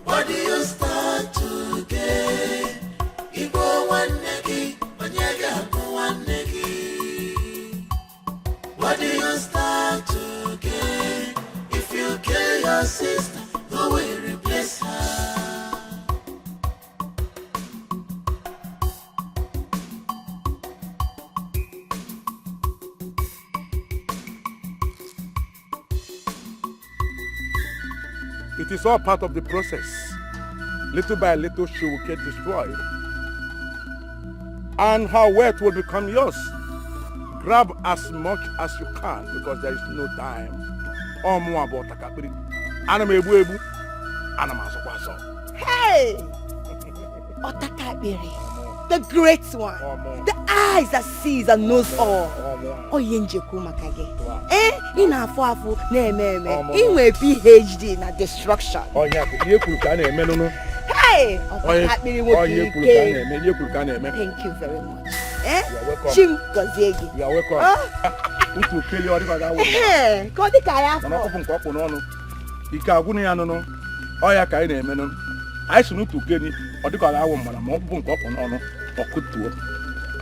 What do you start to get? Ibo one negi, onyaga one negi. What do you start to get? If you kill your sister, who will replace her? It is all part of the process. Little by little, she will get destroyed. And her wealth will become yours. Grab as much as you can because there is no time. All more about Takapiri. Hey! Otakabiri, the great one, the eyes that sees and knows all. Oyenjeku makage. Ina afu na-eme. Inwe PhD na destruction. Hey! Otakabiri woke. Thank you very much. You are welcome. Chim Gozegi. You are welcome. Utu keli ori ba ga wo. Ko di ka ya. Na ko fun ko no no. Ike agunu ya no no. O ya ka ị na-eme no. Ai sunu utu keli odi ka ga wo mara ma ko fun ko no no. Okutuo.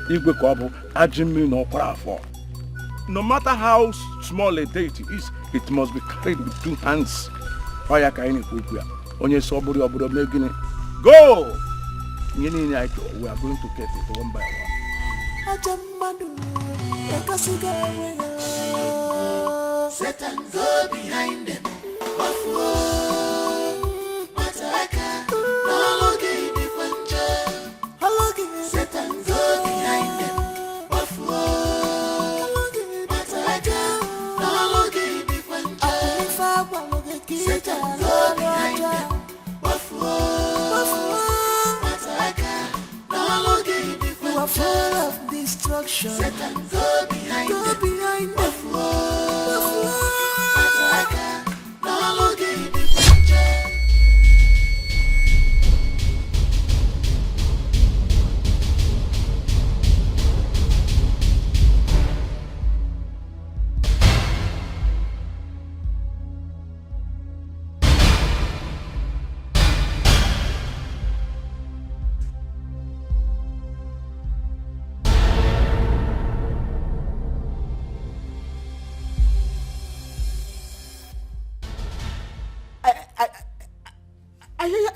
Igwe ka ọ bụ ajị mmiri na ọkwara afọ. No matter how small a deity is, it must be carried with 2 hands. O ya ka ị na-ekwu ya. Onye so obodo mee gịnị? Go! We are going to get it one by one. Satan, go behind them. Satan, go behind them. Satan, go behind them. You are full of destruction. Satan, go behind them.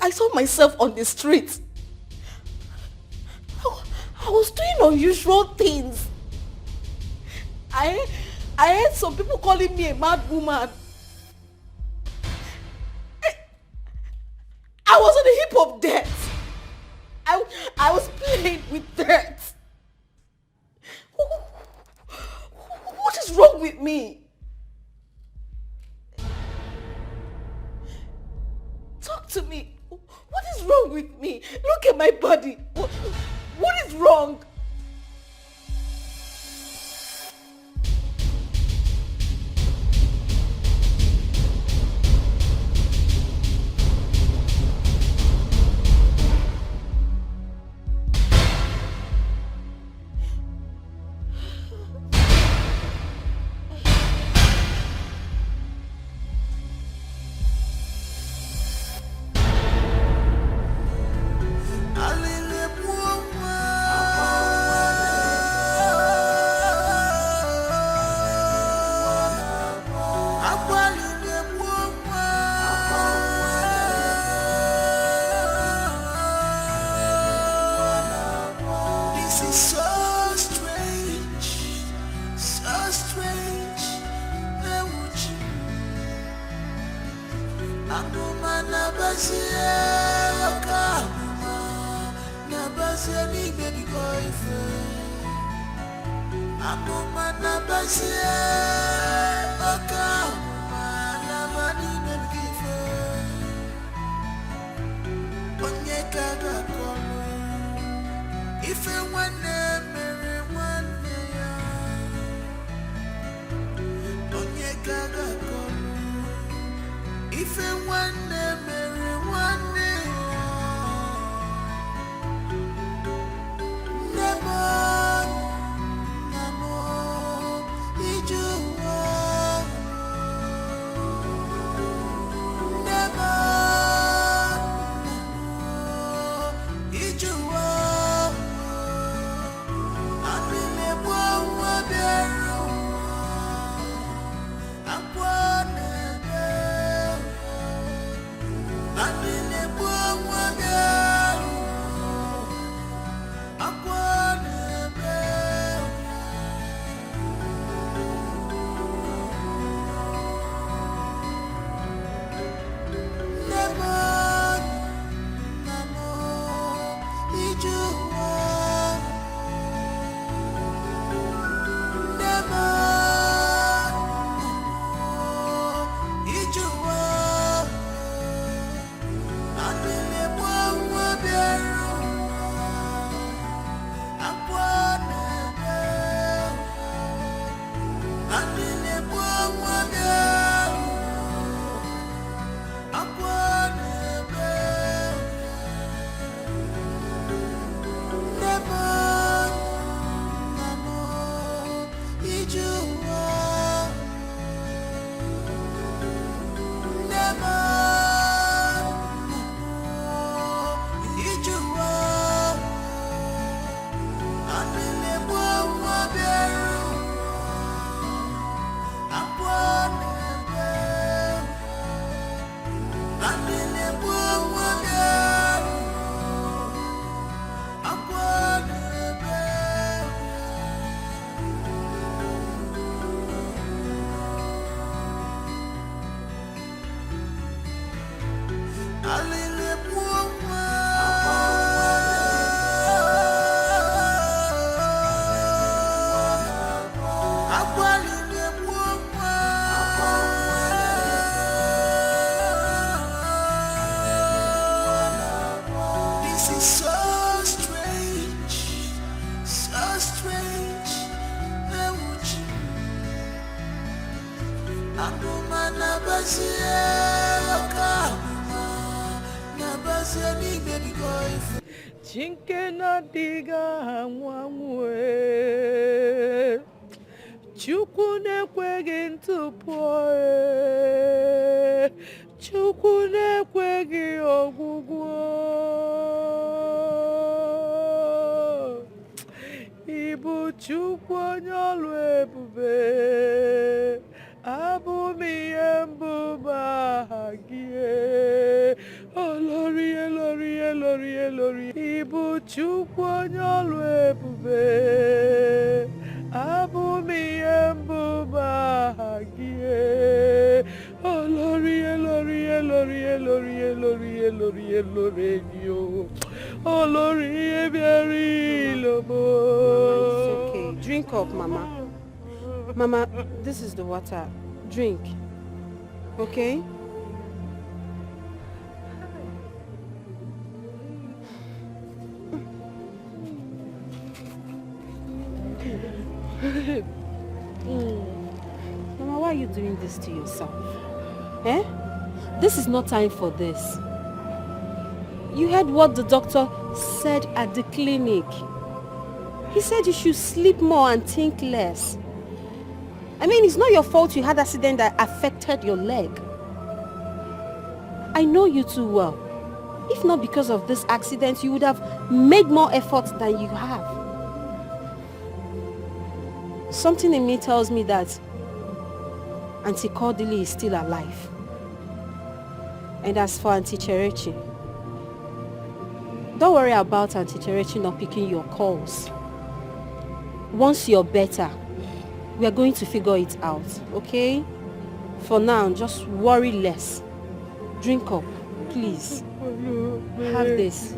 I saw myself on the street. I was doing unusual things. I heard some people calling me a mad woman. I was on the hip of death. I was playing with death. What is wrong with me? Talk to me. What is wrong with me? Look at my body. What is wrong? Chinke na diga nwanwe Chukwu na-ekweghị ntụpọ Chukwu na-ekweghị ọgwụgwọ Ibu Chukwu onye ọlụ ebube Abụ m ihe mbụ ma gị Olori elori elori elori Ibu Chukwu onye ọlụ ebube Abụ m ihe mbụ ma gị Olori elori elori elori elori elori elori yo Olori ebiari lobo. It's okay. Drink up, Mama. Mama, this is the water. Drink. Okay? Mama, why are you doing this to yourself? Eh? This is not time for this. You heard what the doctor said at the clinic. He said you should sleep more and think less. I mean, it's not your fault you had an accident that affected your leg. I know you too well. If not because of this accident, you would have made more effort than you have. Something in me tells me that Auntie Cordelia is still alive. And as for Auntie Cherechi, don't worry about Auntie Cherechi not picking your calls. Once you're better, we are going to figure it out, okay? For now, just worry less. Drink up, please. Have this.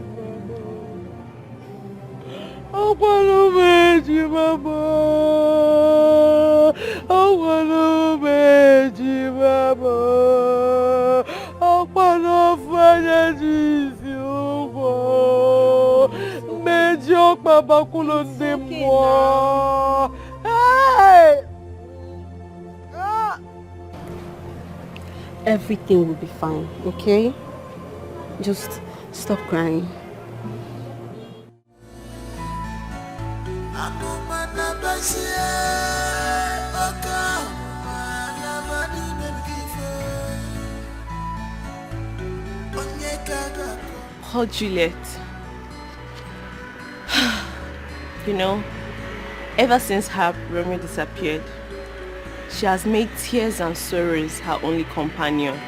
Everything will be fine, okay? Just stop crying. Oh, Juliet. You know, ever since her Romeo disappeared, she has made tears and sorrows her only companion.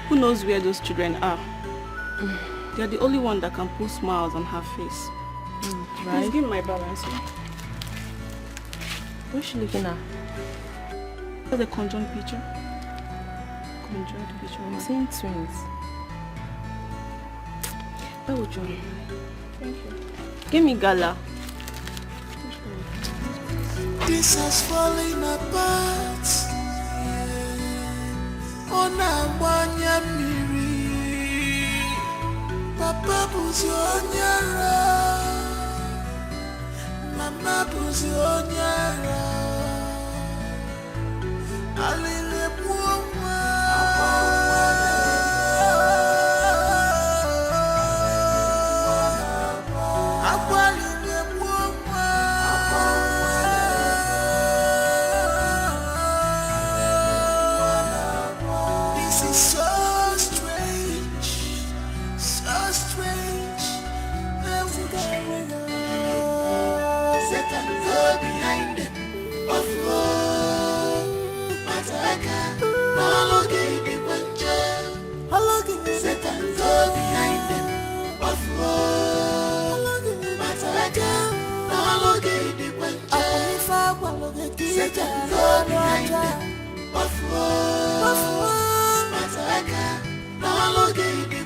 Who knows where those children are? They're the only one that can put smiles on her face. Right? Please give me my balance. What's she looking at? The conjoined picture. Conjoined picture. I'm seeing twins. Where would you? Thank you. Give me gala. This has fallen apart. Onamanya miri. Papa buzi onyara. Mama buzi onyara. Alile buoma.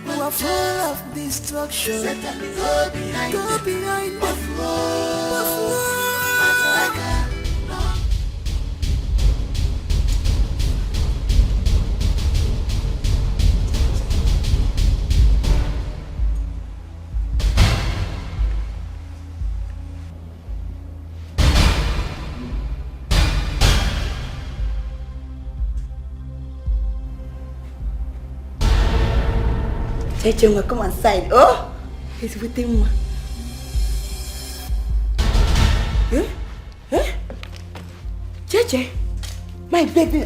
You are full of destruction. Go behind them. Cheche, come inside. Oh, he's with him. Eh? Eh? Cheche, my baby.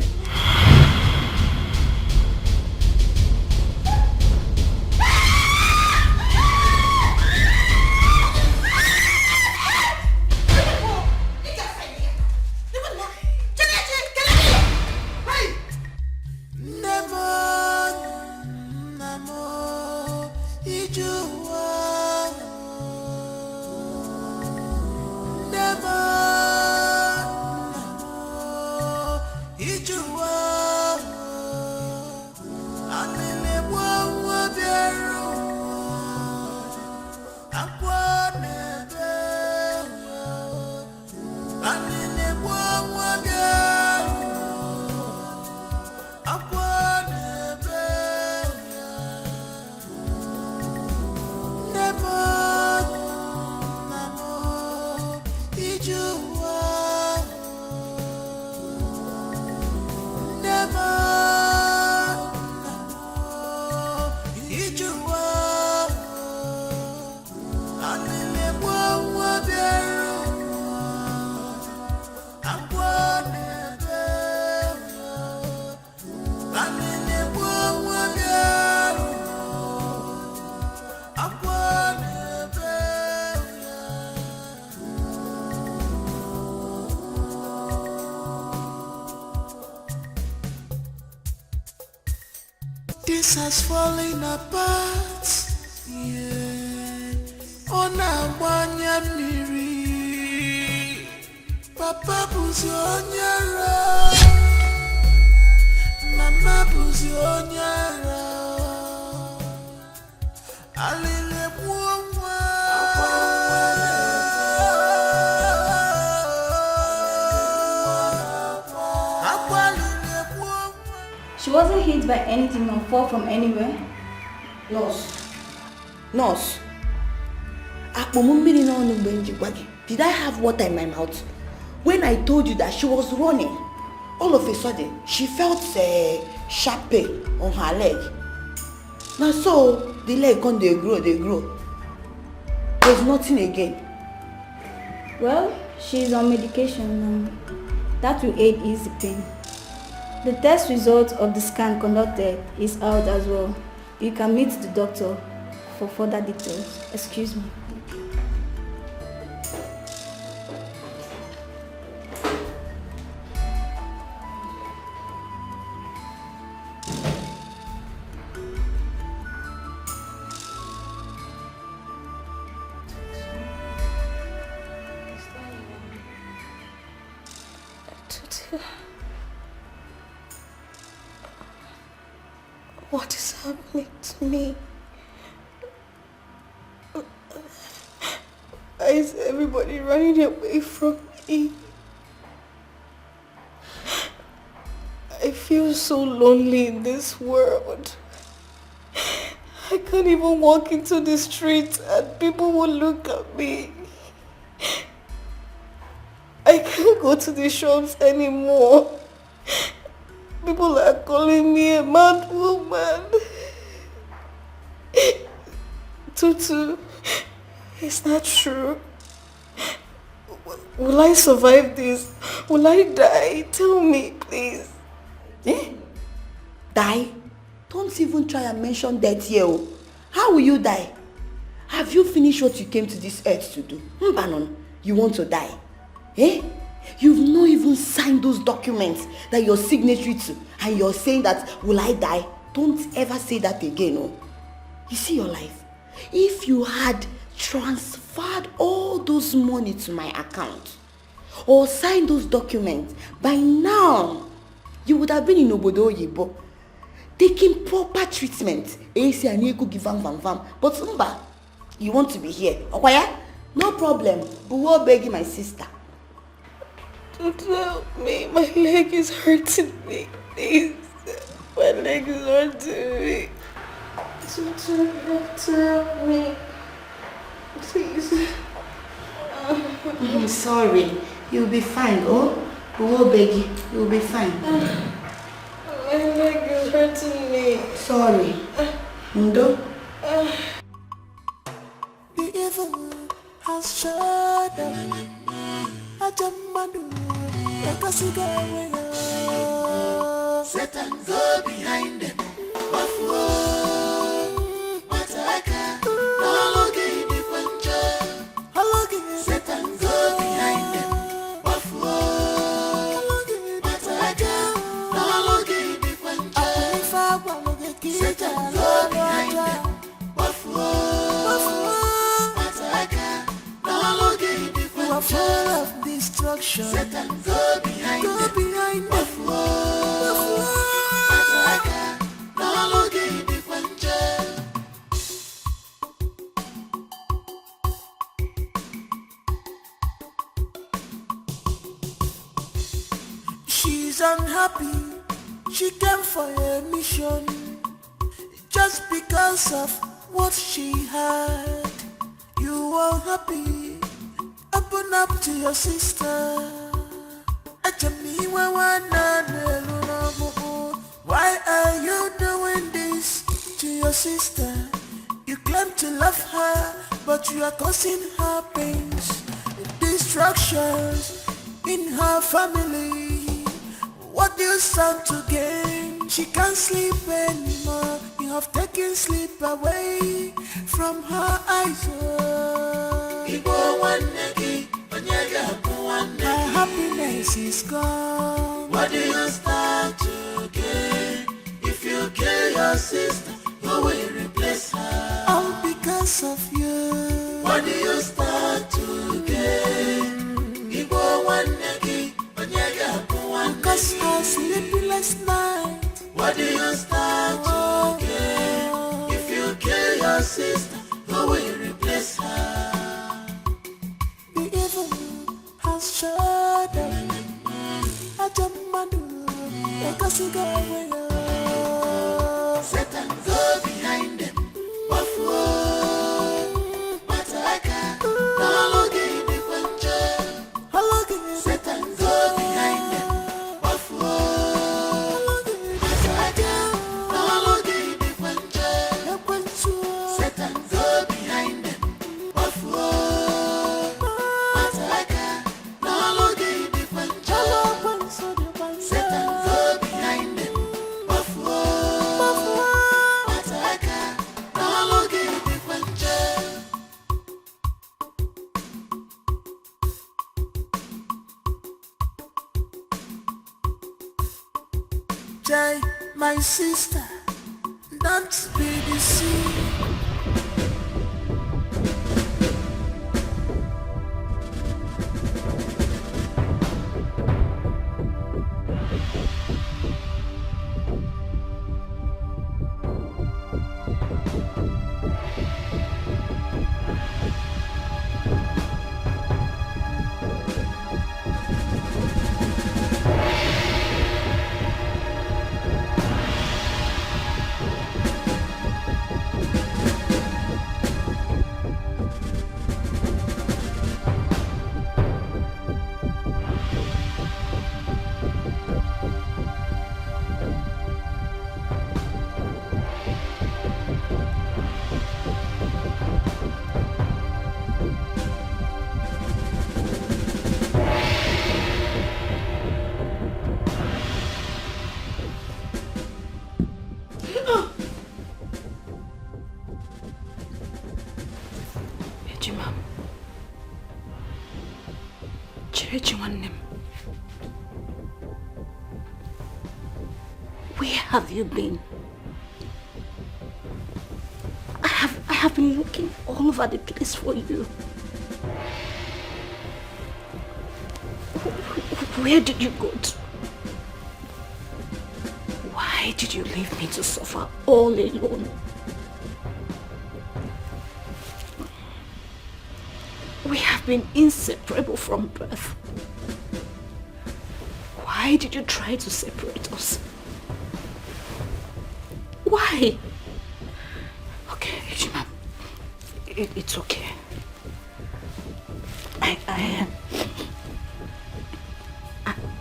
This has fallen apart, yeah. Ona wanya miri, Papa buzi onyara, Mama buzi onyara, Alile buwa. She wasn't hit by anything or fall from anywhere. Nurse. Did I have water in my mouth? When I told you that she was running, all of a sudden, she felt a sharp pain on her leg. Now so, the leg can they grow. There's nothing again. Well, she's on medication. That will aid ease the pain. The test result of the scan conducted is out as well. You can meet the doctor for further details. Excuse me. What is happening to me? Why is everybody running away from me? I feel so lonely in this world. I can't even walk into the street and people will look at me. I can't go to the shops anymore. People are calling me a mad woman. Tutu, it's not true. Will I survive this? Will I die? Tell me, please. Eh? Die? Don't even try and mention death here. How will you die? Have you finished what you came to this earth to do? Mbanon, you want to die? Eh? You've not even signed those documents that you're signatory to, and you're saying that, will I die? Don't ever say that again, oh. You see your life? If you had transferred all those money to my account, or signed those documents, by now, you would have been in Obodo Yibo, taking proper treatment. But Umba, you want to be here. Okay? No problem. But we'll beg my sister. Don't help me. My leg is hurting me. Please. My leg is hurting me. Don't help me. Please. I'm sorry. You'll be fine, oh? We will beg you. You'll be fine. My leg is hurting me. Sorry. Ndo, destruction. Satan, go behind them. Buffalo. Mataka, no longer the quencher. She's unhappy. She came for a mission just because of what she had. You are happy. Open up to your sister. Why are you doing this to your sister? You claim to love her, but you are causing her pains, destructions in her family. What do you stand to gain? She can't sleep anymore. You have taken sleep away from her eyes. Her happiness is gone. What do you stand to gain? If you kill your sister, who will replace her? All because of you. What do you stand to gain? Because her sleepless night. What do you stand to gain? If you kill your sister, who will replace her? The evil has shut up. Satan, go behind them. Buffalo. Mataka, no longer the quencher. Satan, go behind them. Buffalo. Mataka, no longer the quencher. Satan, go behind them. Buffalo. Mataka, no longer the quencher. Satan, go behind them. Buffalo. Mataka, no longer the quencher. Jai, my sister, don't be deceived. Ejima. Chirechi nwanne m. Where have you been? I have been looking all over the place for you. Where did you go to? Why did you leave me to suffer all alone? We have been inseparable from birth. Why did you try to separate us? Why? Okay, Ejima. It's okay.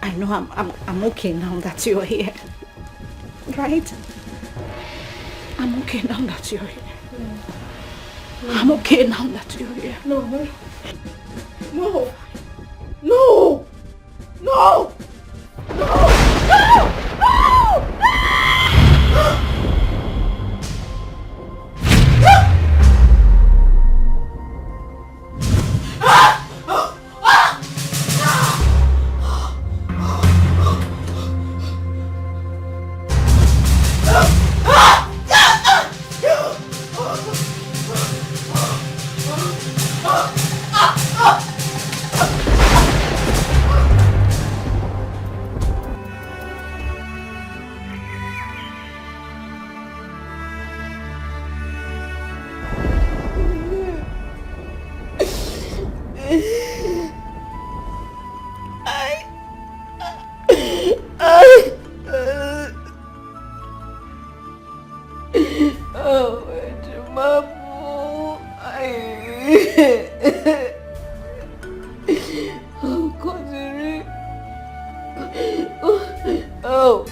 I know I'm okay now that you're here. Right? I'm okay now that you're here. I'm okay now that you're here. No. No! No! No! No! Oh, Ejimamu. Oh, Kodiri. Oh.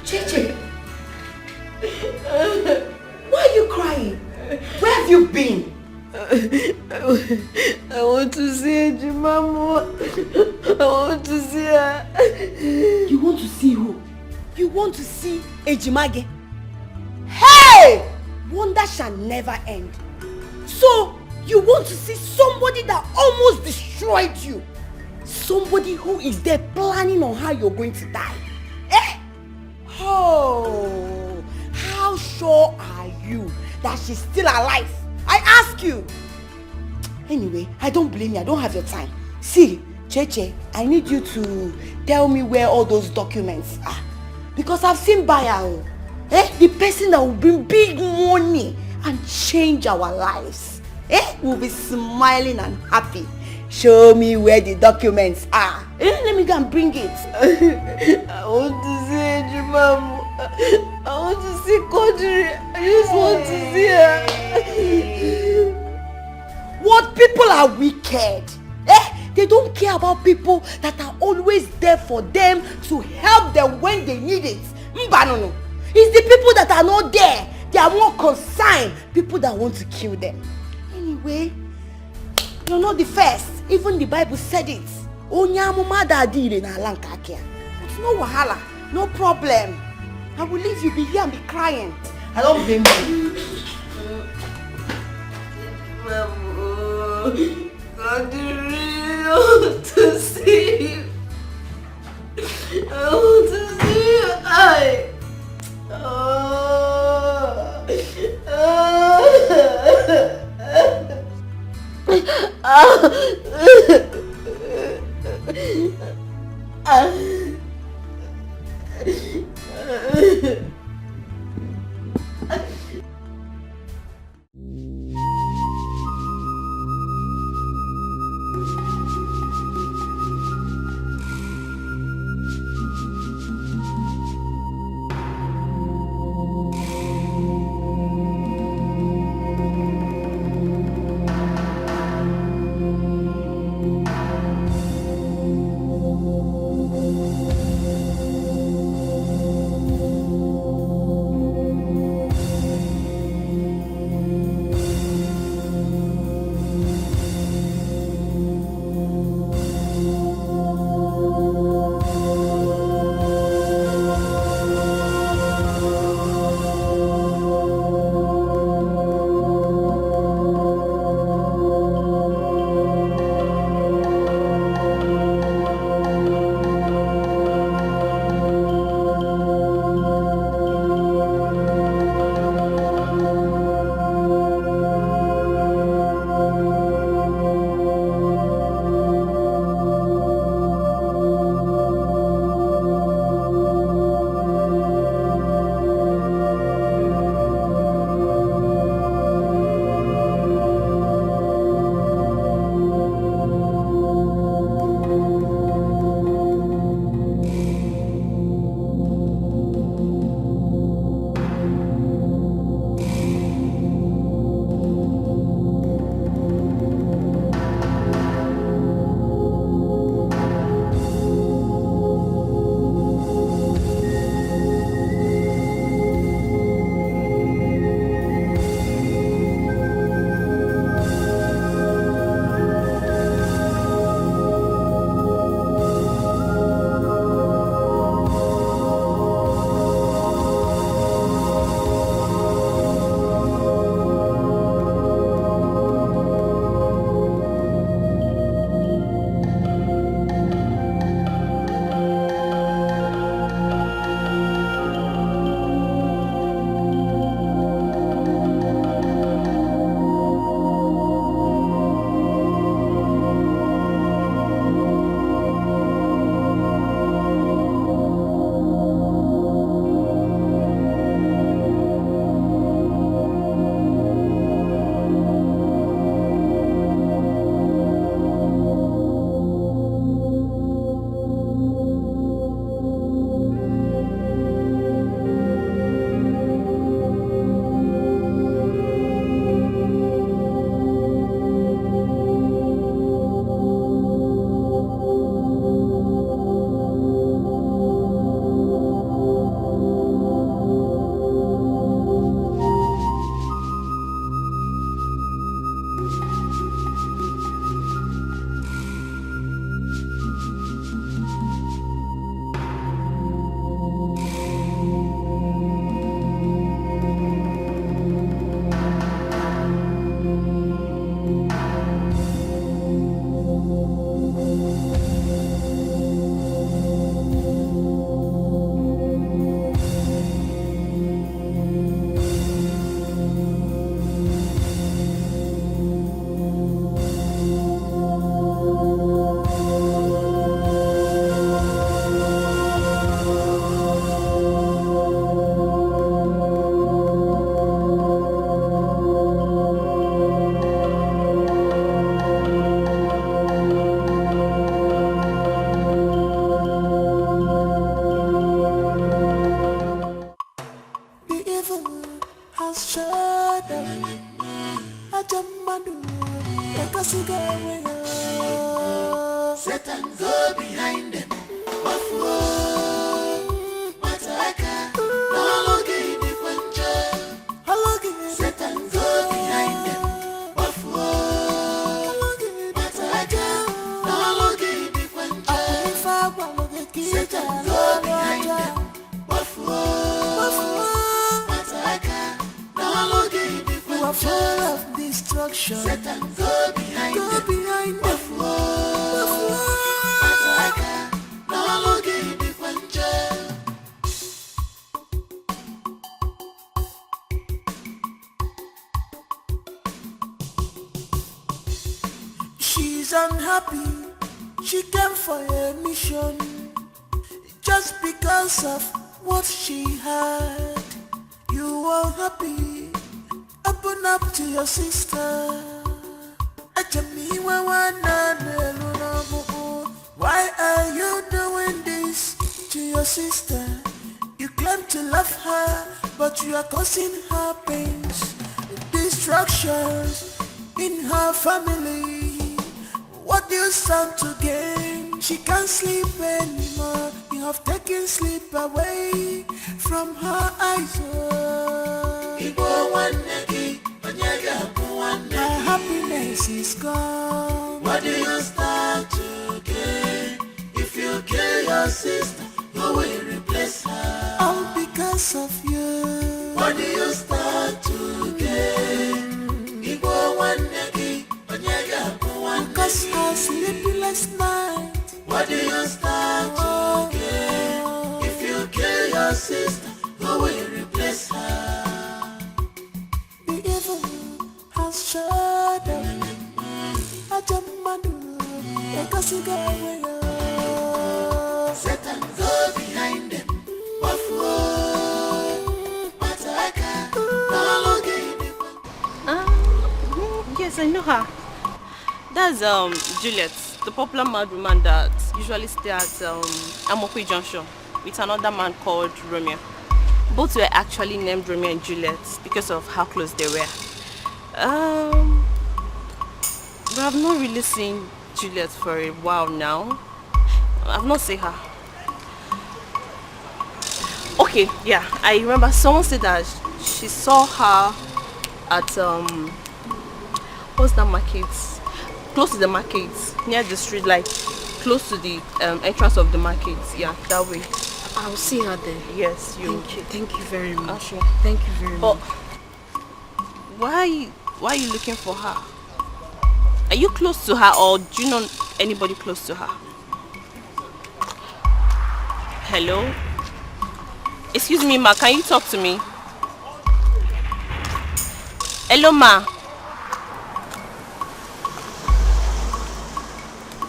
Cheche, why are you crying? Where have you been? I want to see Ejimamu. I want to see her. You want to see who? You want to see Ejimage? Hey! Wonder shall never end. So, you want to see somebody that almost destroyed you? Somebody who is there planning on how you're going to die? Eh? Oh, how sure are you that she's still alive? I ask you. Anyway, I don't blame you. I don't have your time. See, Cheche, I need you to tell me where all those documents are. Because I've seen buyer. The person that will bring big money and change our lives. Will be smiling and happy. Show me where the documents are. Let me go and bring it. I want to see Ejimamu. I want to see Kodiri. I just want to see her. What people are wicked. They don't care about people that are always there for them to help them when they need it. Mbanono. It's the people that are not there. They are more concerned. People that want to kill them. Anyway, you're not the first. Even the Bible said it. Onyamuma dadile na lankakia. It's no wahala. No problem. I will leave you be here and be crying. I don't blame you. God, I want to see you. I want to see you. Satan go behind them. Satan go behind them. Full of destruction. Satan go behind them. She's unhappy. She came for a mission just because of what she had. You are happy. Open up to your sister. Why are you doing this to your sister? You claim to love her, but you are causing her pains, destructions in her family. What do you stand to gain? She can't sleep anymore. You have taken sleep away from her eyes. Her happiness is gone. What do you stand to gain? If you kill your sister, who will replace her? All because of you. What do you stand to gain? Because her sleepless night. What do you stand to gain? If you kill your sister, who will replace her? The evil has shut up. Satan go behind them. Yes, I know her. That's Juliet, the popular mad woman that usually stays at Amokwe Junction with another man called Romeo. Both were actually named Romeo and Juliet because of how close they were. But I've not really seen Juliet for a while now. I've not seen her. Okay, yeah, I remember someone said that she saw her at what's that market? Close to the market, near the street, like close to the entrance of the market. Yeah, that way. I'll see her there. Yes, you. Thank you very much. Okay. Thank you very much. Why are you looking for her? Are you close to her, or do you know anybody close to her? Hello? Excuse me, ma, can you talk to me? Hello, ma.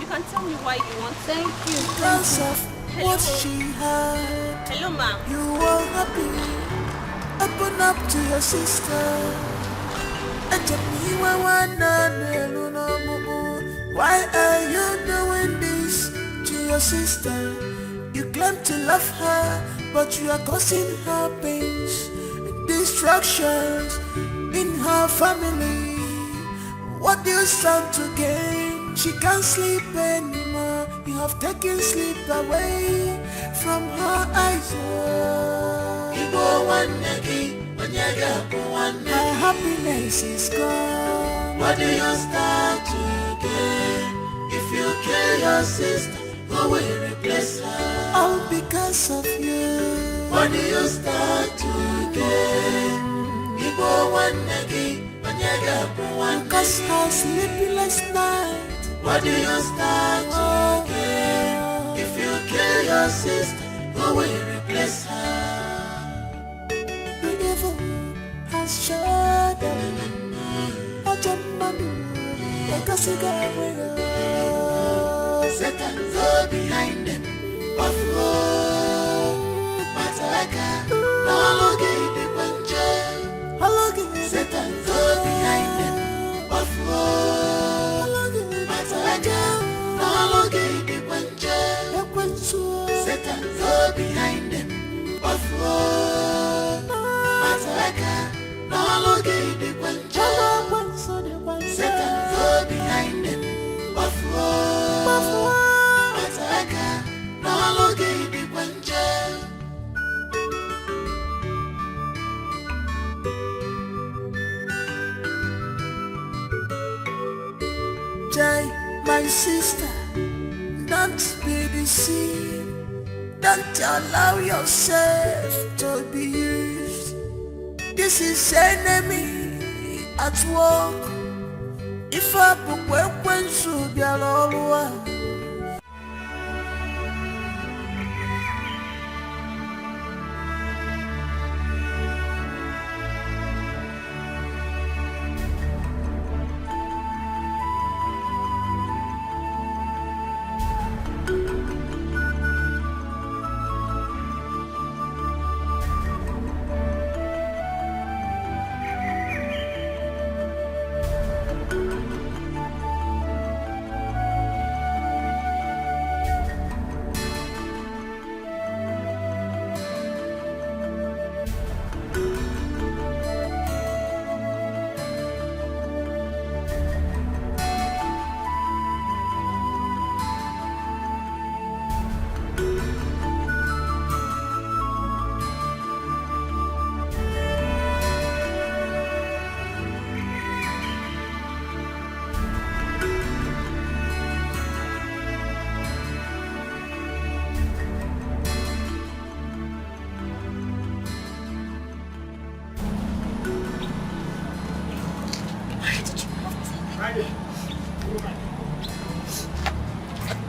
You can tell me why you want. Thank you. Because of what she had. Hello, ma. You are happy. Open up to your sister. Why are you doing this to your sister? You claim to love her, but you are causing her pains, destructions in her family. What do you stand to gain? She can't sleep anymore. You have taken sleep away from her eyes. Her happiness is gone. What do you stand to gain? If you kill your sister, who will replace her? All because of you. What do you stand to gain? Because her sleepless night. What do you stand to gain? If you kill your sister, who will replace her? The evil has shut up. Satan go behind them. Satan go behind them. Satan go behind them. Satan go behind them. Buffalo, Ataka, no longer the Punjab. Jai, my sister, don't be deceived. Don't allow yourself to be used. This is enemy at work. If I put weapons to be all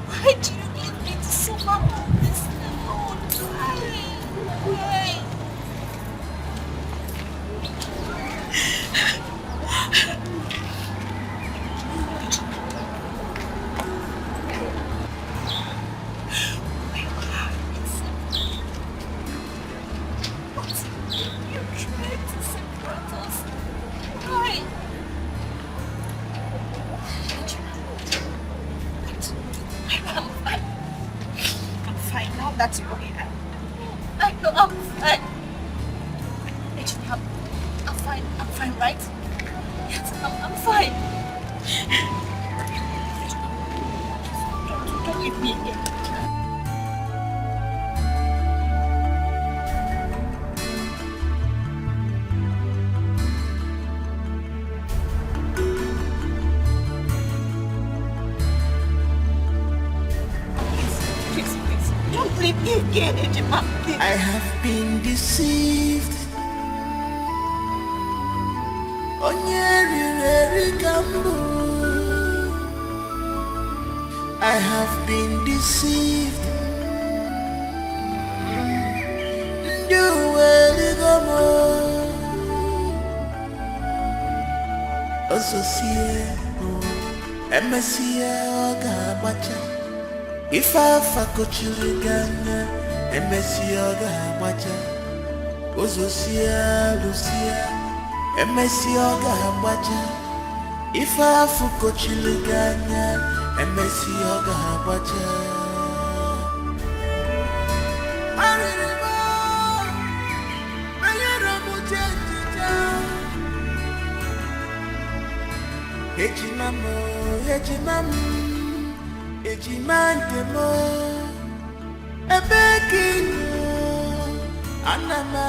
Why do you need me to suffer all this alone? Why? That's okay. I know I'm fine. Actually, I'm fine. I'm fine, right? Yes, I'm fine. Don't leave me again. I have been deceived. I have been deceived. If I fuck children, Emesi Oga Macha, Ozosia Lucia, Emesi Oga Macha. If I fuck children, Emesi Oga Macha. Ejimantemo ebekino anama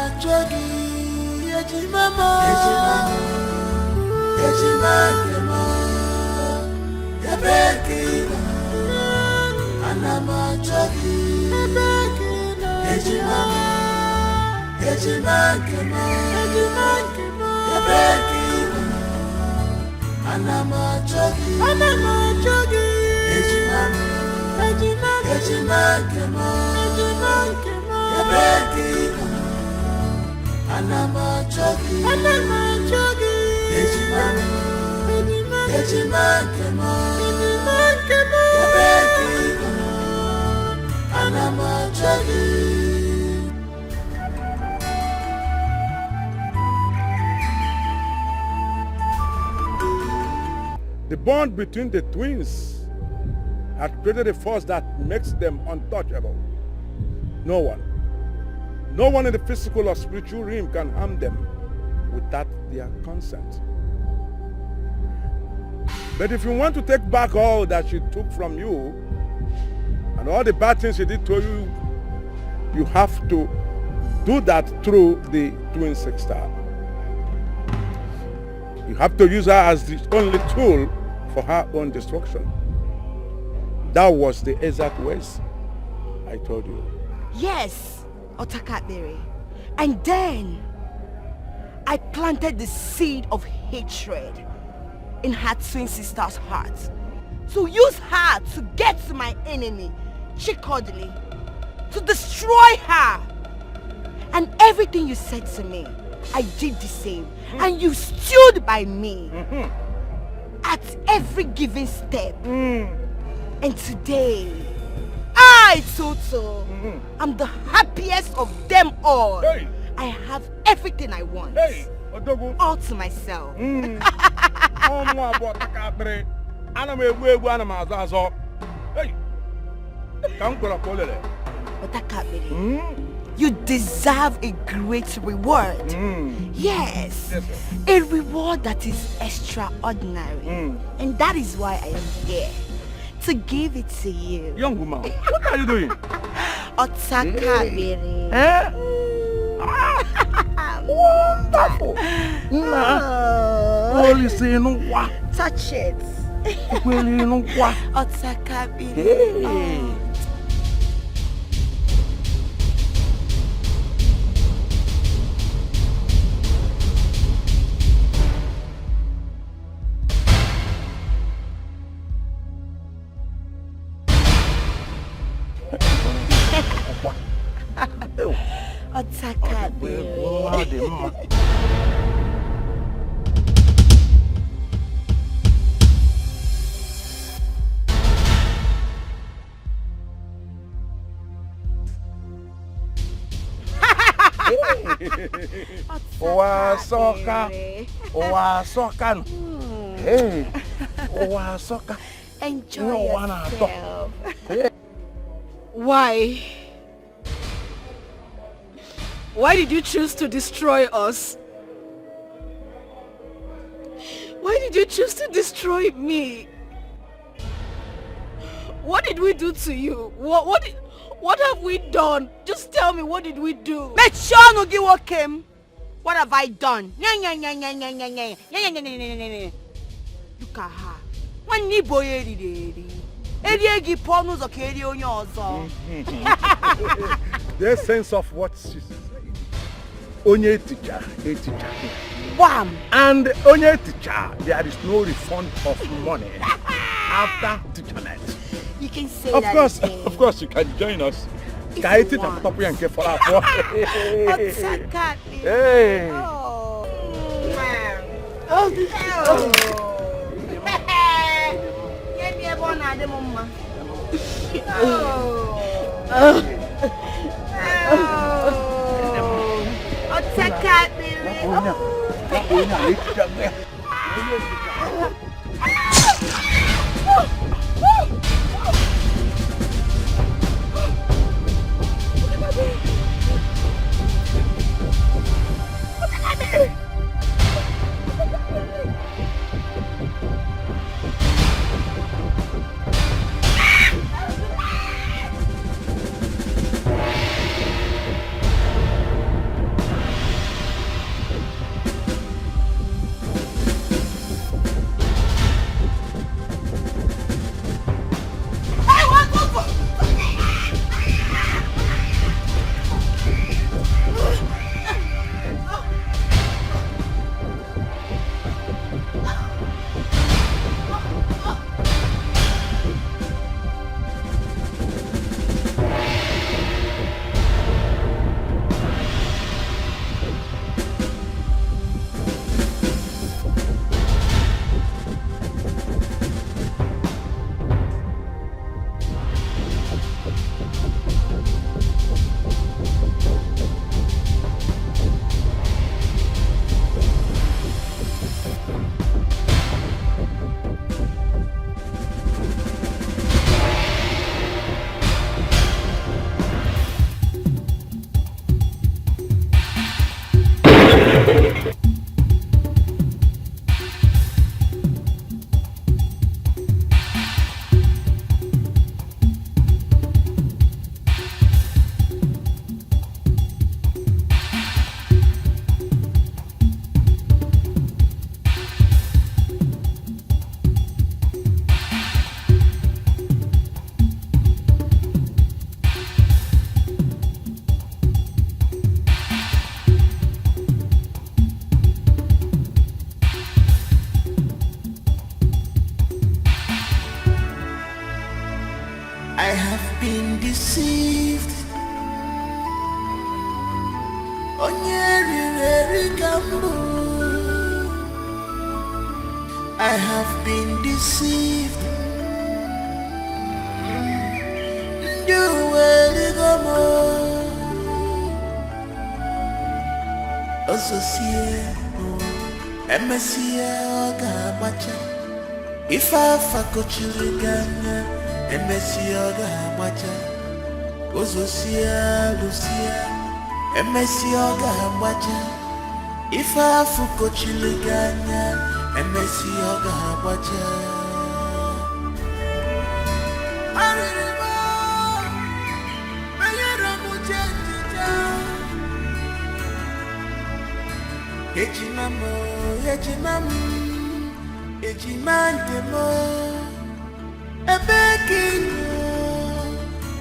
jogi ejimantemo ebekino anama jogi ejimantemo ebekino anama jogi The bond between the twins had created a force that makes them untouchable. No one in the physical or spiritual realm can harm them without their consent. But if you want to take back all that she took from you and all the bad things she did to you, you have to do that through the twin sister. You have to use her as the only tool for her own destruction. That was the exact words I told you. Yes, Otakabere. And then I planted the seed of hatred in her twin sister's heart. To use her to get to my enemy, Chikodili, to destroy her. And everything you said to me, I did the same. And you stood by me at every given step. And today, I, Tonto, am the happiest of them all. Hey. I have everything I want. Hey, all to myself. Hey, you deserve a great reward. Yes, a reward that is extraordinary. And that is why I am here. To give it to you. Young woman, what are you doing? Otakabere. Wonderful. Holy say no wa. Touch it. Really no wa. Otakabere. Hey, soka. Enjoy yourself. Why? Why did you choose to destroy us? Why did you choose to destroy me? What did we do to you? What have we done? Just tell me, what did we do? Make sure no give what came. What have I done? Look at her. One ni boy Their sense of what she said. Onye teacher, a teacher. Wham! And onye teacher, there is no refund of money after teachernet. You can say of that course, again. Of course, you can join us. Hey. I have been deceived. I have been deceived. You will go more. Associate, MSC, Gabacha. If I forgot you again, MSC, Gabacha. Associate, Lucia, MSC, Gabacha. If I forgot you again, MSC, Gabacha. Ejimamo, ejimantemo, ebekino,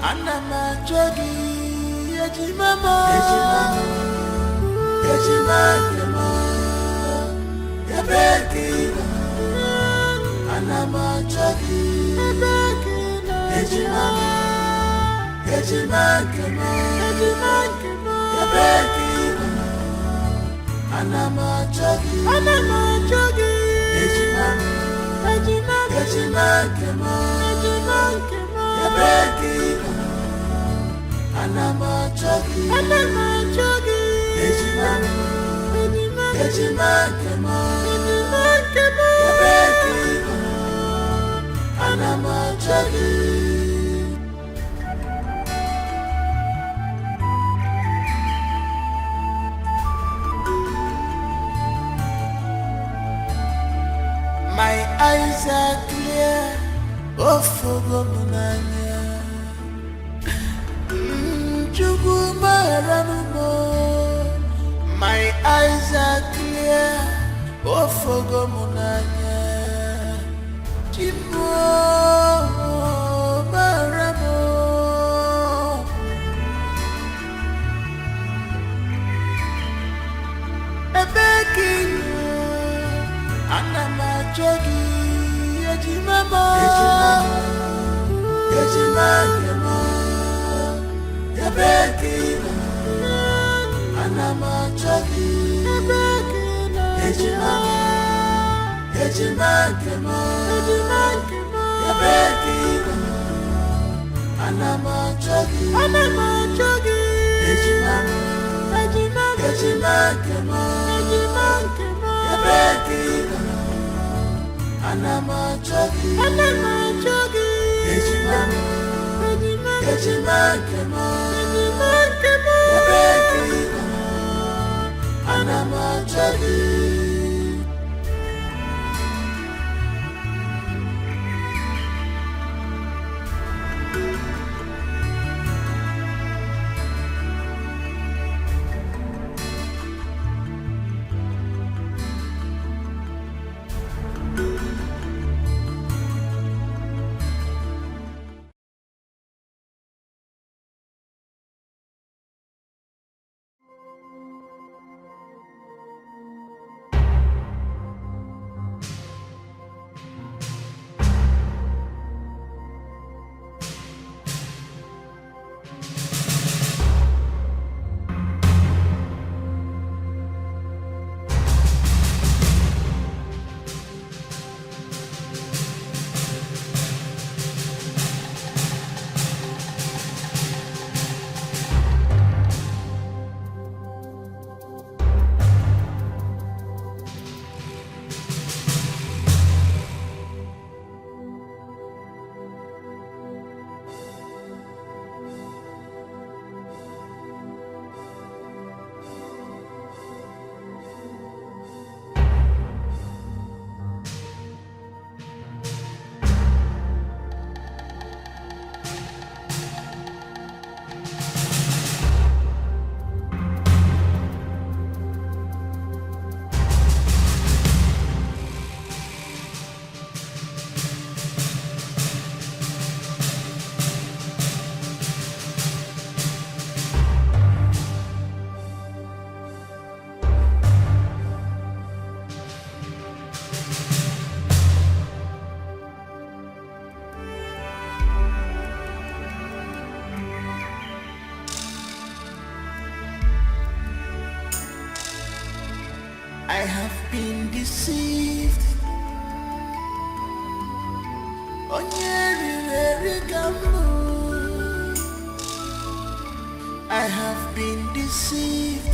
anama jogi, ejimamo, ejimantemo, ebekino, anama jogi, ejimamo, ejimantemo, ebekino. Anama jogi, ejimamo, ejimantemo, ebekino. Anama jogi, ejimamo, ejimantemo, ebekino. Anama jogi. My eyes are clear, oh Fogomunanya. My eyes are clear, oh Fogomunanya. Jimo Maramo. Ebekino. Anama jogi, ejimamo, ejimantemo, ebekino. Anama jogi, ejimamo, ejimantemo, ebekino. Anama jogi, ejimamo, ejimantemo, ebekino. Anama jogi, ejimamo, ejimantemo, ebekino. Anama jogi. I have been deceived. I have been deceived.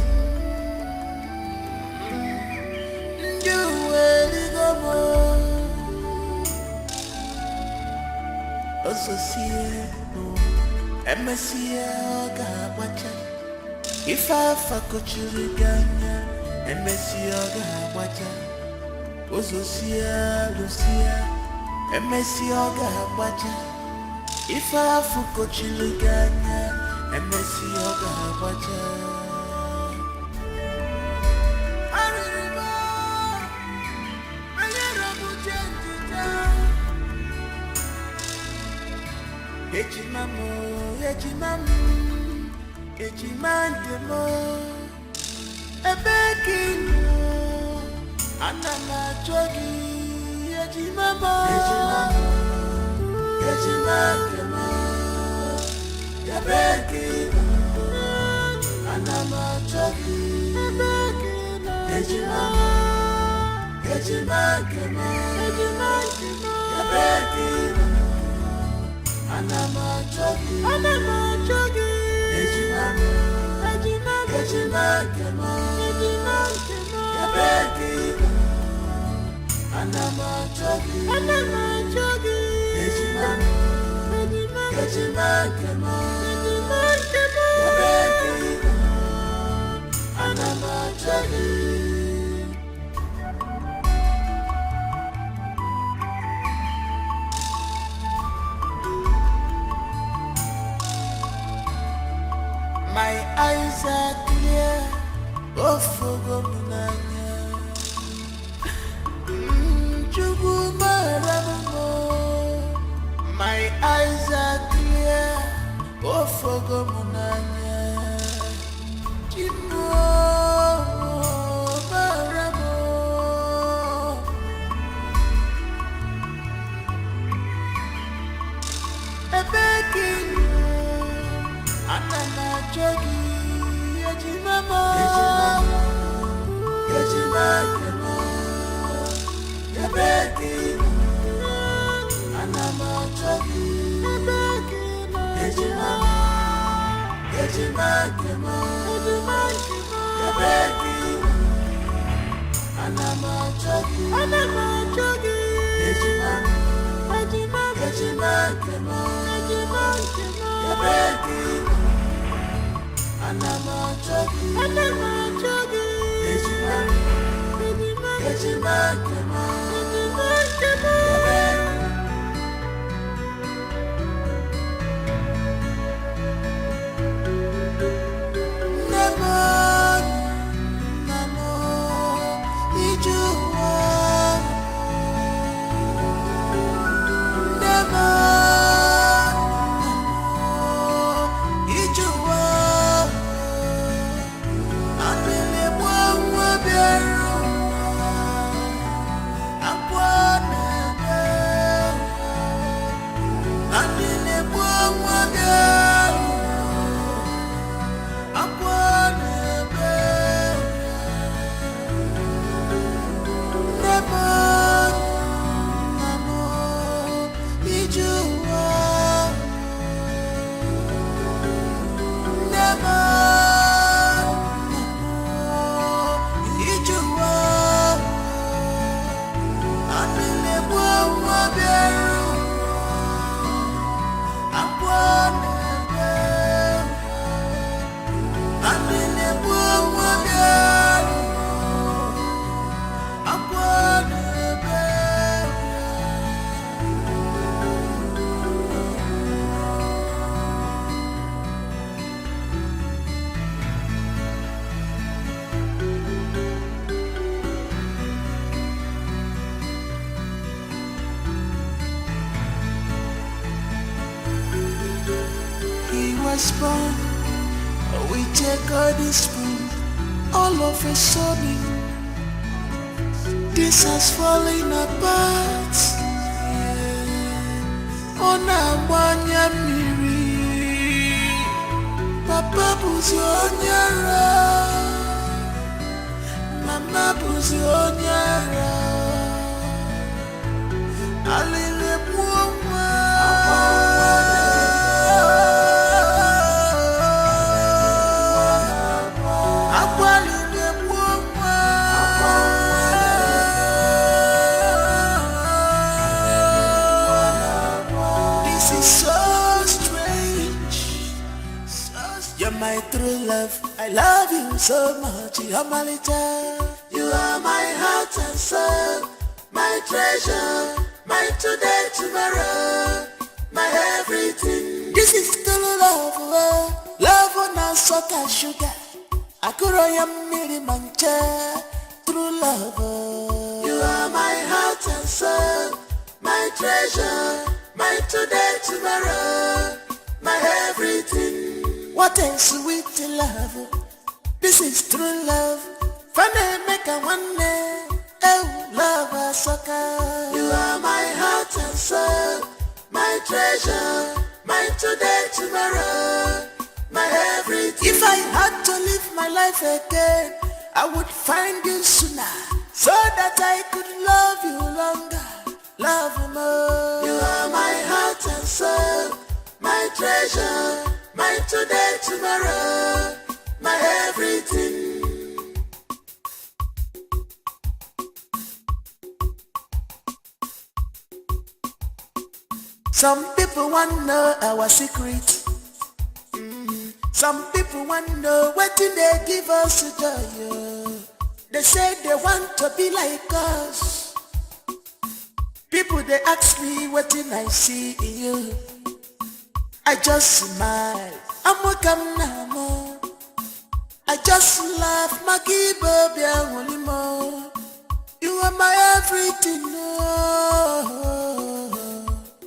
If I fakochiriganya and Messioga wacha, Ozosia Lucia and Messioga wacha. If I fakochiriganya and Messioga wacha. Ejimandemo ebekino anama jogi ejimamo ejimandemo ebekino anama jogi ebekino ejimamo ejimandemo ebekino anama jogi Ejimamo, Ejimamo, Yabekino, Anama Jogi, Ejimamo, Ejimamo, Yabekino, Anama Jogi. My eyes are clear, oh Fogomunanya. My eyes are clear, oh Fogomunanya. Jimo Maramo. Ebekino. Anama jogi, ejimamo, ejimamo, yabekino. Anama jogi, ejimamo, ejimamo, yabekino. Anama jogi, ejimamo, ejimamo, yabekino. Anama jogi, Ejimamo, Ejimamo, was born with a golden spoon. All of a sudden, this has fallen apart. Ona wanya miri, Papa buzi onyara, Mama buzi onyara alile muwa akwalile muwa this is so strange. You're my true love. I love you so much. You're my little. You are my heart and soul, my treasure, my today, tomorrow, my everything. This is true love. Love on a salt and sugar. I could miri mancha. True love. You are my heart and soul, my treasure, my today, tomorrow, my everything. What a sweet love. This is true love. Funny make a one day. Oh, love a sucker. You are my heart and soul, my treasure, my today, tomorrow, my everything. If I had to live my life again, I would find you sooner, so that I could love you longer, love you more. You are my heart and soul, my treasure, my today, tomorrow, my everything. Some people want to know our secret. Some people want to know what do they give us joy. They say they want to be like us. People they ask me what did I see in you. I just smile. I'm welcome now. I just laugh. Maki baby, more. You are my everything.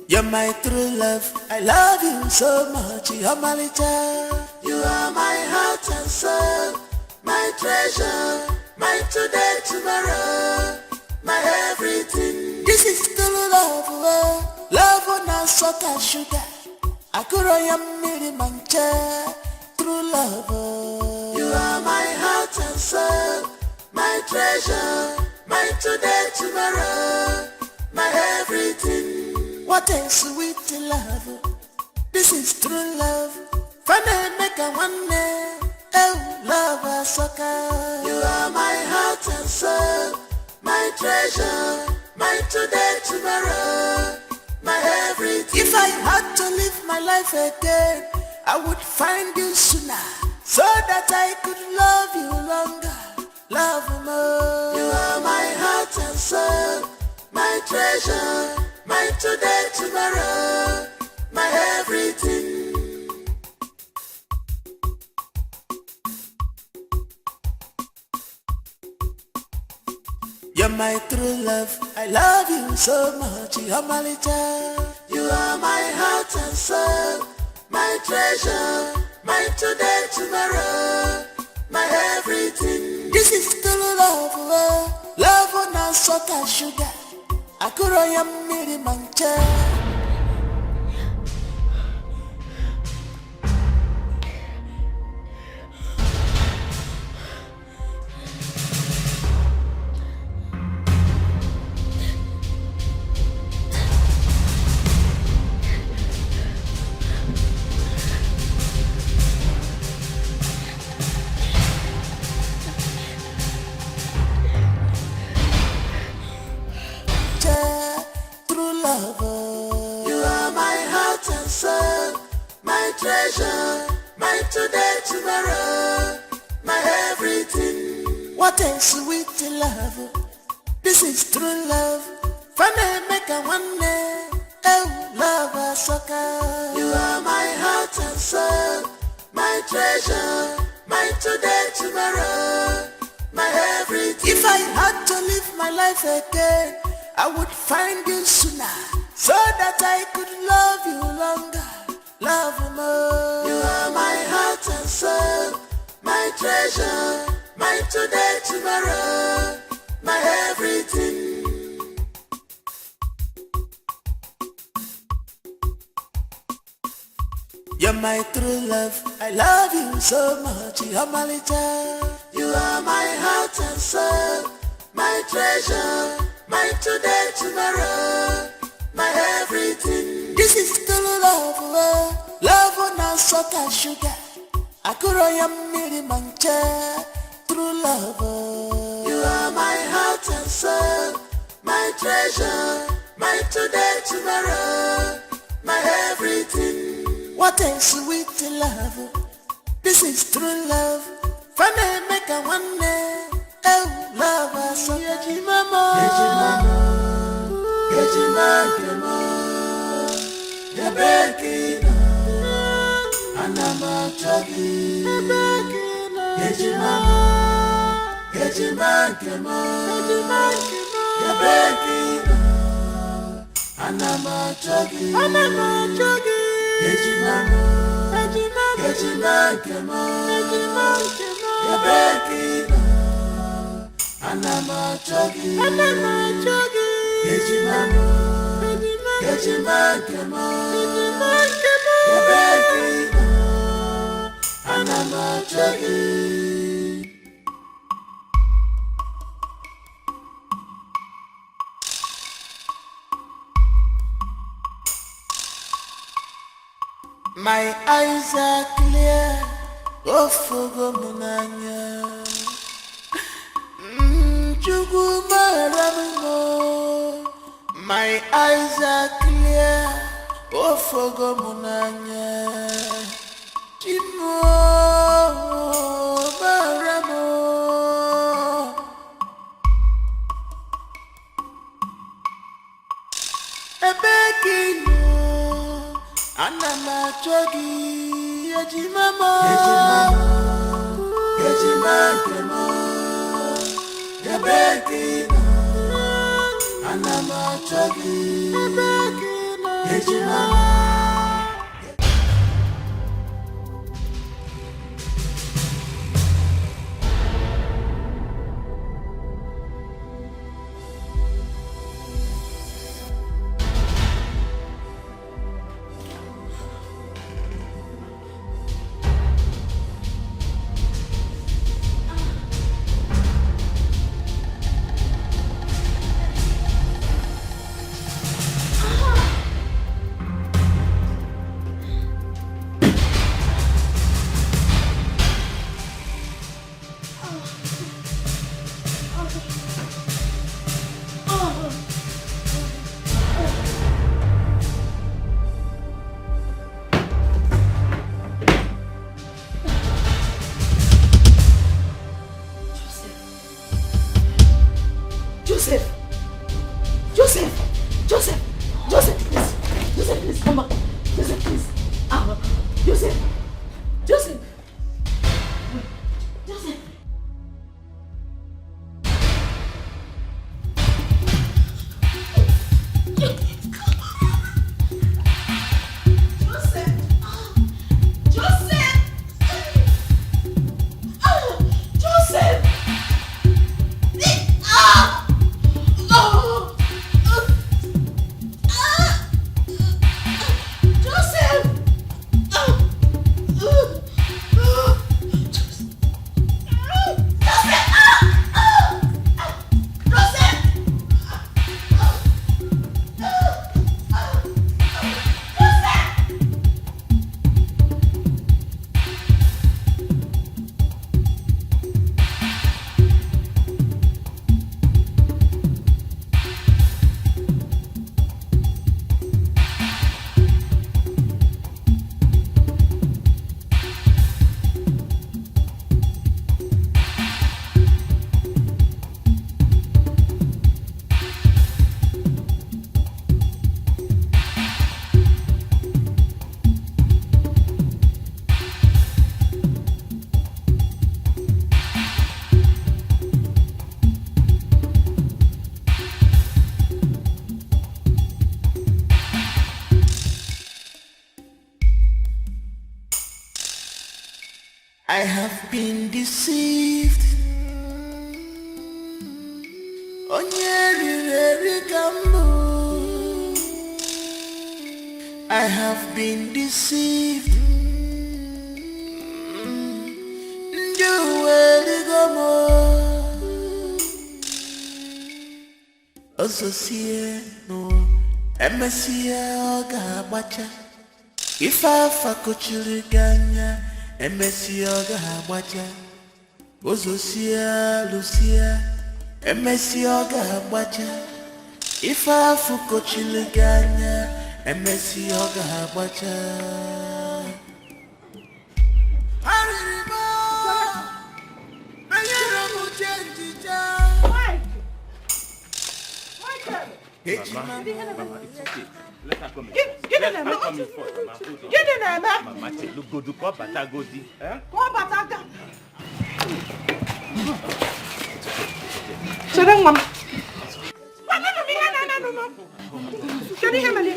You're my true love. I love you so much. You're my little. You are my heart and soul, my treasure, my today, tomorrow, my everything. This is true love. Love on a salt and sugar. I could miri mancha. True love. You are my heart and soul, my treasure, my today, tomorrow, my everything. What a sweet love. This is true love. Funny make a one day. Oh, love a sucker. You are my heart and soul, my treasure, my today, tomorrow, my everything. If I had to live my life again, I would find you sooner, so that I could love you longer, love you more. You are my heart and soul, my treasure, my today, tomorrow, my everything. You're my true love. I love you so much. You're my little. You are my heart and soul, my treasure, my today, tomorrow, my everything. This is true love. Love on a salt and sugar. I could miri mancha. My treasure, my today, tomorrow, my everything. What a sweet love. This is true love. Funny make a one day. Oh, love a sucker. You are my heart and soul, my treasure, my today, tomorrow, my everything. If I had to live my life again, I would find you sooner, so that I could love you longer, love you more. You are my heart and soul, my treasure, my today, tomorrow, my everything. You're my true love. I love you so much. You're my little. You are my heart and soul, my treasure, my today, tomorrow, my everything. This is true love, love on a salt and sugar. Akuroya miri mancha, true love. You are my heart and soul, my treasure, my today, tomorrow, my everything. What a sweet love. This is true love. Funny make a one day. Oh, love, so Yeji mama, Yeji mama, Yabekina, Anama Chogi, Yeji mama, Yeji mama, Yabekina, Anama Chogi, Yeji mama, Yeji mama, Yabekina. Anama chogi, Yeji mama, Yabekina, Anama chogi. My eyes are clear, oh fogo munanya. My eyes are clear, oh fogo munanya. Chimo maramo, ebekino, anama chogi, yejimamo, yejimamo, yebekino. Anama chogi, Yejimama. I have been deceived. I have been deceived. Ozosie no emesie oga agbacha ife afa kochiri ganya emesie oga agbacha Ozosie lusie emesie oga agbacha ife afa kochiri ganya emesie oga agbacha Aririma ayero mujenjija Mama, it's okay. Let her come in first. Get Let in her there, come in first, Mama. Hold on. Get in there, man. Mama, look good. Come bata godi. Come bata. Sedang, Mama. No. Jadi hamil.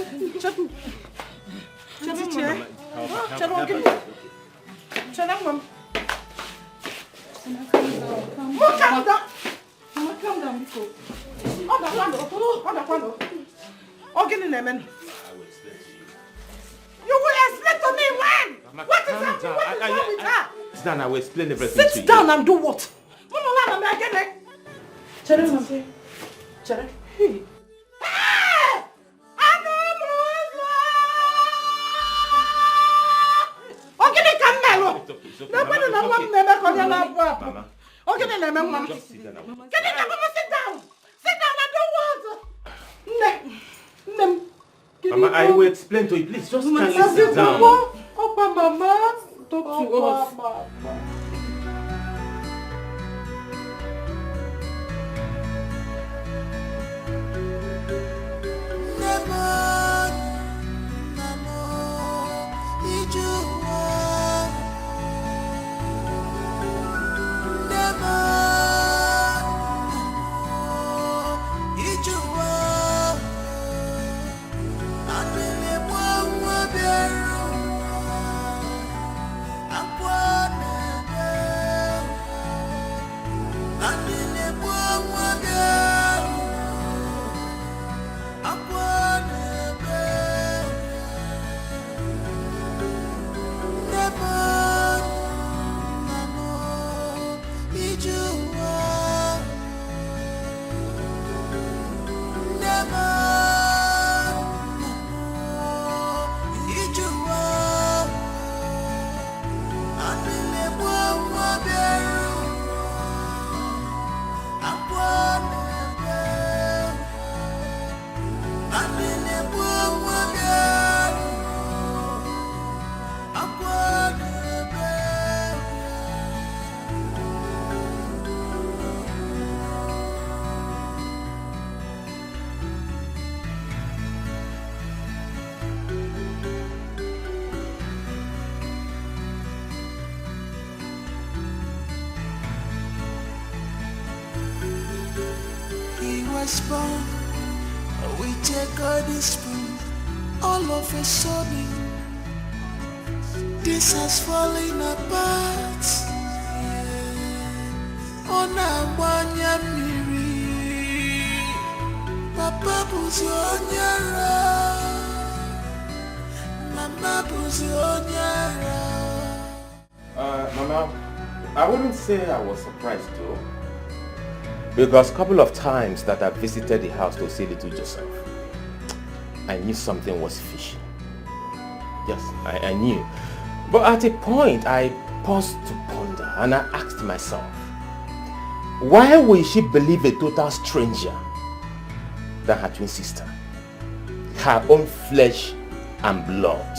Sedang, Mama. Calm down before. Get in there, man. You will explain to me when? Mama, What is happening? What is wrong with her? Sit down, I will explain everything to you. Sit down and do what? Hey! Mama, I will explain to you. Please, just kindly sit down. Mama, talk to us. Born, we take all this spoon, all of a sudden, this has fallen apart. On a wanya miri, Papa buzi onyara, Mama buzi onyara. Mama, I wouldn't say I was surprised though. Because a couple of times that I visited the house to see little Joseph, I knew something was fishy. Yes, I knew. But at a point, I paused to ponder and I asked myself, why will she believe a total stranger than her twin sister? Her own flesh and blood.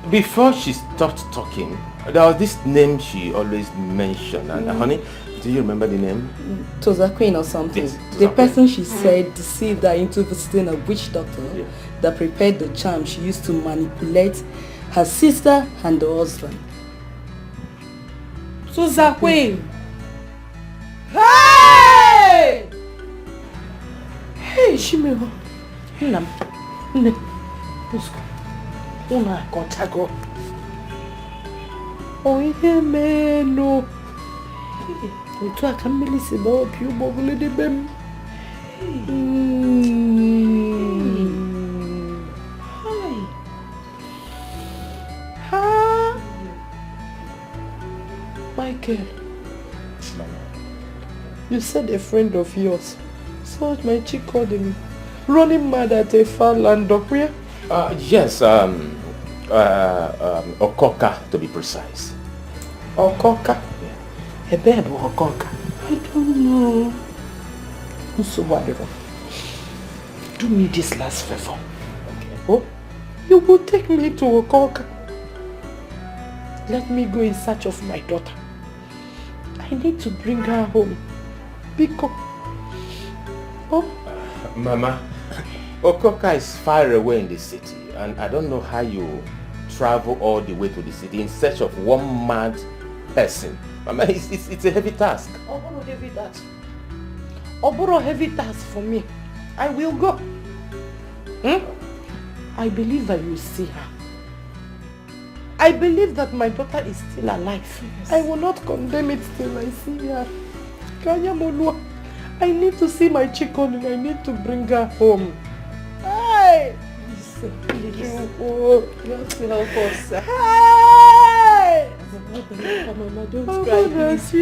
Before she stopped talking, there was this name she always mentioned. And honey, do you remember the name? Toza Queen or something. Yes, the person she said deceived her into visiting a witch doctor that prepared the charm she used to manipulate her sister and the husband. Toza Queen! Hey! Hey, Shimiro. Let's go. Una contago. Oh, yeah, man, no. Otu aka mmiri si ba opi ụgbọgụlụ debe m. Michael, you said a friend of yours saw my chick calling me, running mad at a farmland up here. Yes, Okoka to be precise. Okoka? Yeah. A babe or Okoka? I don't know. So whatever. Do me this last favor. Okay. Oh, you will take me to Okoka. Let me go in search of my daughter. I need to bring her home. Because... Oh. Mama, Okoka is far away in the city, and I don't know how you travel all the way to the city in search of one mad person. Mama, it's a heavy task. Oboro heavy task. Oboro heavy task for me. I will go. I believe I will see her. I believe that my daughter is still alive. Yes. I will not condemn it till I see her. Kanyamolua. I need to see my chicken. I need to bring her home. Hey! Please. Oh, just help us. Hey! Mama, don't cry, please.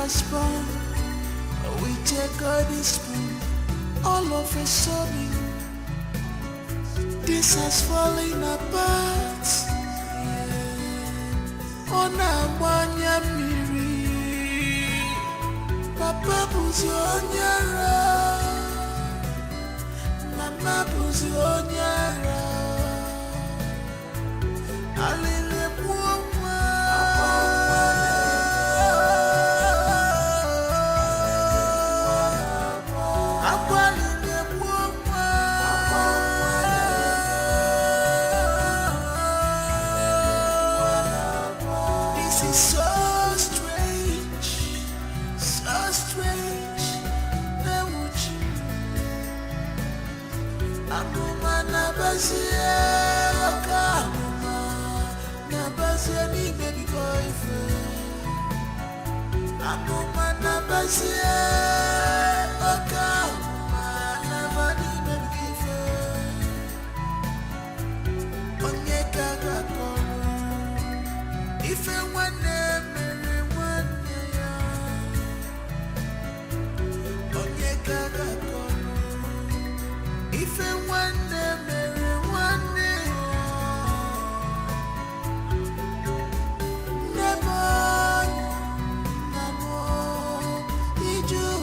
Spoon, we take out the spoon. All of a sudden, this has fallen apart. On a wanya miri, Papa buzi onyara, Mama buzi onyara. Alile buwa. You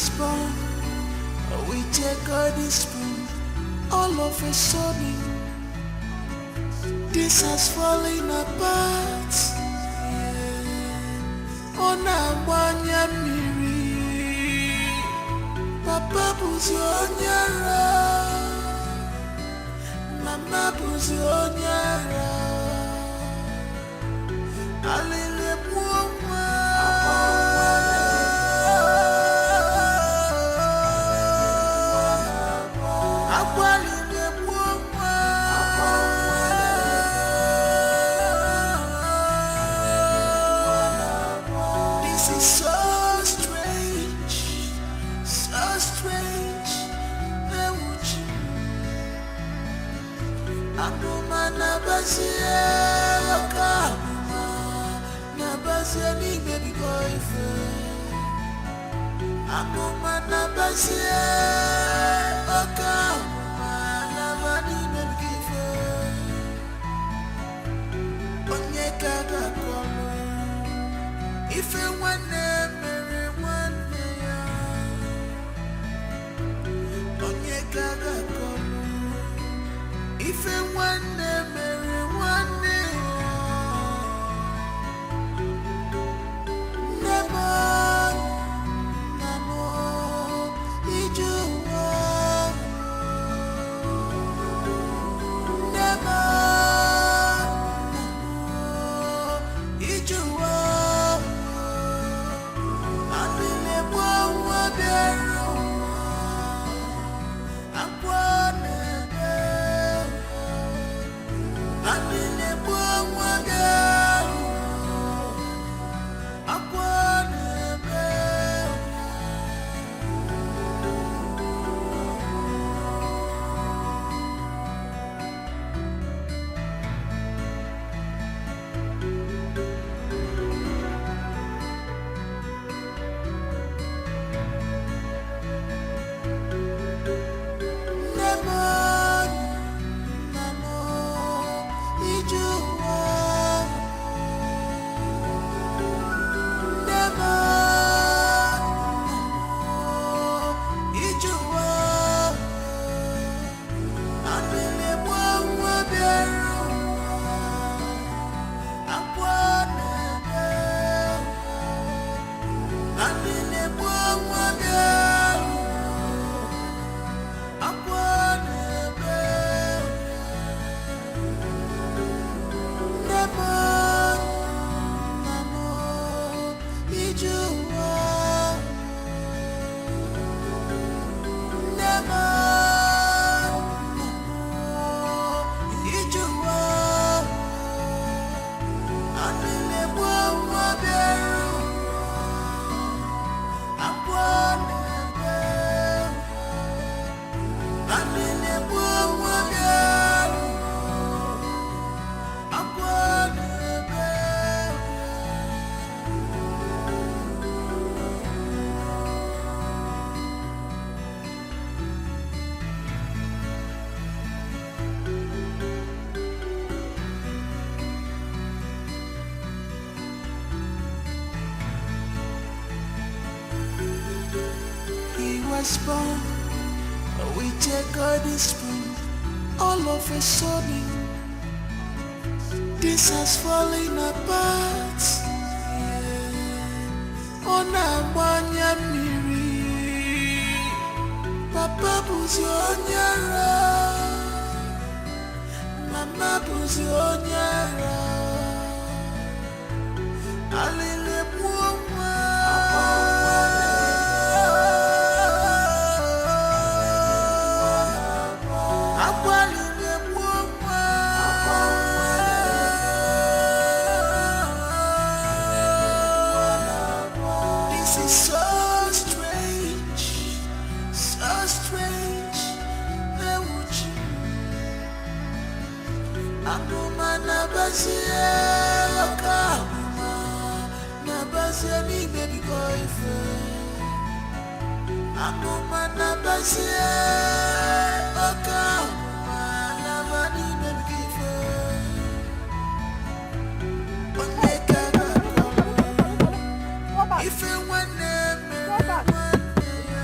was born with a golden spoon. All of a sudden, this has fallen apart. On a wanya miri, Papa buzi onyara, Mama buzi onyara. Alele mwa. Baby boyfriend, I'm on my nabasia, oka, na mani baby boyfriend. Onye kaga kono, ife wane mere wane ya. Onye kaga kono, ife wane mere wane ya. Born with a golden spoon. All of a sudden, this has fallen apart. On a wanya miri, Papa buzi onyara, Mama buzi onyara. Alele mwa. Baby boyfriend, I'm on my nabasia, oka, na mani baby boyfriend. Onye kaga kono, ife wane mere wane ya.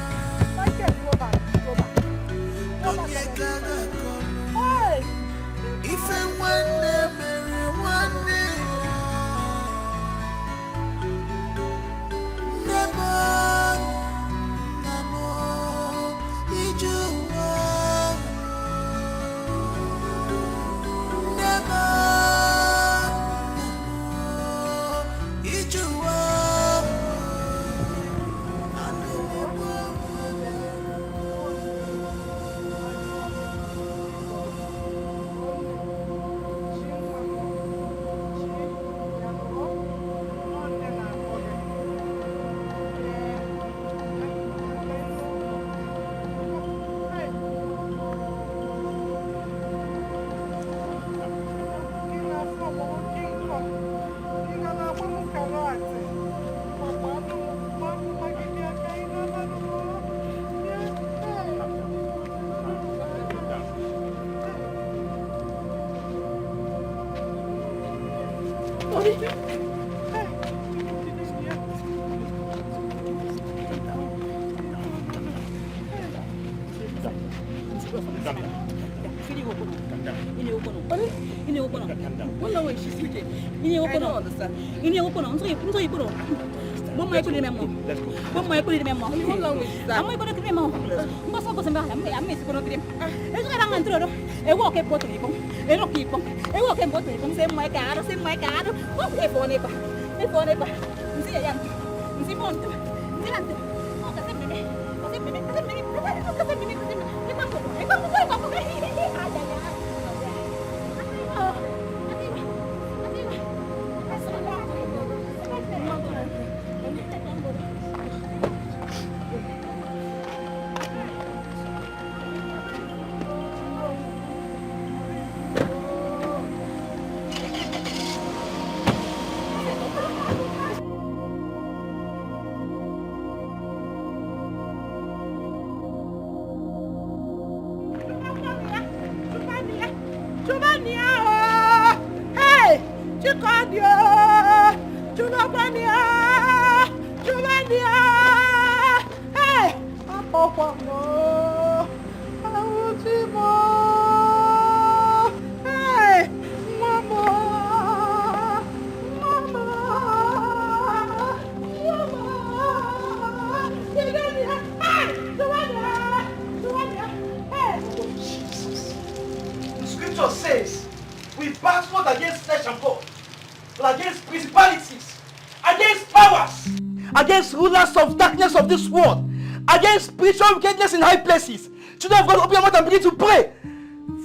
Of this world, against spiritual wickedness in high places. Children of God, open your mouth and begin to pray.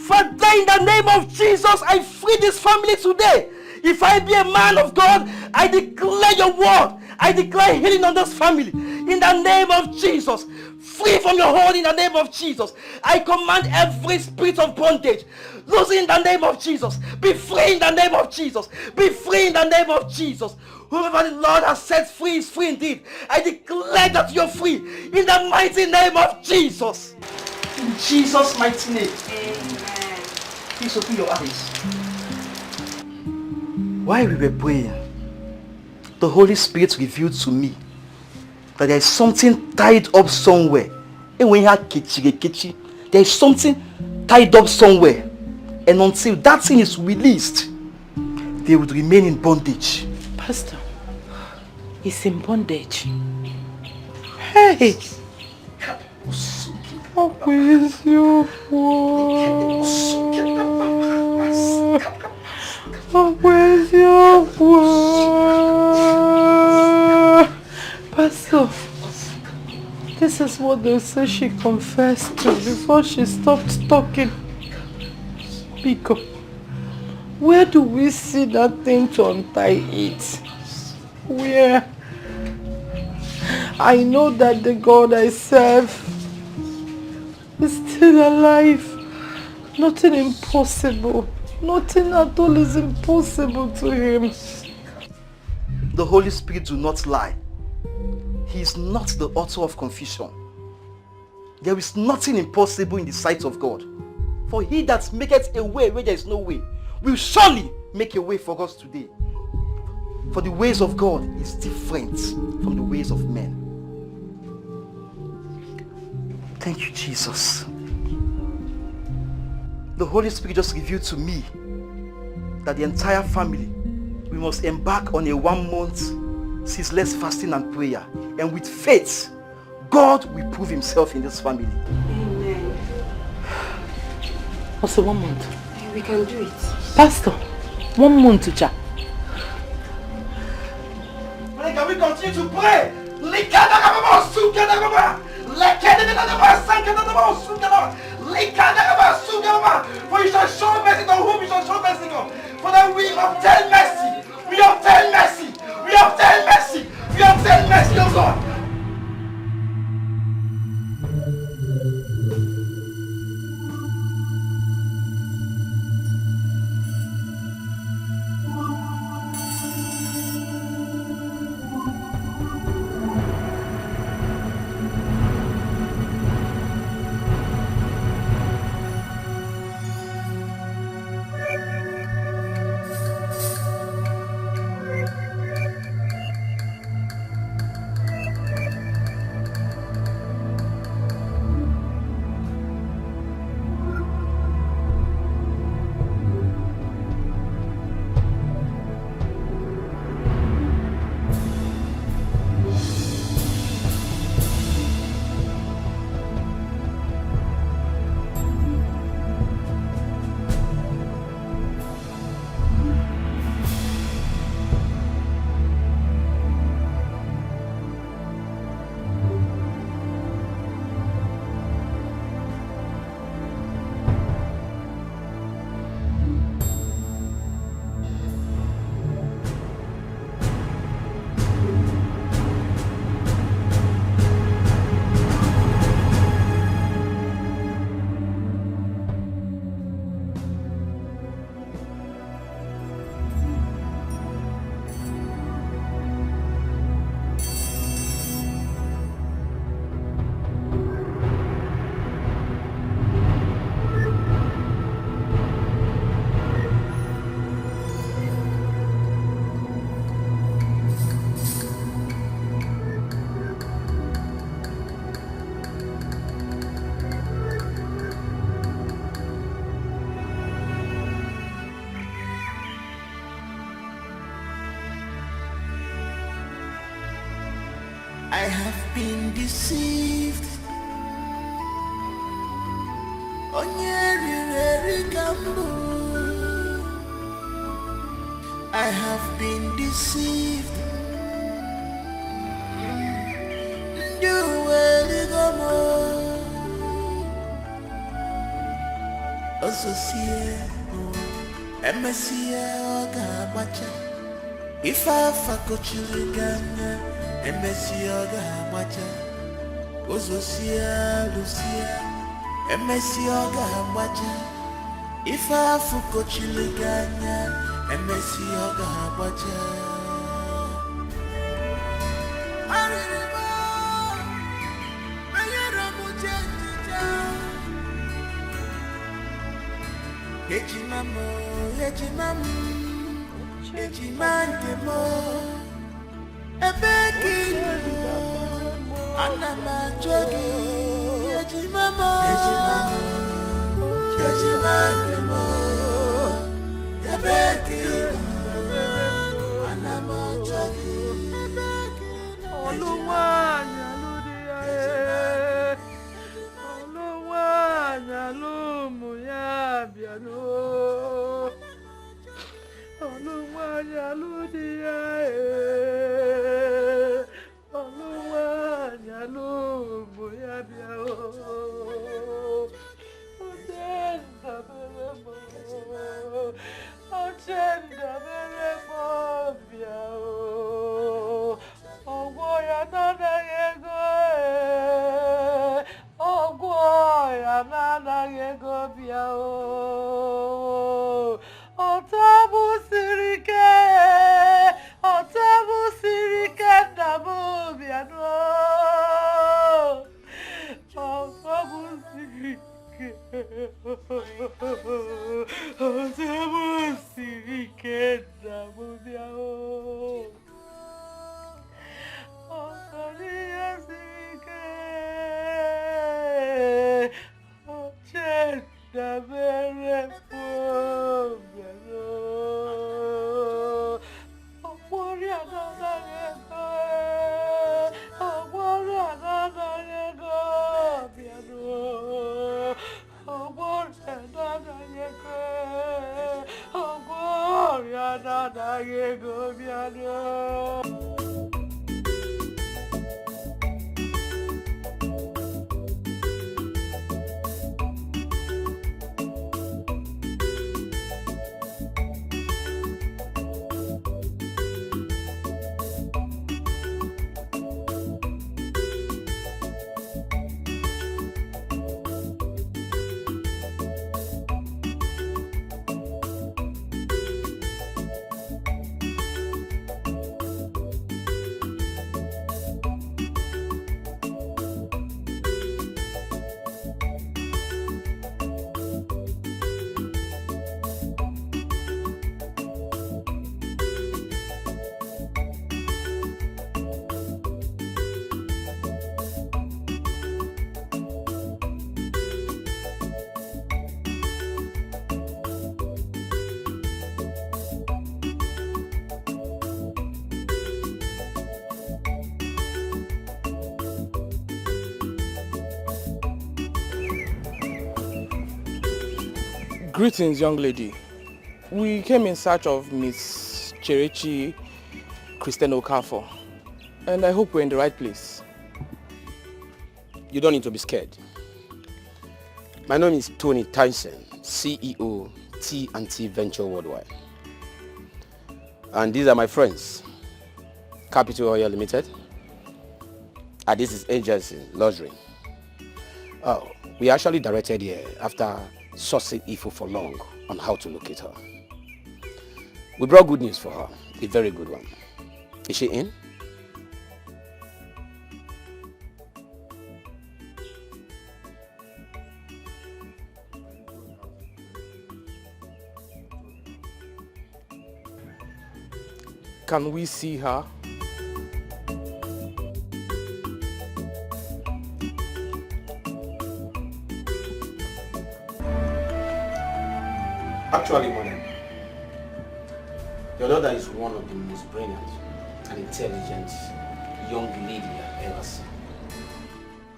Father, in the name of Jesus, I free this family today. If I be a man of God, I declare your word. I declare healing on this family. In the name of Jesus. Free from your hold in the name of Jesus. I command every spirit of bondage. Lose in the name of Jesus. Be free in the name of Jesus. Be free in the name of Jesus. Whoever the Lord has set free is free indeed. I declare that you're free in the mighty name of Jesus. In Jesus' mighty name. Amen. Please open your eyes. While we were praying, the Holy Spirit revealed to me that there is something tied up somewhere. And when you have kichi, there is something tied up somewhere. And until that thing is released, they would remain in bondage. Pastor, he's in bondage. Hey! Where is your word? Where's your word? Pastor, this is what they say she confessed to before she stopped talking. Pico, where do we see that thing to untie it? Where? I know that the God I serve is still alive. Nothing impossible. Nothing at all is impossible to him. The Holy Spirit do not lie. He is not the author of confusion. There is nothing impossible in the sight of God. For he that maketh a way where there is no way will surely make a way for us today. For the ways of God is different from the ways of men. Thank you, Jesus. The Holy Spirit just revealed to me that the entire family, we must embark on a 1 month ceaseless fasting and prayer. And with faith, God will prove himself in this family. Amen. Also 1 month. We can do it. Pastor, 1 month to chat. Can we continue to pray? For you shall show mercy to whom you shall show mercy on. For that we obtain mercy. We obtain mercy. We obtain mercy. We obtain mercy, oh God. I have been deceived. I have been deceived. If I fakochiriganya, MSC Oga Macha, Ozosia Lucia, MSC Oga Macha. If I fakochiriganya, MSC Oga Macha. Ejimamo, Ejimandemo, Ebekino, Anamajogi, Ejimamo, Ejimandemo, Ebekino, Anamajogi, Oluwanya ludiae, Oluwanya lumuyabia. Oluwanya ludiae, Oluwanya lumuyabia. Ochenda beremo, Ochenda beremo bia. Ogwoya nana yego, Ogwoya nana yego bia. Otabu sirike namu biano. Otabu sirike namu biano. Otabu sirike, Ochenda beremo. Greetings, young lady. We came in search of Miss Cherechi Christian Okafor, and I hope we're in the right place. You don't need to be scared. My name is Tony Tyson, CEO, T&T Venture Worldwide. And these are my friends, Capital Oil Limited. And this is Agency Luxury. Oh, we actually directed here after sourcing info for long on how to locate her. We brought good news for her, a very good one. Is she in? Can we see her? Actually, madam, your daughter is one of the most brilliant and intelligent young lady I've ever seen.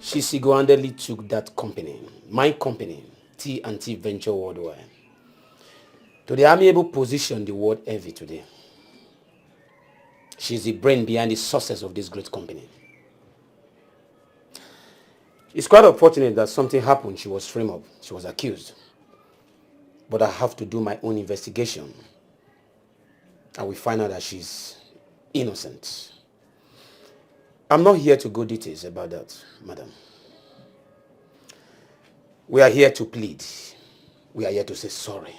She single-handedly took that company, my company, T&T Venture Worldwide, to the amiable position the world envy today. She's the brain behind the success of this great company. It's quite unfortunate that something happened. She was framed up. She was accused. But I have to do my own investigation. And we find out that she's innocent. I'm not here to go details about that, madam. We are here to plead. We are here to say sorry.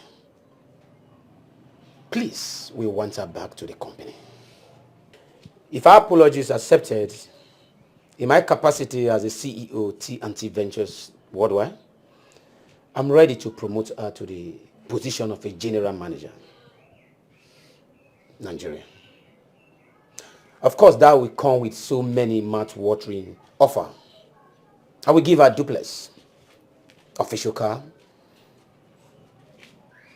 Please, we want her back to the company. If our apology is accepted, in my capacity as a CEO, T&T Ventures Worldwide, I'm ready to promote her to the position of a general manager, Nigeria. Of course, that will come with so many mouth-watering offer. I will give her a duplex, official car.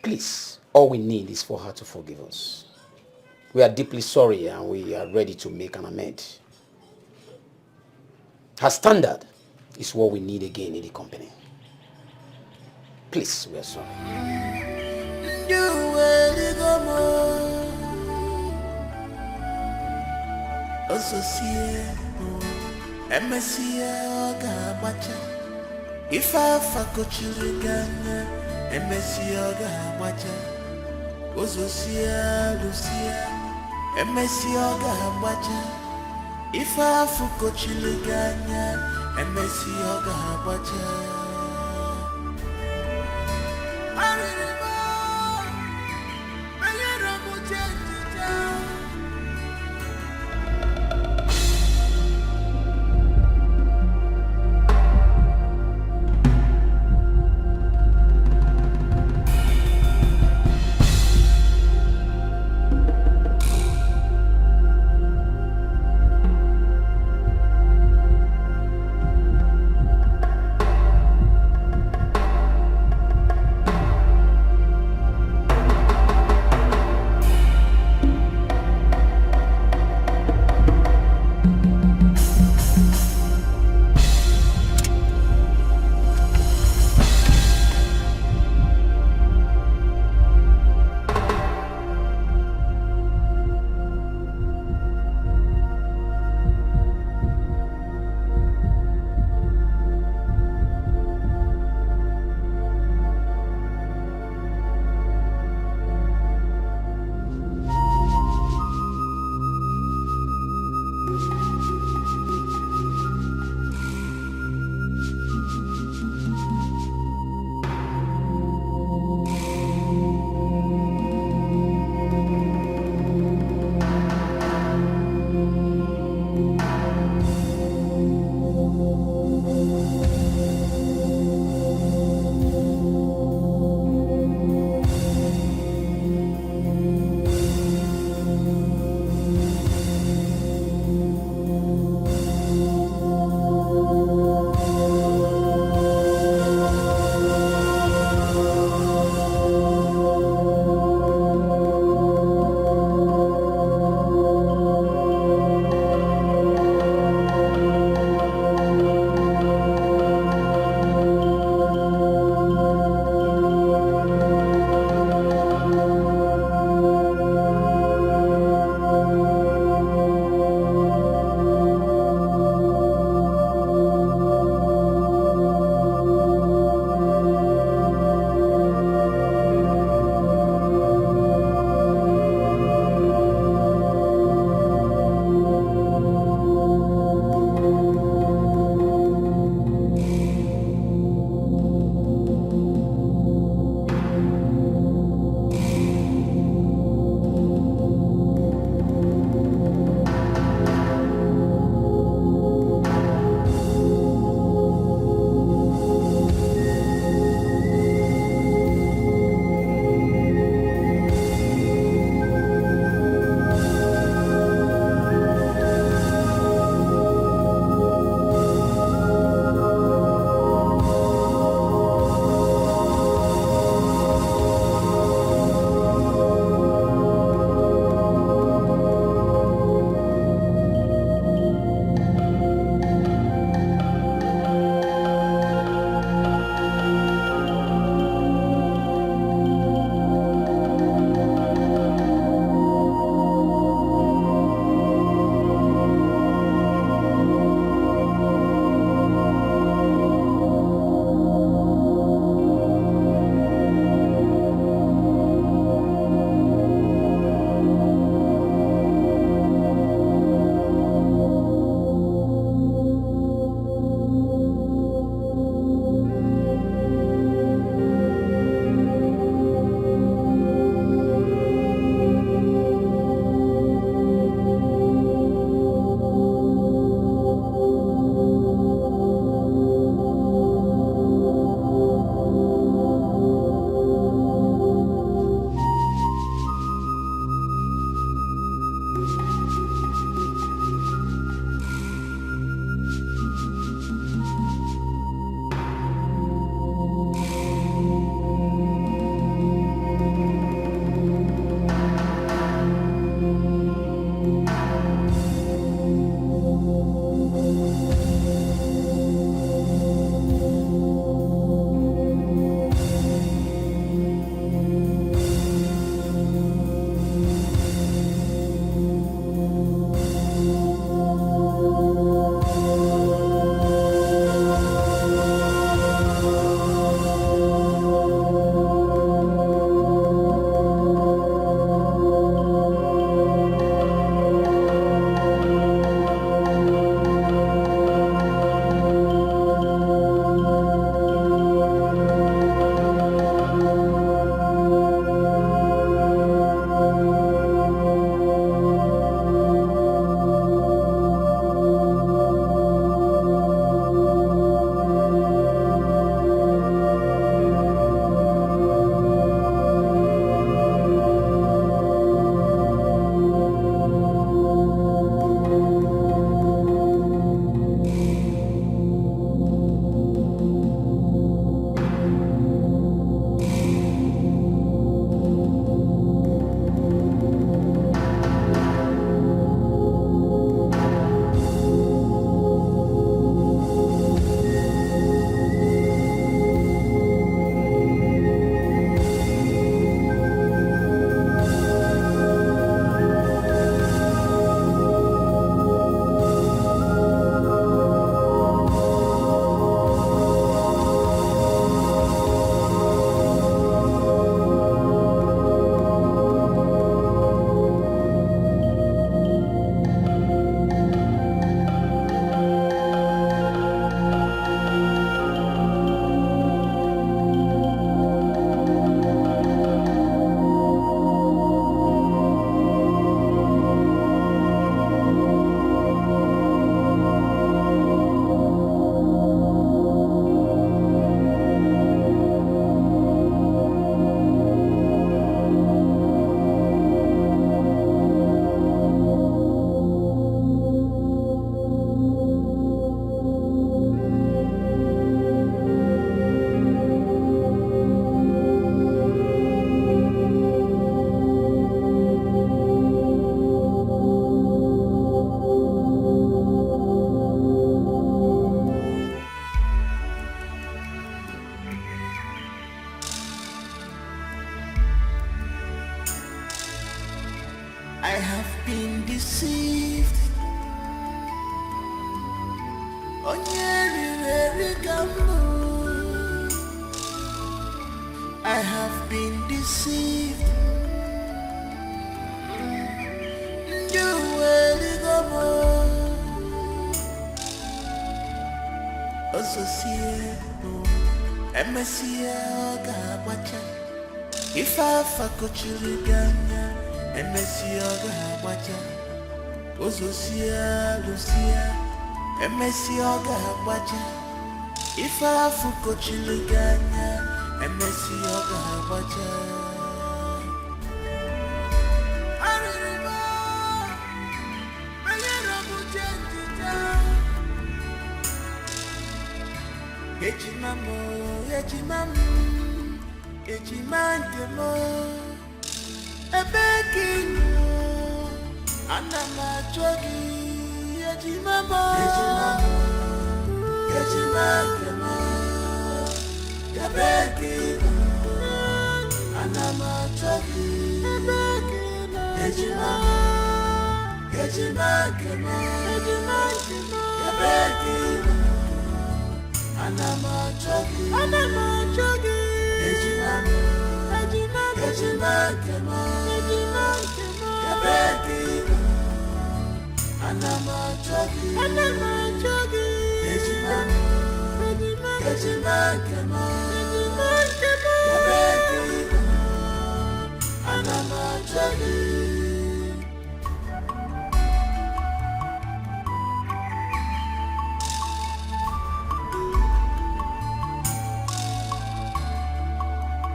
Please, all we need is for her to forgive us. We are deeply sorry and we are ready to make an amend. Her standard is what we need again in the company. Please, we are sorry. If I fuck children, MSC Oga Macha, Ozosia, Lucia, MSC Oga Macha. If I fuck children, MSC Oga Macha. I have been deceived. I have been deceived. You will go Associate MSCA Gabacha. If I fuck Chirigana, MSCA Gabacha. Associate Lucia, MSCA Gabacha. If I fuck Chirigana, MSCA Gabacha. Ejimandemo, ebekinu, anamachogi, ejimamo, ejimandemo, ebekinu, anamachogi, ebekinu, ejimamo, ejimandemo, ebekinu. Anamachogi, Ejimamo, Ejimamo, Yabekino. Anamachogi, Ejimamo, Ejimamo, Yabekino. Anamachogi.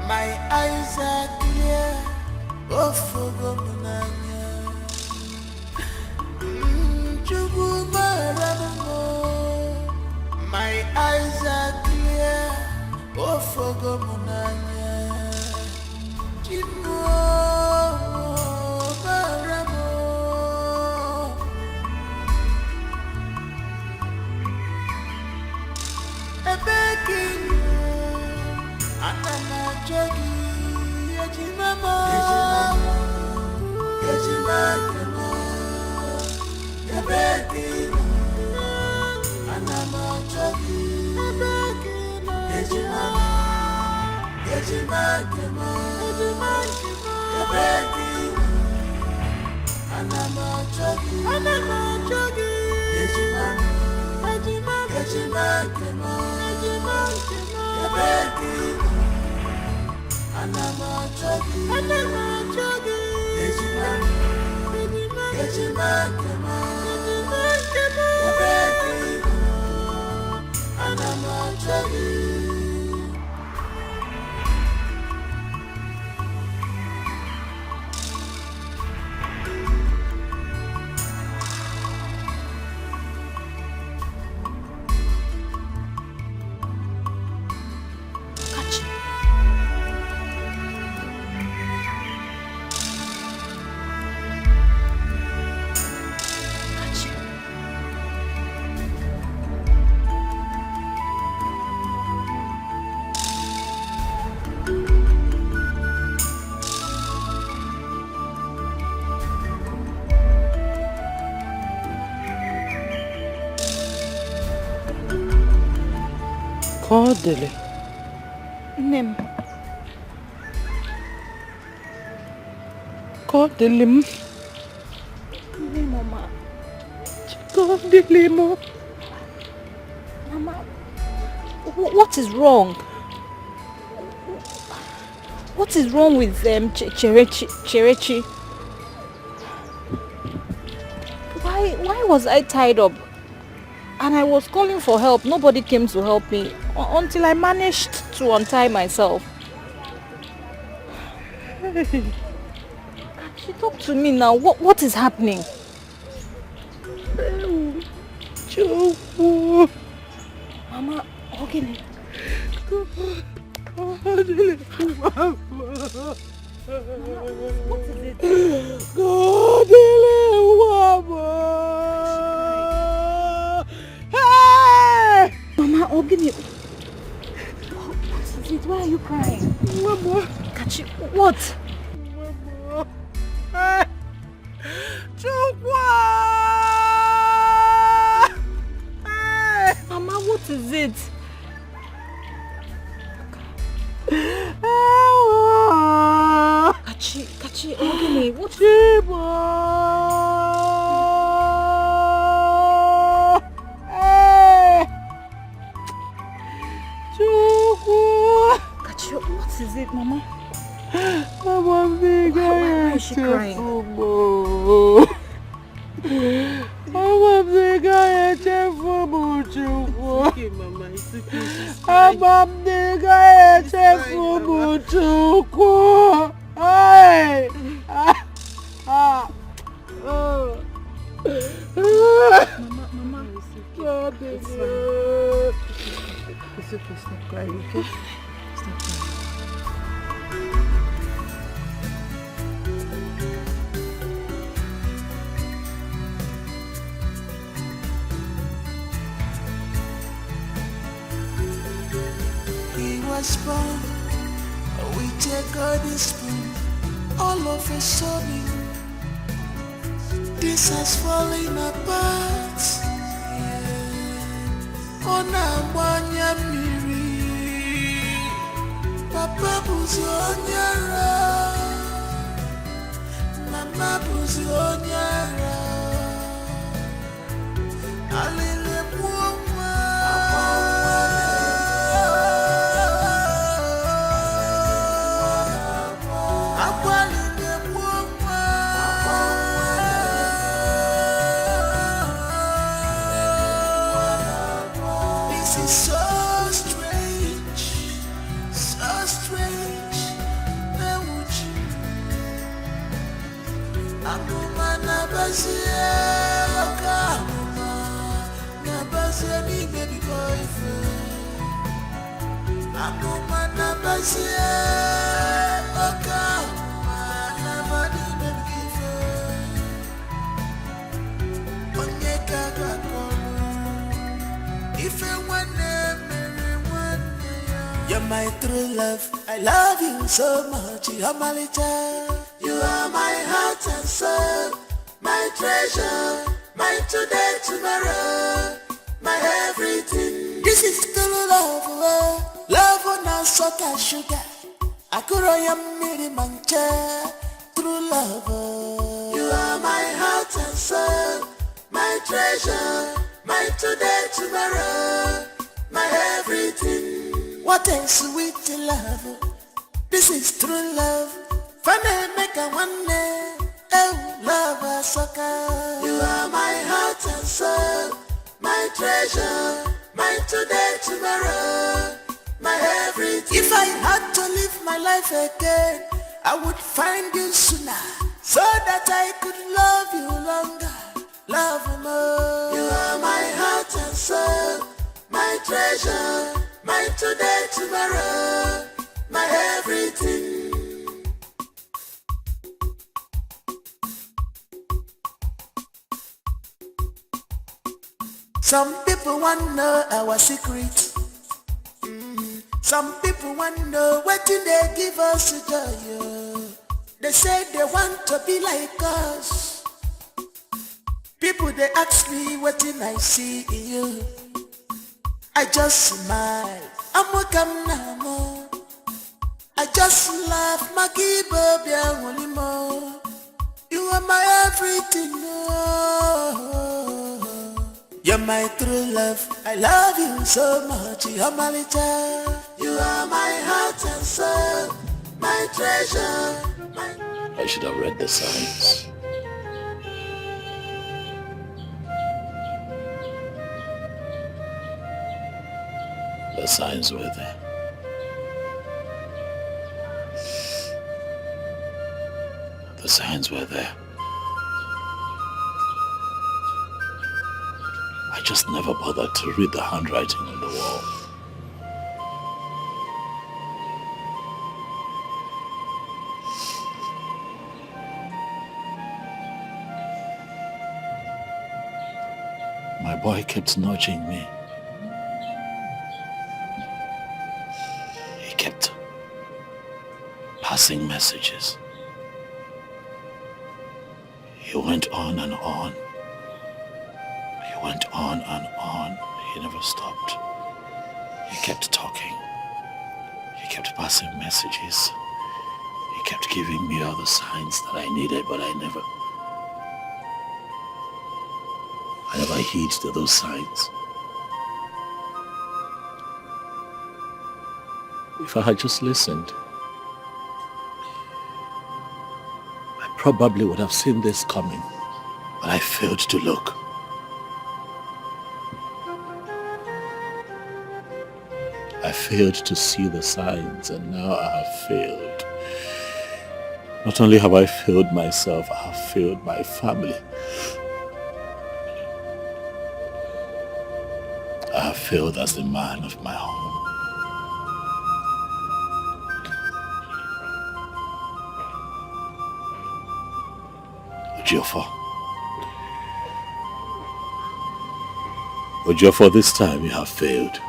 My eyes are clear, oh for Munanya. My eyes are clear, oh for Munanya. Anamachogi, Ejimamo, Ejimamo, Yabekino. Anamachogi, Ejimamo, Ejimamo, Yabekino. Anamachogi, Ejimamo, Ejimamo, Yabekino. Anamachogi, Ejimamo, Ejimamo, Yabekino. Anamachogi. Kodele. Nem. Kodele. Mama. Kodele mo. Mama, what is wrong? What is wrong with Cherechi? Why was I tied up? And I was calling for help. Nobody came to help me until I managed to untie myself. She talk to me now. What is happening? Mama, okay. What is it? Hey! Mama, Ogini. What is it? Why are you crying? Mama. Kachi, what? Mama. Mama, what is it? Kachi, Ogini, what? Kachi, what is it, Mama? Why is she crying? Okay, Mama, it's Mama, it's okay, stop crying, okay? Stop crying. He was born with a golden spoon. All of a sudden, this has fallen apart. On a miri, Papa Buzionyara, Mama Buzionyara, Alile Puma. You're my true love, I love you so much, you're my little. You are my heart and soul, my treasure, my today, tomorrow, my everything. This is true love, love on a salt and sugar. I could miri mancha, true love. You are my heart and soul, my treasure, my today, tomorrow, my everything. What a sweet love, this is true love. Funny make a one day, oh love a sucker. You are my heart and soul, my treasure, my today, tomorrow, my everything. If I had to live my life again, I would find you sooner, so that I could love you longer, love more. You are my heart and soul, my treasure, my today, tomorrow, my everything. Some people want to know our secret. Some people want to know what do they give us joy. They say they want to be like us. People they ask me what did I see in you. I just smile. I'm welcome now. I just laugh. You are my everything. You're my true love. I love you so much. You're my little. You are my heart and soul, my treasure. I should have read the signs. The signs were there. The signs were there. I just never bothered to read the handwriting on the wall. My boy kept nudging me. He kept passing messages. He He went on and on. He went on and on. He never stopped. He kept talking. He kept passing messages. He kept giving me all the signs that I needed, but I never heed to those signs. If I had just listened, I probably would have seen this coming, but I failed to look. I failed to see the signs, and now I have failed. Not only have I failed myself, I have failed my family. I have failed as the man of my home. Ojiofor, this time you have failed.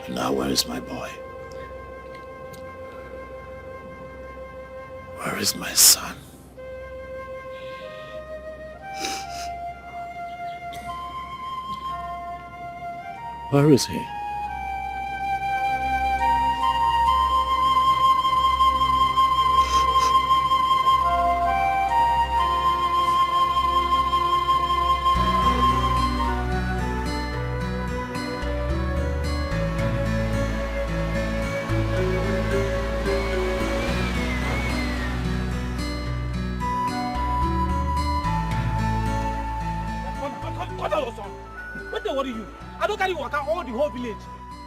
Now where is my boy? Where is my son? Where is he?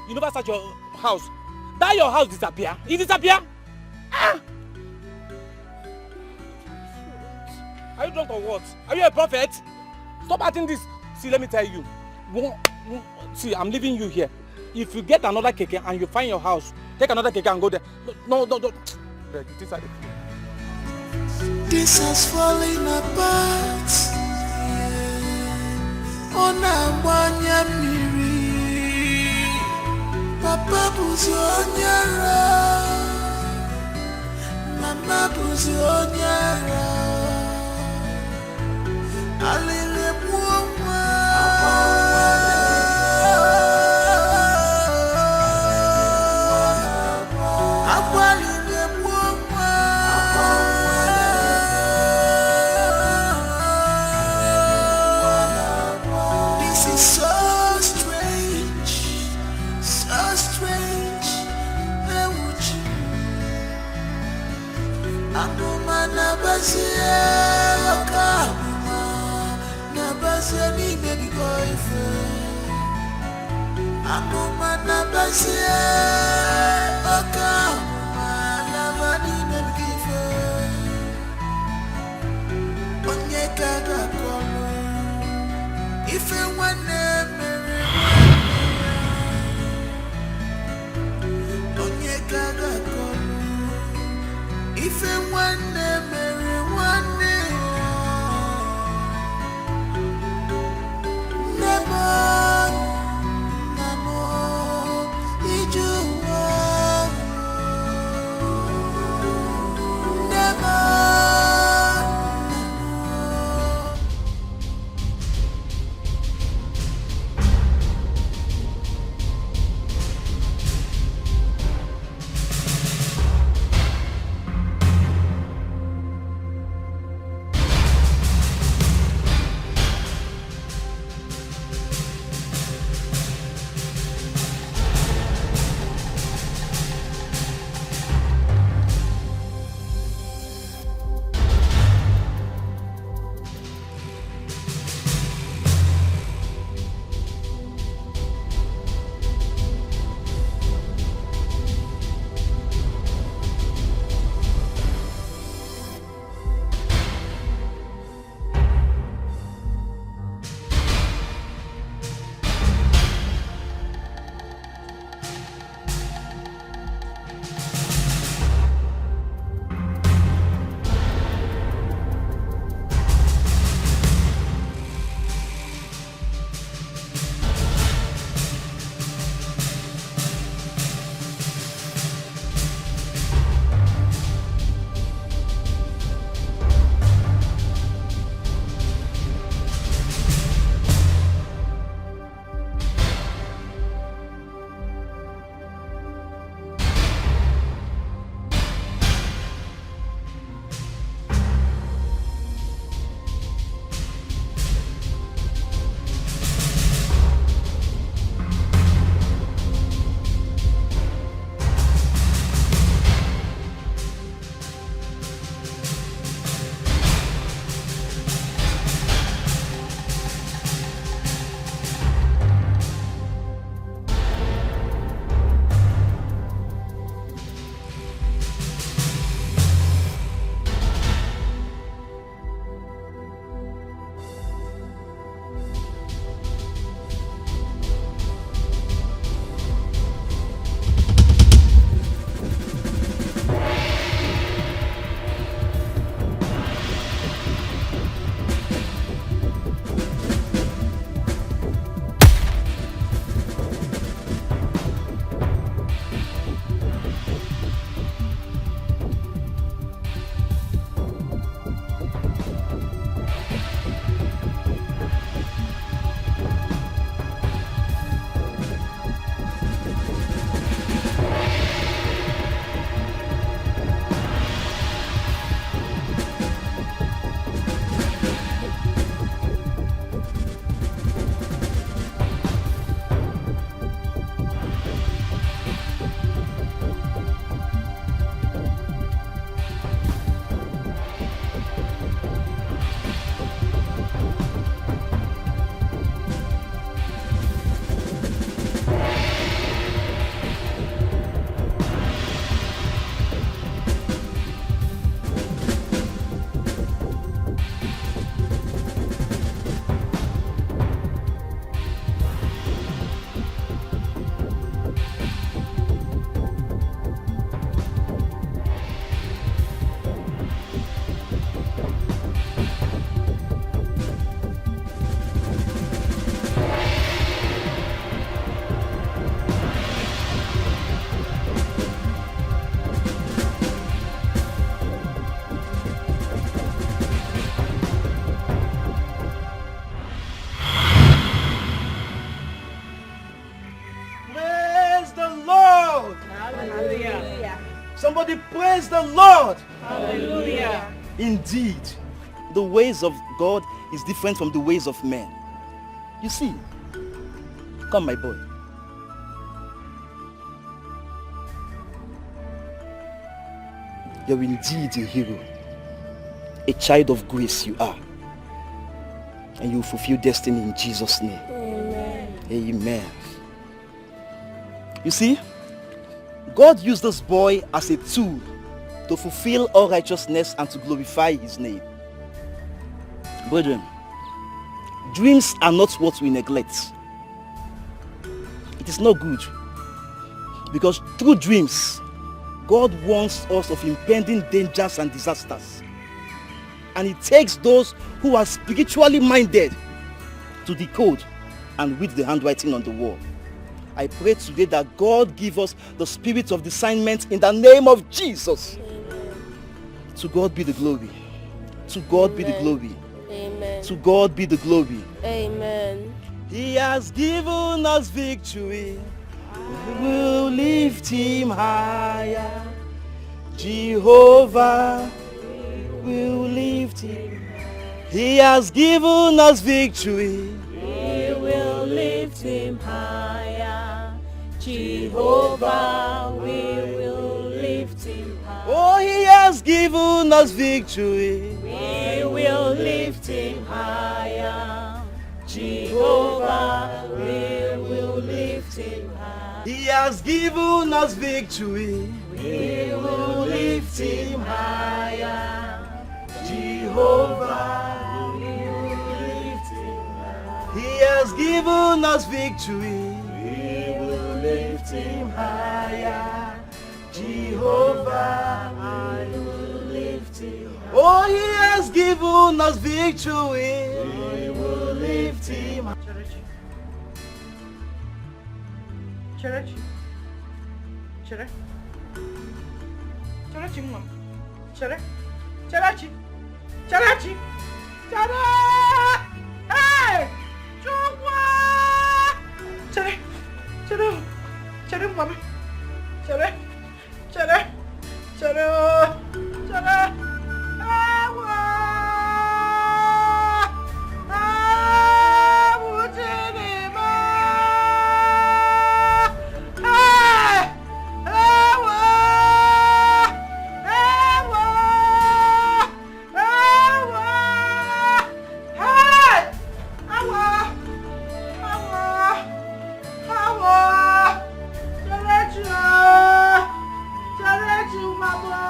You never search your house. That your house disappear. It disappear. Ah! Are you drunk or what? Are you a prophet? Stop acting this. See, let me tell you. See, I'm leaving you here. If you get another keke and you find your house, take another keke and go there. No. This has fallen apart. Onabanya miri. Papa buzi onyara, Mama buzi onyara. Alele muwa, akwalele muwa. This is so strange. So strange, Abuma nabasia, Abuma nabasia ni baby boyfriend. Abuma nabasia, Abuma nabani baby boyfriend. Onye kaga kolo, ife wane mere. Gaga kolu, ife wane mere wane. Namo, ijuwa. Somebody praise the Lord. Hallelujah. Indeed, the ways of God is different from the ways of men. You see, come my boy. You're indeed a hero. A child of grace you are. And you will fulfill destiny in Jesus' name. Amen. Amen. You see, God used this boy as a tool to fulfill all righteousness and to glorify his name. Brethren, dreams are not what we neglect. It is not good. Because through dreams, God warns us of impending dangers and disasters. And it takes those who are spiritually minded to decode and read the handwriting on the wall. I pray today that God give us the spirit of discernment in the name of Jesus. Amen. To God be the glory. To God Amen. be the glory. Amen. To God be the glory. Amen. He has given us victory. We will lift him higher. Jehovah will lift him. He has given us victory. We will lift him higher. Jehovah, we will lift him higher. Oh, he has given us victory. We will lift him higher. Jehovah, we will lift him higher. He has given us victory. We will lift him higher. Jehovah, we will lift him higher. he has given us victory. We will lift him higher. Jehovah, I will lift him higher. oh, he has given us victory. We will lift him higher. Church. Chere. Charachi mwa. Chere. Charachi. Charachi. Chara! Hey! Chukwa! Chere. Chere. Chere mwa. Chere. Chere. Chere. Chere. Awa! Awa! Chere ma! Hey! Awa! Awa! Awa! Hey! Awa! Awa! Awa! Charachi! Charachi mama!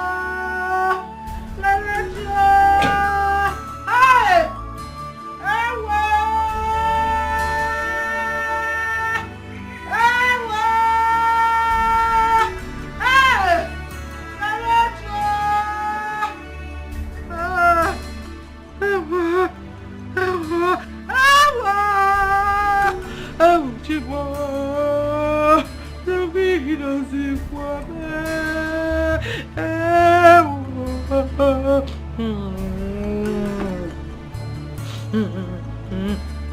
Charachi! Hey! Awa! Awa! Hey! Charachi! Awa! Awa! Awa! Awa! Chigwa! Davino si fuame!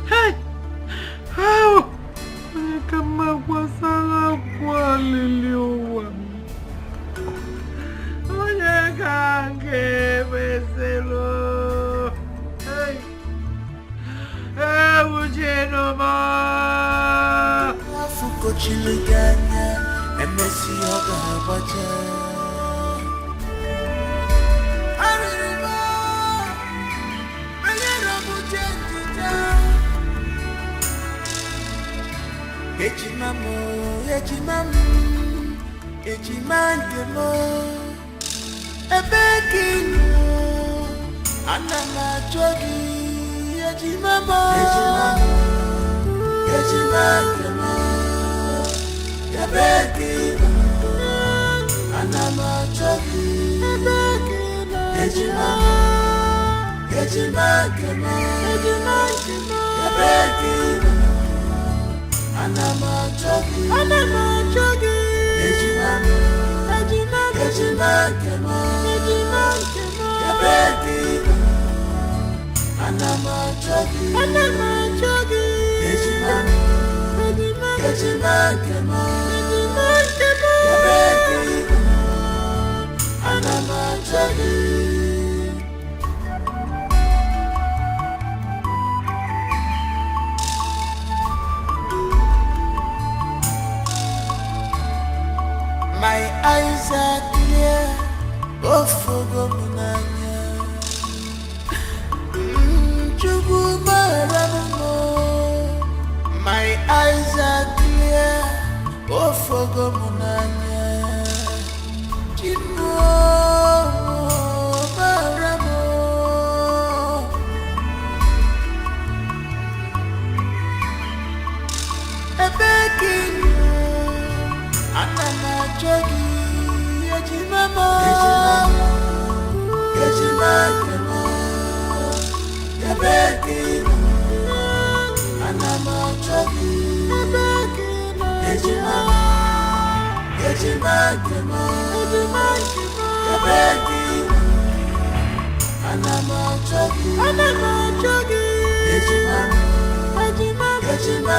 Hey! How? Kama wasala kwa liliwa. Oye kange beselo. Hey! Ujeno ma. Afuko chiliganya, emesi oga bacha. Arriba, ayera bujentita. Echimamo, echimandemo. Ebekino, anama jogi, echimamo. Echimandemo. Ebekino, anama jogi, echimamo. Echimandemo. Ebekino. Anama jogi, echimamo, echimandemo, ebekino. Anama jogi, echimamo, echimandemo, ebekino. My eyes are clear. Oh, forgo munanya. Chubu maramu. My eyes are clear. Oh, forgo munanya. Chimo maramu. Ebekin. Anama jogi. Yejimama. Yejimama. Ebekin. Anama jogi. Ebekin. Yejimama. Yejimama. Ebekin. Anama jogi. Anama jogi. Yejimama. Yejimama.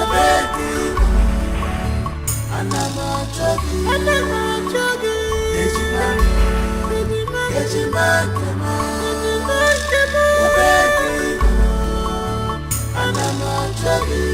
Ebekin. Anama jogi. Anama jogi. Yejimama. Yejimama. Ebekin. Anama jogi.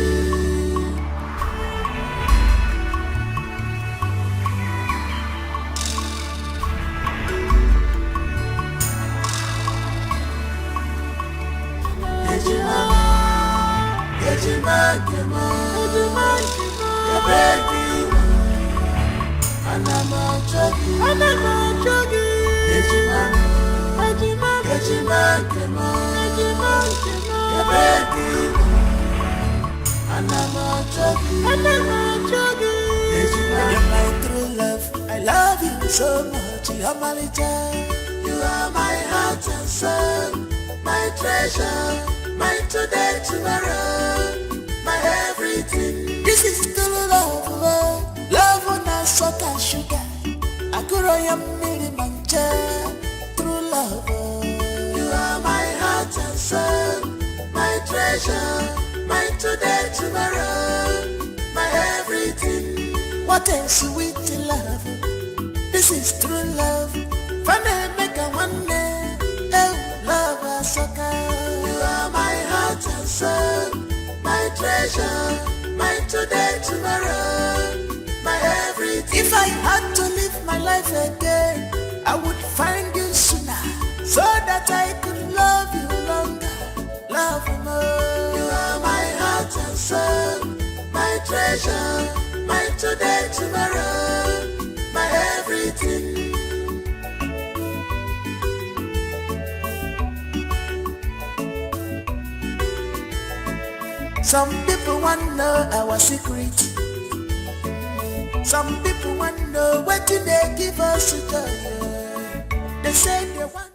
You're my true love. I love you so much. You're my little. You are my heart and soul, my treasure, my today, tomorrow, my everything. This is true love, love on a salt and sugar. I could true love. You are my heart and soul, my treasure, my today, tomorrow, my everything. What a sweet love. This is true love. Funny make a one day. Oh, love a sucker. You are my heart and soul, my treasure, my today, tomorrow, my everything. If I had to live my life again, I would find you sooner, so that I could love you longer, love you more. You are my heart and soul, my treasure, my today, tomorrow, my everything. Some people want to know our secret. Some people want to know what do they give us to do. They say they want